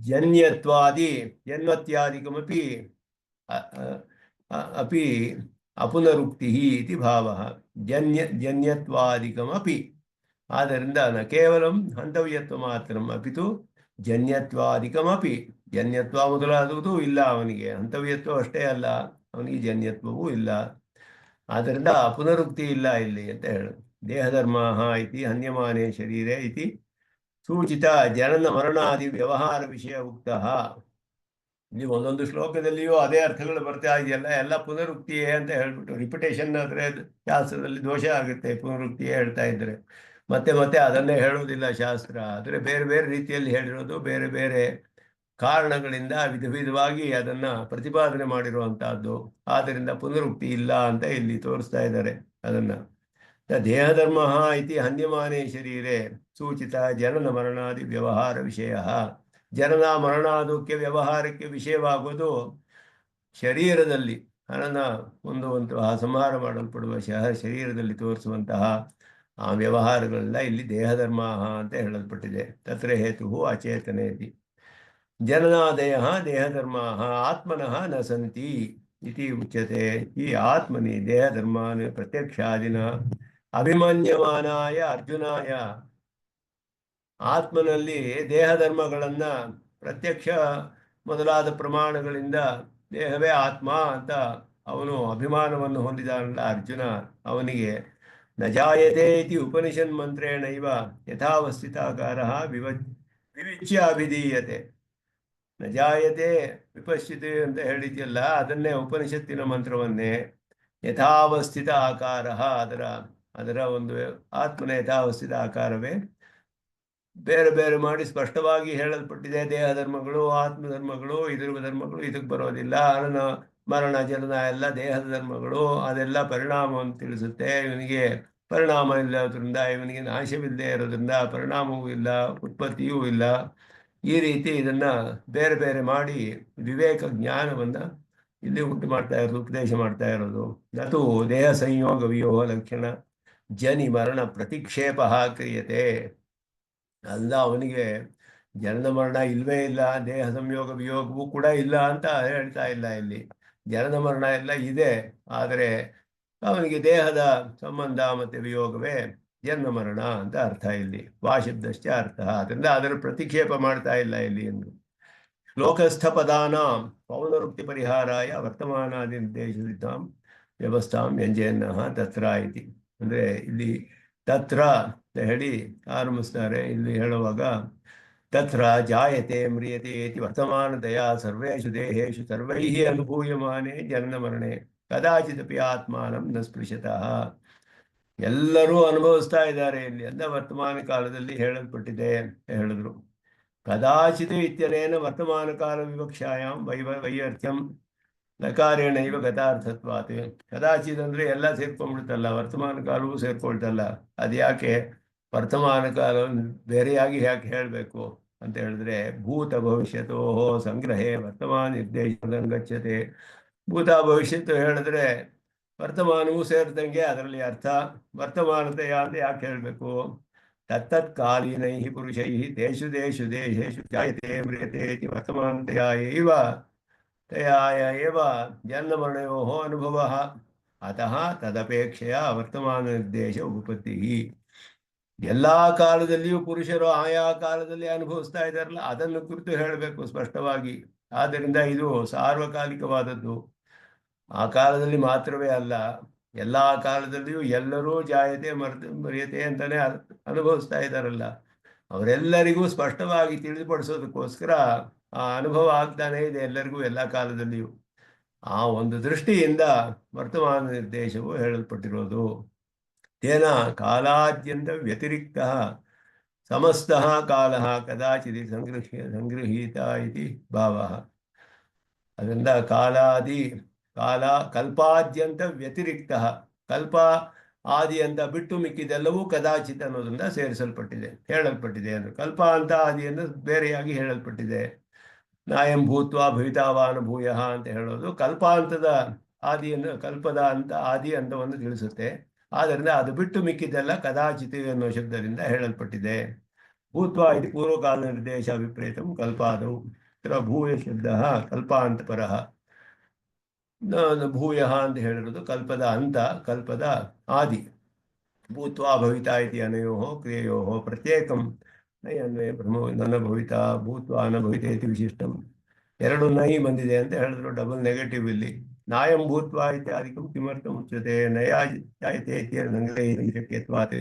Speaker 1: ಜನ್ಯತ್ವಾದಿ ಜನ್ಮತ್ಯಾದಿಕಮಪಿ ಅಪಿ ಅಪುನರುಕ್ತಿ ಇತಿ ಭಾವ. ಜನ್ಯತ್ವಾದಿಕಮಪಿ. ಆದ್ದರಿಂದ ನ ಕೇವಲಂ ಹಂತವ್ಯತ್ವ ಮಾತ್ರ ಅಪಿತು ಜನ್ಯತ್ವಾದಿಕಮಪಿ. ಜನ್ಯತ್ವ ಮೊದಲಾದುದು ಇಲ್ಲ ಅವನಿಗೆ, ಹಂತವ್ಯತ್ವ ಅಷ್ಟೇ ಅಲ್ಲ, ಅವನಿಗೆ ಜನ್ಯತ್ವವೂ ಇಲ್ಲ. ಆದ್ದರಿಂದ ಪುನರುಕ್ತಿ ಇಲ್ಲ ಇಲ್ಲಿ ಅಂತ ಹೇಳು. ದೇಹಧರ್ಮ ಇತಿ ಹನ್ಯಮಾನೆ ಶರೀರೆ ಇತಿ ಸೂಚಿತ ಜನನ ಮರಣಾದಿ ವ್ಯವಹಾರ ವಿಷಯ ಉಕ್ತ. ಇಲ್ಲಿ ಒಂದೊಂದು ಶ್ಲೋಕದಲ್ಲಿಯೂ ಅದೇ ಅರ್ಥಗಳು ಬರ್ತಾ ಇದೆಯಲ್ಲ, ಎಲ್ಲ ಪುನರುಕ್ತಿಯೇ ಅಂತ ಹೇಳ್ಬಿಟ್ಟು. ರಿಪಿಟೇಷನ್ ಆದರೆ ಶಾಸ್ತ್ರದಲ್ಲಿ ದೋಷ ಆಗುತ್ತೆ, ಪುನರುಕ್ತಿಯೇ ಹೇಳ್ತಾ ಇದ್ದಾರೆ. ಮತ್ತೆ ಮತ್ತೆ ಅದನ್ನೇ ಹೇಳೋದಿಲ್ಲ ಶಾಸ್ತ್ರ. ಆದರೆ ಬೇರೆ ಬೇರೆ ರೀತಿಯಲ್ಲಿ ಹೇಳಿರೋದು, ಬೇರೆ ಬೇರೆ ಕಾರಣಗಳಿಂದ ವಿಧವಾಗಿ ಅದನ್ನು ಪ್ರತಿಪಾದನೆ ಮಾಡಿರುವಂತಹದ್ದು. ಆದ್ದರಿಂದ ಪುನರುಕ್ತಿ ಇಲ್ಲ ಅಂತ ಇಲ್ಲಿ ತೋರಿಸ್ತಾ ಇದ್ದಾರೆ ಅದನ್ನು. ದೇಹಧರ್ಮ ಇತಿ ಹನ್ಯಮಾನೆ ಶರೀರೆ ಸೂಚಿತ ಜನನ ಮರಣಾದಿ ವ್ಯವಹಾರ ವಿಷಯ. ಜನನ ಮರಣಾದಕ್ಕೆ ವ್ಯವಹಾರಕ್ಕೆ ವಿಷಯವಾಗುವುದು ಶರೀರದಲ್ಲಿ ಹಣನ ಹೊಂದುವಂತಹ, ಸಂಹಾರ ಮಾಡಲ್ಪಡುವ ಶರೀರದಲ್ಲಿ ತೋರಿಸುವಂತಹ ಆ ವ್ಯವಹಾರಗಳೆಲ್ಲ ಇಲ್ಲಿ ದೇಹಧರ್ಮ ಅಂತ ಹೇಳಲ್ಪಟ್ಟಿದೆ. ತತ್ರ ಹೇತು ಅಚೇತನೇತಿ. ಜನನಾದಯ ದೇಹಧರ್ಮ ಆತ್ಮನಃ ನ ಸಂತಿ ಇತಿ ಉಚ್ಯತೆ. ಈ ಆತ್ಮನಿ ದೇಹಧರ್ಮಾನ್ ಪ್ರತ್ಯಕ್ಷಾದಿನ ಅಭಿಮನ್ಯಮಾನಾಯ ಅರ್ಜುನಾಯ. ಆತ್ಮನಲ್ಲಿ ದೇಹಧರ್ಮಗಳನ್ನ ಪ್ರತ್ಯಕ್ಷ ಮೊದಲಾದ ಪ್ರಮಾಣಗಳಿಂದ ದೇಹವೇ ಆತ್ಮ ಅಂತ ಅವನು ಅಭಿಮಾನವನ್ನು ಹೊಂದಿದಾನಲ್ಲ ಅರ್ಜುನ, ಅವನಿಗೆ ನ ಜಾಯತೆ ಇತಿ ಉಪನಿಷನ್ ಮಂತ್ರೇಣೈವ ಯಥಾವಸ್ಥಿತಾಕಾರ ವಿವಿಚ್ಯ ಅಭಿಧೀಯತೆ. ನ ಜಾಯತೆ ವಿಪಶ್ಚಿತೆ ಅಂತ ಹೇಳಿದ್ಯಲ್ಲ, ಅದನ್ನೇ ಉಪನಿಷತ್ತಿನ ಮಂತ್ರವನ್ನೇ ಯಥಾವಸ್ಥಿತ ಆಕಾರ, ಅದರ ಒಂದು ಆತ್ಮನ ಯಥಾವಸ್ಥಿತ ಆಕಾರವೇ ಬೇರೆ ಬೇರೆ ಮಾಡಿ ಸ್ಪಷ್ಟವಾಗಿ ಹೇಳಲ್ಪಟ್ಟಿದೆ. ದೇಹಧರ್ಮಗಳು, ಆತ್ಮಧರ್ಮಗಳು, ಇದ್ರ ಧರ್ಮಗಳು ಇದಕ್ಕೆ ಬರೋದಿಲ್ಲ. ಹರಣ ಮರಣ ಜನನ ಎಲ್ಲ ದೇಹದ ಧರ್ಮಗಳು, ಅದೆಲ್ಲ ಪರಿಣಾಮವನ್ನು ತಿಳಿಸುತ್ತೆ. ಇವನಿಗೆ ಪರಿಣಾಮ ಇಲ್ಲದ್ರಿಂದ, ಇವನಿಗೆ ನಾಶವಿಲ್ಲದೆ ಇರೋದ್ರಿಂದ ಪರಿಣಾಮವೂ ಇಲ್ಲ, ಉತ್ಪತ್ತಿಯೂ ಇಲ್ಲ. ಈ ರೀತಿ ಇದನ್ನು ಬೇರೆ ಬೇರೆ ಮಾಡಿ ವಿವೇಕ ಜ್ಞಾನವನ್ನು ಇಲ್ಲಿ ಉಂಟು ಮಾಡ್ತಾ ಇರೋದು, ಉಪದೇಶ ಮಾಡ್ತಾ ಇರೋದು. ನತು ದೇಹ ಸಂಯೋಗ ವಿಯೋಗ ಲಕ್ಷಣ ಜನಿ ಮರಣ ಪ್ರತಿಕ್ಷೇಪ ಕ್ರಿಯತೆ. ಅಲ್ಲ, ಅವನಿಗೆ ಜನನ ಮರಣ ಇಲ್ವೇ ಇಲ್ಲ, ದೇಹ ಸಂಯೋಗ ವಿಯೋಗವೂ ಕೂಡ ಇಲ್ಲ ಅಂತ ಹೇಳ್ತಾ ಇಲ್ಲ. ಇಲ್ಲಿ ಜನನ ಮರಣ ಎಲ್ಲ ಇದೆ, ಆದರೆ ಅವನಿಗೆ ದೇಹದ ಸಂಬಂಧ ಮತ್ತು ವಿಯೋಗವೇ ಜನ್ಮ ಮರಣ ಅಂತ ಅರ್ಥ. ಇಲ್ಲಿ ವಾಶಬ್ದಶ್ಚ ಅರ್ಥ. ಅದರಿಂದ ಅದರ ಪ್ರತಿಕ್ಷೇಪ ಮಾಡ್ತಾ ಇಲ್ಲ ಇಲ್ಲಿ ಎಂದು. ಶ್ಲೋಕಸ್ಥ ಪದಾನ ಪೌನರುಕ್ತಿ ಪರಿಹಾರಾಯ ವರ್ತಮಾನಾದಿ ನಿರ್ದೇಶಿತಾಂ ವ್ಯವಸ್ಥಾಂ ವ್ಯಂಜಯನ್ನ ತತ್ರ ಇತಿ. ಅಂದರೆ ಇಲ್ಲಿ ತತ್ರ ಅಂತ ಹೇಳಿ ಆರಂಭಿಸ್ತಾರೆ. ಇಲ್ಲಿ ಹೇಳುವಾಗ ತತ್ರ ಜಾಯತೆ ಮ್ರಿಯತೆ ಇತಿ ವರ್ತಮಾನತೆಯ ಸರ್ವೇಷು ದೇಹೇಷು ಸರ್ವೈಃ ಅನುಭೂಯಮಾನೆ ಜನನ ಮರಣೆ ಕದಾಚಿದಪಿ ಆತ್ಮಾನಂ ನ ಸ್ಪೃಶತಃ. ಎಲ್ಲರೂ ಅನುಭವಿಸ್ತಾ ಇದ್ದಾರೆ ಇಲ್ಲಿ, ಎಲ್ಲ ವರ್ತಮಾನ ಕಾಲದಲ್ಲಿ ಹೇಳಲ್ಪಟ್ಟಿದೆ ಅಂತ ಹೇಳಿದ್ರು. ಕದಾಚಿತ್ ಇತ್ಯನೇನ ವರ್ತಮಾನಕಾಲ ವಿವಕ್ಷಾಯಾಂ ವೈಯರ್ಥ್ಯಂ ನಕಾರೇಣೈವ ಗತಾರ್ಥತ್ವಾತ್. ಕದಾಚಿತ್ ಅಂದರೆ ಎಲ್ಲ ಸೇರ್ಕೊಂಡ್ಬಿಡ್ತಲ್ಲ, ವರ್ತಮಾನ ಕಾಲವೂ ಸೇರ್ಕೊಳ್ತಲ್ಲ, ಅದು ಯಾಕೆ ವರ್ತಮಾನ ಕಾಲವನ್ನು ಬೇರೆಯಾಗಿ ಯಾಕೆ ಹೇಳಬೇಕು ಅಂತ ಹೇಳಿದ್ರೆ, ಭೂತ ಭವಿಷ್ಯತೋ ಸಂಗ್ರಹೇ ವರ್ತಮಾನ ನಿರ್ದೇಶ ಗಚ್ಚತೆ. ಭೂತ ಭವಿಷ್ಯತ್ತು ಹೇಳಿದ್ರೆ ವರ್ತಮಾನವೂ ಸೇರಿದಂಗೆ ಅದರಲ್ಲಿ ಅರ್ಥ. ವರ್ತಮಾನತೆಯ ಅಂತ ಯಾಕೆ ಹೇಳಬೇಕು? ತತ್ತತ್ಕಾಲೀನೈ ಪುರುಷೈ ದೇಶು ದೇಶು ದೇಶೇಶು ಜಾಯತೆ ಮ್ರಿಯತೆ ಇತಿ ವರ್ತಮಾನತೆಯ ಏವ ತಯಾ ಏವ ಜನ್ಮಮರಣಯೋಃ ಅನುಭವಃ. ಅತಃ ತದಪೇಕ್ಷೆಯ ವರ್ತಮಾನ ನಿರ್ದೇಶ ಉಪಪತ್ತಿ. ಎಲ್ಲಾ ಕಾಲದಲ್ಲಿಯೂ ಪುರುಷರು ಆಯಾ ಕಾಲದಲ್ಲಿ ಅನುಭವಿಸ್ತಾ ಇದ್ದಾರಲ್ಲ, ಅದನ್ನು ಕುರಿತು ಹೇಳಬೇಕು ಸ್ಪಷ್ಟವಾಗಿ. ಆದ್ದರಿಂದ ಇದು ಸಾರ್ವಕಾಲಿಕವಾದದ್ದು. ಆ ಕಾಲದಲ್ಲಿ ಮಾತ್ರವೇ ಅಲ್ಲ, ಎಲ್ಲಾ ಕಾಲದಲ್ಲಿಯೂ ಎಲ್ಲರೂ ಜಾಯತೆ ಮರೆಯತೆ ಅಂತಾನೆ ಅನುಭವಿಸ್ತಾ ಇದ್ದಾರಲ್ಲ, ಅವರೆಲ್ಲರಿಗೂ ಸ್ಪಷ್ಟವಾಗಿ ತಿಳಿದುಪಡಿಸೋದಕ್ಕೋಸ್ಕರ ಆ ಅನುಭವ ಆಗ್ತಾನೆ ಇದೆ ಎಲ್ಲರಿಗೂ ಎಲ್ಲ ಕಾಲದಲ್ಲಿಯೂ. ಆ ಒಂದು ದೃಷ್ಟಿಯಿಂದ ವರ್ತಮಾನ ನಿರ್ದೇಶವು ಹೇಳಲ್ಪಟ್ಟಿರೋದು. ತೇನ ಕಾಲಾದ್ಯಂತ ವ್ಯತಿರಿಕ್ತ ಸಮಸ್ತಃ ಕಾಲಃ ಕದಾಚಿತ್ ಸಂಗೃಹೀತ ಇತಿ ಭಾವಃ. ಅದರಿಂದ ಕಾಲ ಕಲ್ಪಾದ್ಯಂತ ವ್ಯತಿರಿಕ್ತ, ಕಲ್ಪ ಆದಿ ಅಂತ ಬಿಟ್ಟು ಮಿಕ್ಕಿದೆಲ್ಲವೂ ಕದಾಚಿತ್ ಅನ್ನೋದ್ರಿಂದ ಸೇರಿಸಲ್ಪಟ್ಟಿದೆ, ಹೇಳಲ್ಪಟ್ಟಿದೆ. ಅಂದ್ರೆ ಕಲ್ಪ ಅಂತ ಆದಿಯನ್ನು ಬೇರೆಯಾಗಿ ಹೇಳಲ್ಪಟ್ಟಿದೆ. ನಾಯಂ ಭೂತ್ವ ಭವಿತಾವಾನ ಭೂಯ ಅಂತ ಹೇಳೋದು ಕಲ್ಪಾಂತದ ಆದಿಯನ್ನು, ಕಲ್ಪದ ಅಂತ ಆದಿ ಅಂತವನ್ನು ತಿಳಿಸುತ್ತೆ. ಆದ್ದರಿಂದ ಅದು ಬಿಟ್ಟು ಮಿಕ್ಕಿದ್ದೆಲ್ಲ ಕದಾಚಿತ್ ಅನ್ನೋ ಶಬ್ದದಿಂದ ಹೇಳಲ್ಪಟ್ಟಿದೆ. ಭೂತ್ವ ಇದು ಪೂರ್ವಕಾಲ ನಿರ್ದೇಶ ವಿಪರೀತಂ ಕಲ್ಪಾದವು. ಭೂಯ ಶಬ್ದ ಕಲ್ಪಾಂತ ಪರಃ. ಭೂಯ ಅಂತ ಹೇಳಿರೋದು ಕಲ್ಪದ ಅಂತ, ಕಲ್ಪದ ಆದಿ. ಭೂತ್ವ ಭವಿತಾ ಇತಿ ಅನಯೋ ಕ್ರಿಯೆಯೋ ಪ್ರತ್ಯೇಕಂ ನೈ ಬ್ರಹ್ಮ ನನ್ನ ಭವಿತ ಭೂತ್ವ ನ ಭವಿತ ಇತಿ ವಿಶಿಷ್ಟಂ. ಎರಡು ನೈ ಬಂದಿದೆ ಅಂತ ಹೇಳಿದ್ರು, ಡಬಲ್ ನೆಗೆಟಿವ್ ಇಲ್ಲಿ. ನಾಯಂ ಭೂತ್ವ ಇತ್ಯಾದಿಕಂ ಕಿಮರ್ಥಂ ಉಚ್ಯತೆ ನಯಾ ಜಾಯತೆ ಶಕ್ಯತ್ವಾತ್.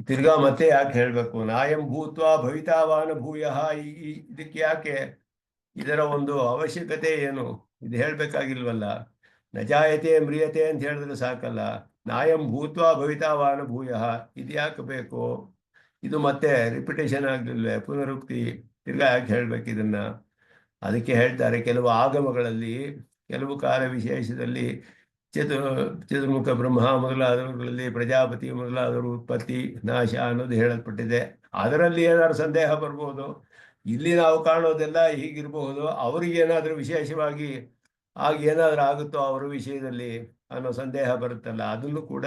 Speaker 1: ತಿರ್ಗಾ ಮತ್ತೆ ಯಾಕೆ ಹೇಳಬೇಕು? ನಾಯಂ ಭೂತ್ವ ಭವಿತಾವಾನ ಭೂಯ, ಇದಕ್ಕೆ ಯಾಕೆ, ಇದರ ಒಂದು ಅವಶ್ಯಕತೆ ಏನು? ಇದು ಹೇಳಬೇಕಾಗಿಲ್ವಲ್ಲ. ನಜಾಯತೆ ಮ್ರಿಯತೆ ಅಂತ ಹೇಳಿದ್ರೆ ಸಾಕಲ್ಲ, ನಾಯಂ ಭೂತ್ವ ಭವಿತಾವಾನ ಭೂಯ ಇದು ಯಾಕೆ ಬೇಕು? ಇದು ಮತ್ತೆ ರಿಪಿಟೇಷನ್ ಆಗಲಿಲ್ವೇ, ಪುನರುಕ್ತಿ? ತಿರ್ಗಾ ಯಾಕೆ ಹೇಳ್ಬೇಕು ಇದನ್ನ? ಅದಕ್ಕೆ ಹೇಳ್ತಾರೆ, ಕೆಲವು ಆಗಮಗಳಲ್ಲಿ ಕೆಲವು ಕಾಲ ವಿಶೇಷದಲ್ಲಿ ಚತುರ್ಮುಖ ಬ್ರಹ್ಮ ಮೊದಲಾದವುಗಳಲ್ಲಿ ಪ್ರಜಾಪತಿ ಮೊದಲಾದವರು ಉತ್ಪತ್ತಿ ನಾಶ ಅನ್ನೋದು ಹೇಳಲ್ಪಟ್ಟಿದೆ. ಅದರಲ್ಲಿ ಏನಾದ್ರು ಸಂದೇಹ ಬರ್ಬೋದು. ಇಲ್ಲಿ ನಾವು ಕಾಣೋದೆಲ್ಲ ಹೀಗಿರಬಹುದು, ಅವ್ರಿಗೆ ಏನಾದರೂ ವಿಶೇಷವಾಗಿ ಏನಾದರೂ ಆಗುತ್ತೋ ಅವರ ವಿಷಯದಲ್ಲಿ ಅನ್ನೋ ಸಂದೇಹ ಬರುತ್ತಲ್ಲ, ಅದನ್ನು ಕೂಡ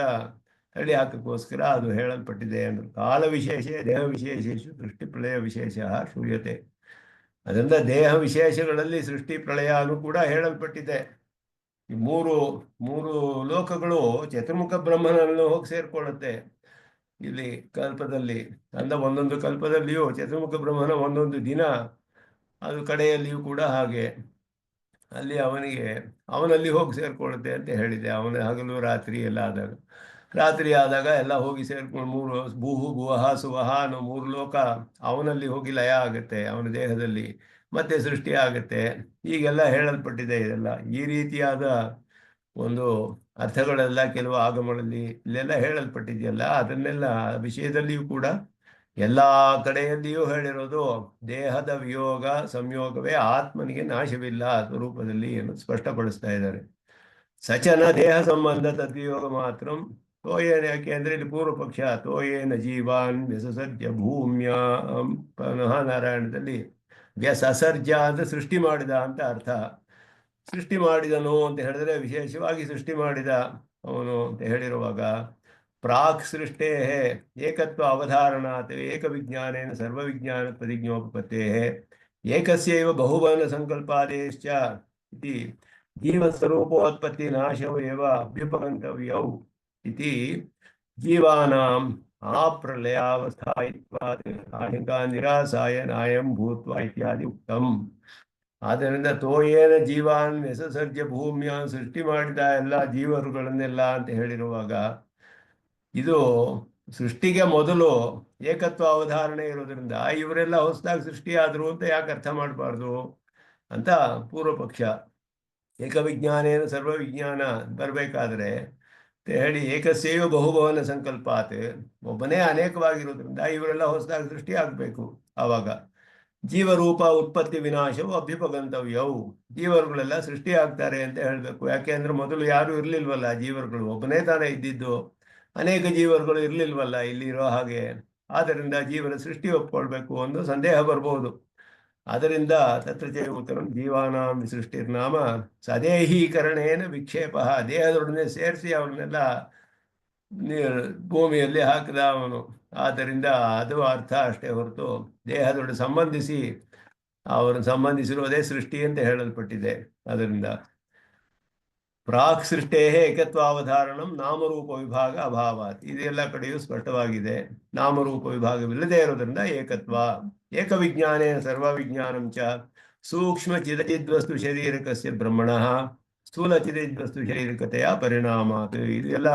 Speaker 1: ತಳ್ಳಿ ಹಾಕಕ್ಕೋಸ್ಕರ ಅದು ಹೇಳಲ್ಪಟ್ಟಿದೆ. ಅಂದ್ರೆ ಕಾಲ ವಿಶೇಷ ದೇಹ ವಿಶೇಷೇಶು ಸೃಷ್ಟಿ ಪ್ರಳಯ ವಿಶೇಷ ಶ್ರೂಯತೆ. ಅದರಿಂದ ದೇಹ ವಿಶೇಷಗಳಲ್ಲಿ ಸೃಷ್ಟಿ ಪ್ರಳಯನೂ ಕೂಡ ಹೇಳಲ್ಪಟ್ಟಿದೆ. ಈ ಮೂರು ಲೋಕಗಳು ಚತುರ್ಮುಖ ಬ್ರಹ್ಮನನ್ನು ಹೋಗಿ ಸೇರ್ಕೊಳ್ಳುತ್ತೆ ಇಲ್ಲಿ ಕಲ್ಪದಲ್ಲಿ. ಅಂದ ಒಂದೊಂದು ಕಲ್ಪದಲ್ಲಿಯೂ ಚತುರ್ಮುಖ ಬ್ರಹ್ಮನ ಒಂದೊಂದು ದಿನ, ಅದು ಕಡೆಯಲ್ಲಿಯೂ ಕೂಡ ಹಾಗೆ ಅಲ್ಲಿ ಅವನಲ್ಲಿ ಹೋಗಿ ಸೇರ್ಕೊಳ್ಳುತ್ತೆ ಅಂತ ಹೇಳಿದೆ. ಅವನ ಹಗಲು ರಾತ್ರಿ ಎಲ್ಲ ಆದಾಗ, ರಾತ್ರಿ ಆದಾಗ ಎಲ್ಲ ಹೋಗಿ ಸೇರ್ಕೊಂಡು ಮೂರು ಭೂಹು ಭುವಹ ಸುವಹ ಅನ್ನೋ ಮೂರು ಲೋಕ ಅವನಲ್ಲಿ ಹೋಗಿ ಲಯ ಆಗುತ್ತೆ, ಅವನ ದೇಹದಲ್ಲಿ ಮತ್ತೆ ಸೃಷ್ಟಿ ಆಗುತ್ತೆ. ಹೀಗೆಲ್ಲ ಹೇಳಲ್ಪಟ್ಟಿದೆ. ಇದೆಲ್ಲ ಈ ರೀತಿಯಾದ ಒಂದು ಅರ್ಥಗಳೆಲ್ಲ ಕೆಲವು ಆಗಮಗಳಲ್ಲಿ ಇಲ್ಲೆಲ್ಲ ಹೇಳಲ್ಪಟ್ಟಿದೆಯಲ್ಲ, ಅದನ್ನೆಲ್ಲ ವಿಷಯದಲ್ಲಿಯೂ ಕೂಡ ಎಲ್ಲ ಕಡೆಯಲ್ಲಿಯೂ ಹೇಳಿರೋದು ದೇಹದ ವಿಯೋಗ ಸಂಯೋಗವೇ ಆತ್ಮನಿಗೆ ನಾಶವಿಲ್ಲ ಸ್ವರೂಪದಲ್ಲಿ ಎಂದು ಸ್ಪಷ್ಟಪಡಿಸ್ತಾ ಇದ್ದಾರೆ. ಸಚನ ದೇಹ ಸಂಬಂಧ ತದ್ವಿಯೋಗ ಮಾತ್ರ ತೋಯೇನ, ಯಾಕೆ ಅಂದರೆ ಇಲ್ಲಿ ಪೂರ್ವ ಪಕ್ಷ ತೋಯೇನ ಜೀವಾನ್ ವ್ಯಸಸರ್ಜ ಭೂಮ್ಯ ಪುನಃ ನಾರಾಯಣದಲ್ಲಿ ವ್ಯಸಸರ್ಜ ಅಂದರೆ ಸೃಷ್ಟಿ ಮಾಡಿದ ಅಂತ ಅರ್ಥ. ಸೃಷ್ಟಿ ಮಾಡಿದನು ಅಂತ ಹೇಳಿದ್ರೆ ವಿಶೇಷವಾಗಿ ಸೃಷ್ಟಿ ಮಾಡಿದ ಅವನು ಅಂತ ಹೇಳಿರುವಾಗ, ಪ್ರಾಕ್ ಸೃಷ್ಟೇ ಏಕತ್ವ ಅವಧಾರಣಾತ್ ಏಕವಿಜ್ಞಾನೇನ ಸರ್ವವಿಜ್ಞಾನ ಪ್ರತಿಜ್ಞೋಪತ್ತೇ ಏಕಸ್ಯೈವ ಬಹುವರ್ಣ ಸಂಕಲ್ಪಾದೇಶ್ಚ ಇತಿ ಜೀವಸ್ವರೂಪೋತ್ಪತ್ತಿ ನಾಶವು ಏವ ಅಭ್ಯುಪಗಂತವ್ಯೌ ಇತಿ ಜೀವಾನಾಂ ಆಪ್ರಲಯಾವಸ್ಥಾಯಿತ್ವಾತ್ ಆಹಿಂಕಾ ನಿರಾಸಾಯ ನಾಯಂ ಭೂತ್ವ ಇತ್ಯಾದಿ ಉಕ್ತಂ. ಆದ್ದರಿಂದ ತೋಯೇನ ಜೀವಾನ್ ವ್ಯಸಸರ್ಜ ಭೂಮಿಯ, ಸೃಷ್ಟಿ ಮಾಡಿದ ಎಲ್ಲ ಜೀವರುಗಳನ್ನೆಲ್ಲ ಅಂತ ಹೇಳಿರುವಾಗ, ಇದು ಸೃಷ್ಟಿಗೆ ಮೊದಲು ಏಕತ್ವ ಅವಧಾರಣೆ ಇರೋದ್ರಿಂದ ಇವರೆಲ್ಲ ಹೊಸದಾಗಿ ಸೃಷ್ಟಿಯಾದರು ಅಂತ ಯಾಕೆ ಅರ್ಥ ಮಾಡಬಾರ್ದು ಅಂತ ಪೂರ್ವ ಪಕ್ಷ. ಏಕವಿಜ್ಞಾನೇನ ಸರ್ವವಿಜ್ಞಾನ ಬರಬೇಕಾದ್ರೆ ಹೇಳಿ ಏಕಸ್ಯೈವ ಬಹುಭವನ ಸಂಕಲ್ಪಾತ್, ಒಬ್ಬನೇ ಅನೇಕವಾಗಿರೋದ್ರಿಂದ ಇವರೆಲ್ಲ ಹೊಸದಾಗಿ ಸೃಷ್ಟಿ ಆಗಬೇಕು. ಆವಾಗ ಜೀವರೂಪ ಉತ್ಪತ್ತಿ ವಿನಾಶವು ಅಭ್ಯುಪಗಂತವ್ಯವು. ಜೀವರುಗಳೆಲ್ಲ ಸೃಷ್ಟಿಯಾಗ್ತಾರೆ ಅಂತ ಹೇಳಬೇಕು. ಯಾಕೆಂದ್ರೆ ಮೊದಲು ಯಾರು ಇರಲಿಲ್ವಲ್ಲ, ಜೀವರುಗಳು ಒಬ್ಬನೇ ತಾನೇ ಇದ್ದಿದ್ದು, ಅನೇಕ ಜೀವರುಗಳು ಇರಲಿಲ್ವಲ್ಲ ಇಲ್ಲಿರೋ ಹಾಗೆ. ಆದ್ದರಿಂದ ಜೀವನ ಸೃಷ್ಟಿ ಒಪ್ಕೊಳ್ಬೇಕು ಒಂದು ಸಂದೇಹ ಬರ್ಬೋದು. ಅದರಿಂದ ತತ್ರ ಚ ಉತ್ತರಂ ಜೀವಾನಾಂ ಸೃಷ್ಟಿರ್ನಾಮ ಸದೇಹೀಕರಣೇನ ವಿಕ್ಷೇಪ. ದೇಹದೊಡನೆ ಸೇರಿಸಿ ಅವ್ರನ್ನೆಲ್ಲ ಭೂಮಿಯಲ್ಲಿ ಹಾಕಿದ ಅವನು. ಆದ್ದರಿಂದ ಅದು ಅರ್ಥ ಅಷ್ಟೇ ಹೊರತು ದೇಹದೊಡನೆ ಸಂಬಂಧಿಸಿ ಅವರನ್ನು ಸಂಬಂಧಿಸಿರುವುದೇ ಸೃಷ್ಟಿ ಅಂತ ಹೇಳಲ್ಪಟ್ಟಿದೆ. ಅದರಿಂದ ಪ್ರಾಕ್ ಸೃಷ್ಟೇ ಏಕತ್ವಾವಧಾರಣಂ ನಾಮರೂಪ ವಿಭಾಗ ಅಭಾವಾತ್. ಇದೆಲ್ಲ ಕಡೆಯೂ ಸ್ಪಷ್ಟವಾಗಿದೆ. ನಾಮರೂಪ ವಿಭಾಗವಿಲ್ಲದೆ ಇರೋದ್ರಿಂದ ಏಕತ್ವ. ಏಕವಿಜ್ಞಾನೇ ಸರ್ವವಿಜ್ಞಾನಂ ಚ ಸೂಕ್ಷ್ಮ ಚಿದಚಿದ್ವಸ್ತು ಶರೀರಕಸ್ಯ ಬ್ರಹ್ಮಣಃ ಸ್ಥೂಲ ಚಿದಚಿದ್ವಸ್ತು ಶರೀರಕತೆಯ ಪರಿಣಾಮಾತ್. ಇದೆಲ್ಲ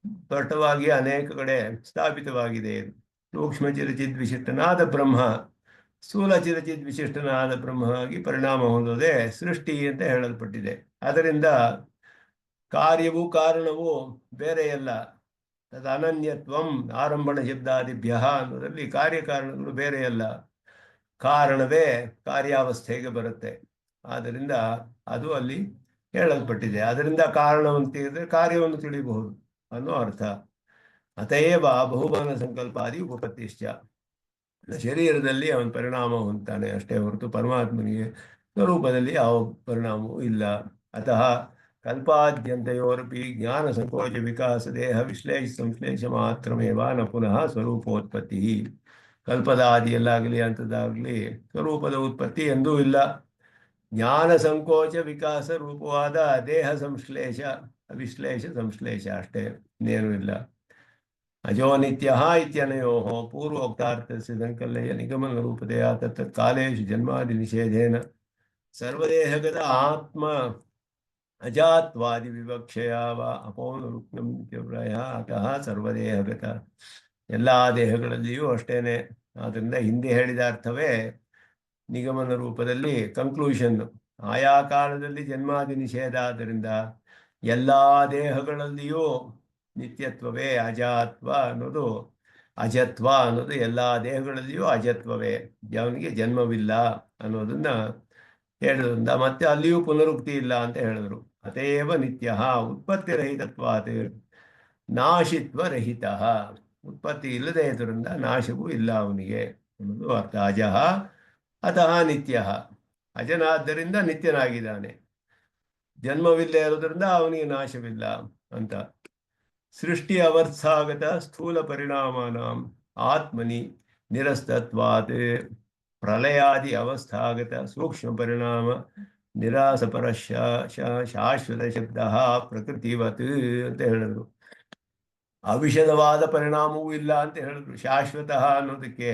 Speaker 1: ಸ್ಪಷ್ಟವಾಗಿ ಅನೇಕ ಕಡೆ ಸ್ಥಾಪಿತವಾಗಿದೆ. ಸೂಕ್ಷ್ಮ ಚಿರಚಿದ್ ವಿಶಿಷ್ಟನಾದ ಬ್ರಹ್ಮ ಸ್ಥೂಲ ಚಿರಚಿದ್ ವಿಶಿಷ್ಟನಾದ ಬ್ರಹ್ಮವಾಗಿ ಪರಿಣಾಮ ಹೊಂದೋದೇ ಸೃಷ್ಟಿ ಅಂತ ಹೇಳಲ್ಪಟ್ಟಿದೆ. ಅದರಿಂದ ಕಾರ್ಯವೂ ಕಾರಣವೂ ಬೇರೆಯಲ್ಲ. ತದ ಅನನ್ಯತ್ವಂ ಆರಂಭಣ ಶಬ್ದಾದಿಭ್ಯ ಅನ್ನೋದ್ರಲ್ಲಿ ಕಾರ್ಯಕಾರಣಗಳು ಬೇರೆಯಲ್ಲ, ಕಾರಣವೇ ಕಾರ್ಯಾವಸ್ಥೆಗೆ ಬರುತ್ತೆ. ಆದ್ದರಿಂದ ಅದು ಅಲ್ಲಿ ಹೇಳಲ್ಪಟ್ಟಿದೆ. ಅದರಿಂದ ಕಾರಣವನ್ನು ತಿಳಿದರೆ ಕಾರ್ಯವನ್ನು ತಿಳಿಯಬಹುದು ಅನ್ನೋ ಅರ್ಥ. ಅತಏವ ಬಹುಮಾನ ಸಂಕಲ್ಪಾದಿ ಉಪಪತ್ತಿಶ್ಚ. ಶರೀರದಲ್ಲಿ ಅವನ ಪರಿಣಾಮ ಹೊಂದ್ತಾನೆ ಅಷ್ಟೇ ಹೊರತು ಪರಮಾತ್ಮನಿಗೆ ಸ್ವರೂಪದಲ್ಲಿ ಯಾವ ಪರಿಣಾಮವೂ ಇಲ್ಲ. ಅತಃ ಕಲ್ಪಾದ್ಯಂತಯೋರಪಿ ಜ್ಞಾನ ಸಂಕೋಚ ವಿಕಾಸ ದೇಹ ವಿಶ್ಲೇಷ ಸಂಶ್ಲೇಷ ಮಾತ್ರಮೇವ ನ ಪುನಃ ಸ್ವರೂಪೋತ್ಪತ್ತಿ. ಕಲ್ಪದ ಆದಿಯಲ್ಲಾಗಲಿ ಅಂಥದ್ದಾಗಲಿ ಸ್ವರೂಪದ ಉತ್ಪತ್ತಿ ಎಂದೂ ಇಲ್ಲ. ಜ್ಞಾನ ಸಂಕೋಚ ವಿಕಾಸ ರೂಪವಾದ ದೇಹ ಸಂಶ್ಲೇಷ ವಿಶ್ಲೇಷ ಸಂಶ್ಲೇಷ ಅಷ್ಟೇ, ಇನ್ನೇನೂ ಇಲ್ಲ. ಅಜೋ ನಿತ್ಯ ಇತ್ಯನಯೋ ಪೂರ್ವೋಕ್ತಾರ್ಥಸ್ಯ ಸಂಕಲ್ಯ ನಿಗಮನ ರೂಪತೆಯ ತತ್ ಕಾಲೇಶು ಜನ್ಮಾದಿ ನಿಷೇಧೇನ ಸರ್ವದೇಹಗತ ಆತ್ಮ ಅಜಾತ್ವಾದಿ ವಿವಕ್ಷಯ ವಾ ಅಪೌನರುಕ್ತಂ ಇತ್ಯಭಿಪ್ರಾಯ. ಅತಃ ಸರ್ವದೇಹಗತ, ಎಲ್ಲ ದೇಹಗಳಲ್ಲಿಯೂ ಅಷ್ಟೇನೆ. ಆದ್ದರಿಂದ ಹಿಂದೆ ಹೇಳಿದ ಅರ್ಥವೇ ನಿಗಮನ ರೂಪದಲ್ಲಿ ಕನ್ಕ್ಲೂಷನ್. ಆಯಾ ಕಾಲದಲ್ಲಿ ಜನ್ಮಾದಿ ನಿಷೇಧ. ಆದ್ದರಿಂದ ಎಲ್ಲ ದೇಹಗಳಲ್ಲಿಯೂ ನಿತ್ಯತ್ವವೇ. ಅಜಾತ್ವ ಅನ್ನೋದು ಅಜತ್ವ ಅನ್ನೋದು ಎಲ್ಲ ದೇಹಗಳಲ್ಲಿಯೂ ಅಜತ್ವವೇ. ಅವನಿಗೆ ಜನ್ಮವಿಲ್ಲ ಅನ್ನೋದನ್ನ ಹೇಳಿದ್ರಿಂದ ಮತ್ತೆ ಅಲ್ಲಿಯೂ ಪುನರುಕ್ತಿ ಇಲ್ಲ ಅಂತ ಹೇಳಿದ್ರು. ಅತೇವ ನಿತ್ಯ ಉತ್ಪತ್ತಿರಹಿತತ್ವಾತ್ ನಾಶಿತ್ವ ರಹಿತ. ಉತ್ಪತ್ತಿ ಇಲ್ಲದೆ ಇದರಿಂದ ನಾಶವೂ ಇಲ್ಲ ಅವನಿಗೆ ಅನ್ನೋದು ಅರ್ಥ. ಅಜಃ ಅತಃ ನಿತ್ಯ. ಅಜನಾದ್ದರಿಂದ ನಿತ್ಯನಾಗಿದ್ದಾನೆ, ಜನ್ಮವಿಲ್ಲದೆ ಇರೋದ್ರಿಂದ ಅವನಿಗೆ ನಾಶವಿಲ್ಲ ಅಂತ. ಸೃಷ್ಟಿ ಅವಸ್ಥಾಗತ ಸ್ಥೂಲ ಪರಿಣಾಮಾನಾಂ ಆತ್ಮನಿ ನಿರಸ್ತತ್ವಾತ್ ಪ್ರಲಯಾದಿ ಅವಸ್ಥಾಗತ ಸೂಕ್ಷ್ಮ ಪರಿಣಾಮ ನಿರಾಸಪರ ಶಾಶ್ವತ ಶಬ್ದ ಪ್ರಕೃತಿವತ್ ಅಂತ ಹೇಳಿದ್ರು. ಅವಿಷದವಾದ ಪರಿಣಾಮವೂ ಇಲ್ಲ ಅಂತ ಹೇಳಿದ್ರು. ಶಾಶ್ವತಃ ಅನ್ನೋದಕ್ಕೆ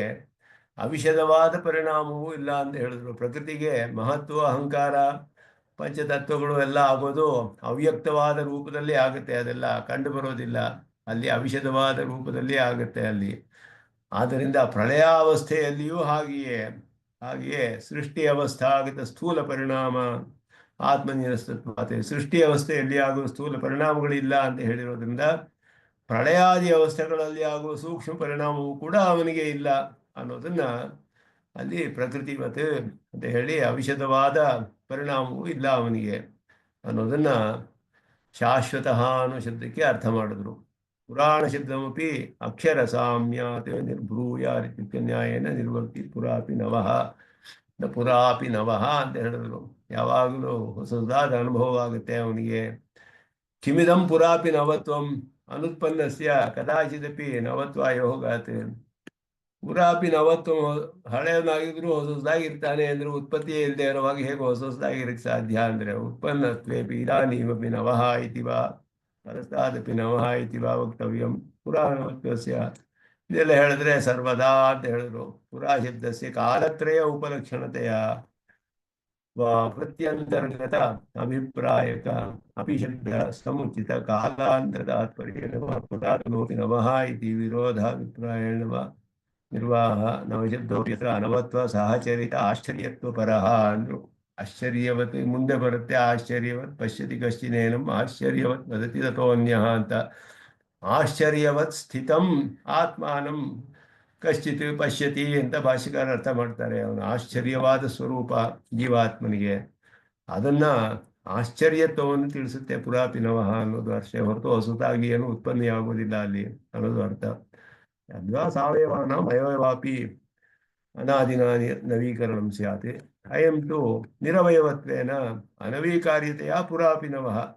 Speaker 1: ಅವಿಷದವಾದ ಪರಿಣಾಮವೂ ಇಲ್ಲ ಅಂತ ಹೇಳಿದ್ರು. ಪ್ರಕೃತಿಗೆ ಮಹತ್ವ ಅಹಂಕಾರ ಪಂಚತತ್ವಗಳು ಎಲ್ಲ ಆಗೋದು ಅವ್ಯಕ್ತವಾದ ರೂಪದಲ್ಲಿ ಆಗುತ್ತೆ. ಅದೆಲ್ಲ ಕಂಡು ಬರೋದಿಲ್ಲ. ಅಲ್ಲಿ ಅವಿಷದವಾದ ರೂಪದಲ್ಲಿ ಆಗುತ್ತೆ ಅಲ್ಲಿ. ಆದ್ದರಿಂದ ಪ್ರಳಯಾವಸ್ಥೆಯಲ್ಲಿಯೂ ಹಾಗೆಯೇ ಸೃಷ್ಟಿ ಅವಸ್ಥಾಗತ ಸ್ಥೂಲ ಪರಿಣಾಮ ಆತ್ಮನಿರಸ್ತತ್ವ. ಸೃಷ್ಟಿ ಅವಸ್ಥೆಯಲ್ಲಿ ಆಗುವ ಸ್ಥೂಲ ಪರಿಣಾಮಗಳಿಲ್ಲ ಅಂತ ಹೇಳಿರೋದ್ರಿಂದ ಪ್ರಳಯಾದಿ ಅವಸ್ಥೆಗಳಲ್ಲಿ ಆಗುವ ಸೂಕ್ಷ್ಮ ಪರಿಣಾಮವೂ ಕೂಡ ಅವನಿಗೆ ಇಲ್ಲ ಅನ್ನೋದನ್ನ ಅಲ್ಲಿ ಪ್ರಕೃತಿವತ್ ಅಂತ ಹೇಳಿ ಅವಿಷದವಾದ ಪರಿಣಾಮವೂ ಇಲ್ಲ ಅವನಿಗೆ ಅನ್ನೋದನ್ನ ಶಾಶ್ವತಃ ಅನ್ನೋ ಶಬ್ದಕ್ಕೆ ಅರ್ಥ ಮಾಡಿದ್ರು. ಪುರಾಣ ಶಬ್ದಮಪಿ ಅಕ್ಷರ ಸಾಮ್ಯಾತ್ ನಿರ್ಭ್ರೂಯಾರಿತ್ಯುಕ್ತ ನ್ಯಾಯೇನ ನಿರ್ವರ್ತಿ ಪುರಾಪಿ ನವಃ ಪುರಾಪಿ ನವಃ ಅಂತ ಹೇಳಿದ್ರು. ಯಾವಾಗಲೂ ಹೊಸದಾದ ಅನುಭವ ಆಗುತ್ತೆ ಅವನಿಗೆ. ಕಿಮಿದಂ ಪುರಾಪಿ ನವತ್ವಂ ಅನುತ್ಪನ್ನಸ್ಯ ಕದಾಚಿದಪಿ ನವತ್ವ ಯೋಗಾತ್. ಪುರಾಪಿ ನವತ್ವ, ಹಳೆಯವನಾಗಿದ್ರು ಹೊಸದಾಗಿರ್ತಾನೆ ಅಂದ್ರೆ ಉತ್ಪತ್ತಿಯೇ ಇಲ್ಲದೆ ಇರುವಾಗ ಹೇಗೆ ಹೊಸದಾಗಿರಕ್ಕೆ ಸಾಧ್ಯ ಅಂದ್ರೆ ಉತ್ಪನ್ನತ್ವೇಪಿ ಇದಾನೀಮಪಿ ನವಃ ಇತಿ ವಾ ಪರಸ್ತಾದಪಿ ನವಃ ಇತಿ ವಾ ವಕ್ತವ್ಯಂ ಪುರಾಣವತ್ವಸ್ಯ. ಇದೆಲ್ಲ ಹೇಳಿದ್ರೆ ಸರ್ವದಾ ಅಂತ ಹೇಳಿದ್ರು. ಪುರಾ ಶಬ್ದಸ್ಯ ಕಾಲತ್ರಯ ಉಪಲಕ್ಷಣತೆಯ ಪ್ರತ್ಯಂತರ್ಗತ ಅಭಿಪ್ರಾಯಕ ಅಪಿ ಶಬ್ದ ಸಮುಚಿತ ಕಾಲಾಂತರ ತಾತ್ಪರ್ಯೇಣ ಪುರಾತನೋಪಿ ನವಃ ಇತಿ ವಿರೋಧಾಭಿಪ್ರಾಯೇಣ ನಿರ್ವಾಹ ನವಶಬ್ದೋಪ್ಯತ್ರ ಅನವತ್ವ ಸಹಚರಿತ ಆಶ್ಚರ್ಯತ್ವ ಪರಹ ಅಂದ್ರು. ಆಶ್ಚರ್ಯವತ್ ಮುಂದೆ ಬರುತ್ತೆ. ಆಶ್ಚರ್ಯವತ್ ಪಶ್ಯತಿ ಕಶ್ಚಿನೇನಂ ಆಶ್ಚರ್ಯವತ್ ವದತಿ ತಥೋನ್ಯಃ ಅಂತ. ಆಶ್ಚರ್ಯವತ್ ಸ್ಥಿತಂ ಆತ್ಮಾನಂ ಕಶ್ಚಿತ್ ಪಶ್ಯತಿ ಅಂತ ಭಾಷೆಕಾರ ಅರ್ಥ ಮಾಡ್ತಾರೆ. ಅವನ ಆಶ್ಚರ್ಯವಾದ ಸ್ವರೂಪ ಜೀವಾತ್ಮನಿಗೆ, ಅದನ್ನ ಆಶ್ಚರ್ಯತ್ವವನ್ನು ತಿಳಿಸುತ್ತೆ ಪುರಾಪಿನವಃ ಅನ್ನೋದು ಅಷ್ಟೇ ಹೊರತು ಹೊಸತಾಗಿ ಏನು ಉತ್ಪತ್ತಿಯಾಗುವುದಿಲ್ಲ ಅಲ್ಲಿ ಅನ್ನೋದು ಅರ್ಥ. ಯದ್ವಾ ಸಾವಯವಾನಾಂ ಅಯವಯವಾಪಿ ಅನಾದಿನ ನವೀಕರಣಂ ಸ್ಯಾತ್ ಅಯಂ ತು ನಿರವಯವತ್ವೇನ ಅನವೀಕಾರ್ಯತೆಯ ಪುರಾಪಿನವಃ.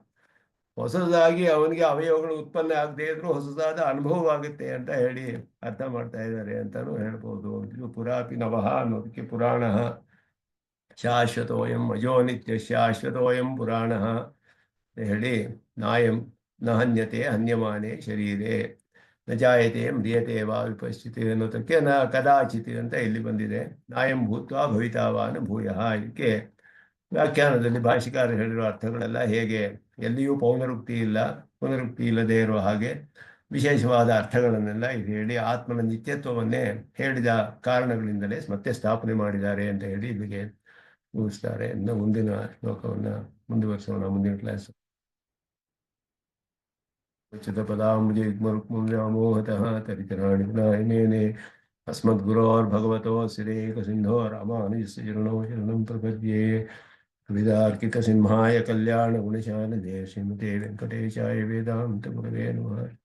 Speaker 1: ಹೊಸದಾಗಿ ಅವನಿಗೆ ಅವಯವಗಳು ಉತ್ಪನ್ನ ಆಗದೆ ಇದ್ರೂ ಹೊಸದಾದ ಅನುಭವವಾಗುತ್ತೆ ಅಂತ ಹೇಳಿ ಅರ್ಥ ಮಾಡ್ತಾ ಇದ್ದಾರೆ ಅಂತಾನು ಹೇಳ್ಬೋದು. ಇದು ಪುರಾಪಿನವಃ ಅನ್ನೋದಕ್ಕೆ ಪುರಾಣ ಶಾಶ್ವತೋಯಂ ಅಜೋ ನಿತ್ಯ ಶಾಶ್ವತೋಯಂ ಪುರಾಣ ಹೇಳಿ ನಾಯಂ ನ ಹನ್ಯತೆ ಹನ್ಯಮಾನೆ ಶರೀರೆ ನ ಜಾಯತೆ ಮ್ರಿಯತೆ ವಾ ವಿಪಶ್ಚಿತಿ ಅನ್ನೋದಕ್ಕೆ ನ ಕದಾಚಿತ್ ಅಂತ ಇಲ್ಲಿ ಬಂದಿದೆ. ನಾಯಂ ಭೂತ್ವಾ ಭವಿತಾವಾನ ಭೂಯಃ. ಇದಕ್ಕೆ ವ್ಯಾಖ್ಯಾನದಲ್ಲಿ ಭಾಷಿಕಾರ ಹೇಳಿರೋ ಅರ್ಥಗಳೆಲ್ಲ ಹೇಗೆ ಎಲ್ಲಿಯೂ ಪೌನರುಕ್ತಿ ಇಲ್ಲ, ಪುನರುಕ್ತಿ ಇಲ್ಲದೆ ಇರುವ ಹಾಗೆ ವಿಶೇಷವಾದ ಅರ್ಥಗಳನ್ನೆಲ್ಲ ಇದು ಹೇಳಿ ಆತ್ಮನ ನಿತ್ಯತ್ವವನ್ನೇ ಹೇಳಿದ ಕಾರಣಗಳಿಂದಲೇ ಮತ್ತೆ ಸ್ಥಾಪನೆ ಮಾಡಿದ್ದಾರೆ ಅಂತ ಹೇಳಿ ಇಲ್ಲಿಗೆ ಮುಗಿಸ್ತಾರೆ. ಇನ್ನು ಮುಂದಿನ ಶ್ಲೋಕವನ್ನು ಮುಂದುವರಿಸೋಣ ಮುಂದಿನ ಕ್ಲಾಸ್. ಪದಾಂಬುಜಯುಗ್ಮರುಕ್ಮವ್ಯಾಮೋಹತಃ ತರಿತರಾಣಿ ವಿನಾಯಮೇನೆ अस्मद्गुरोर्भगवतोऽस्यैकसिन्धो रामानुजस्य चरणौ शरणं प्रपद्ये. कवितार्किकसिंहाय कल्याणगुणशानदे श्रीमते वेङ्कटेशाय वेदान्तगुरवे नमः.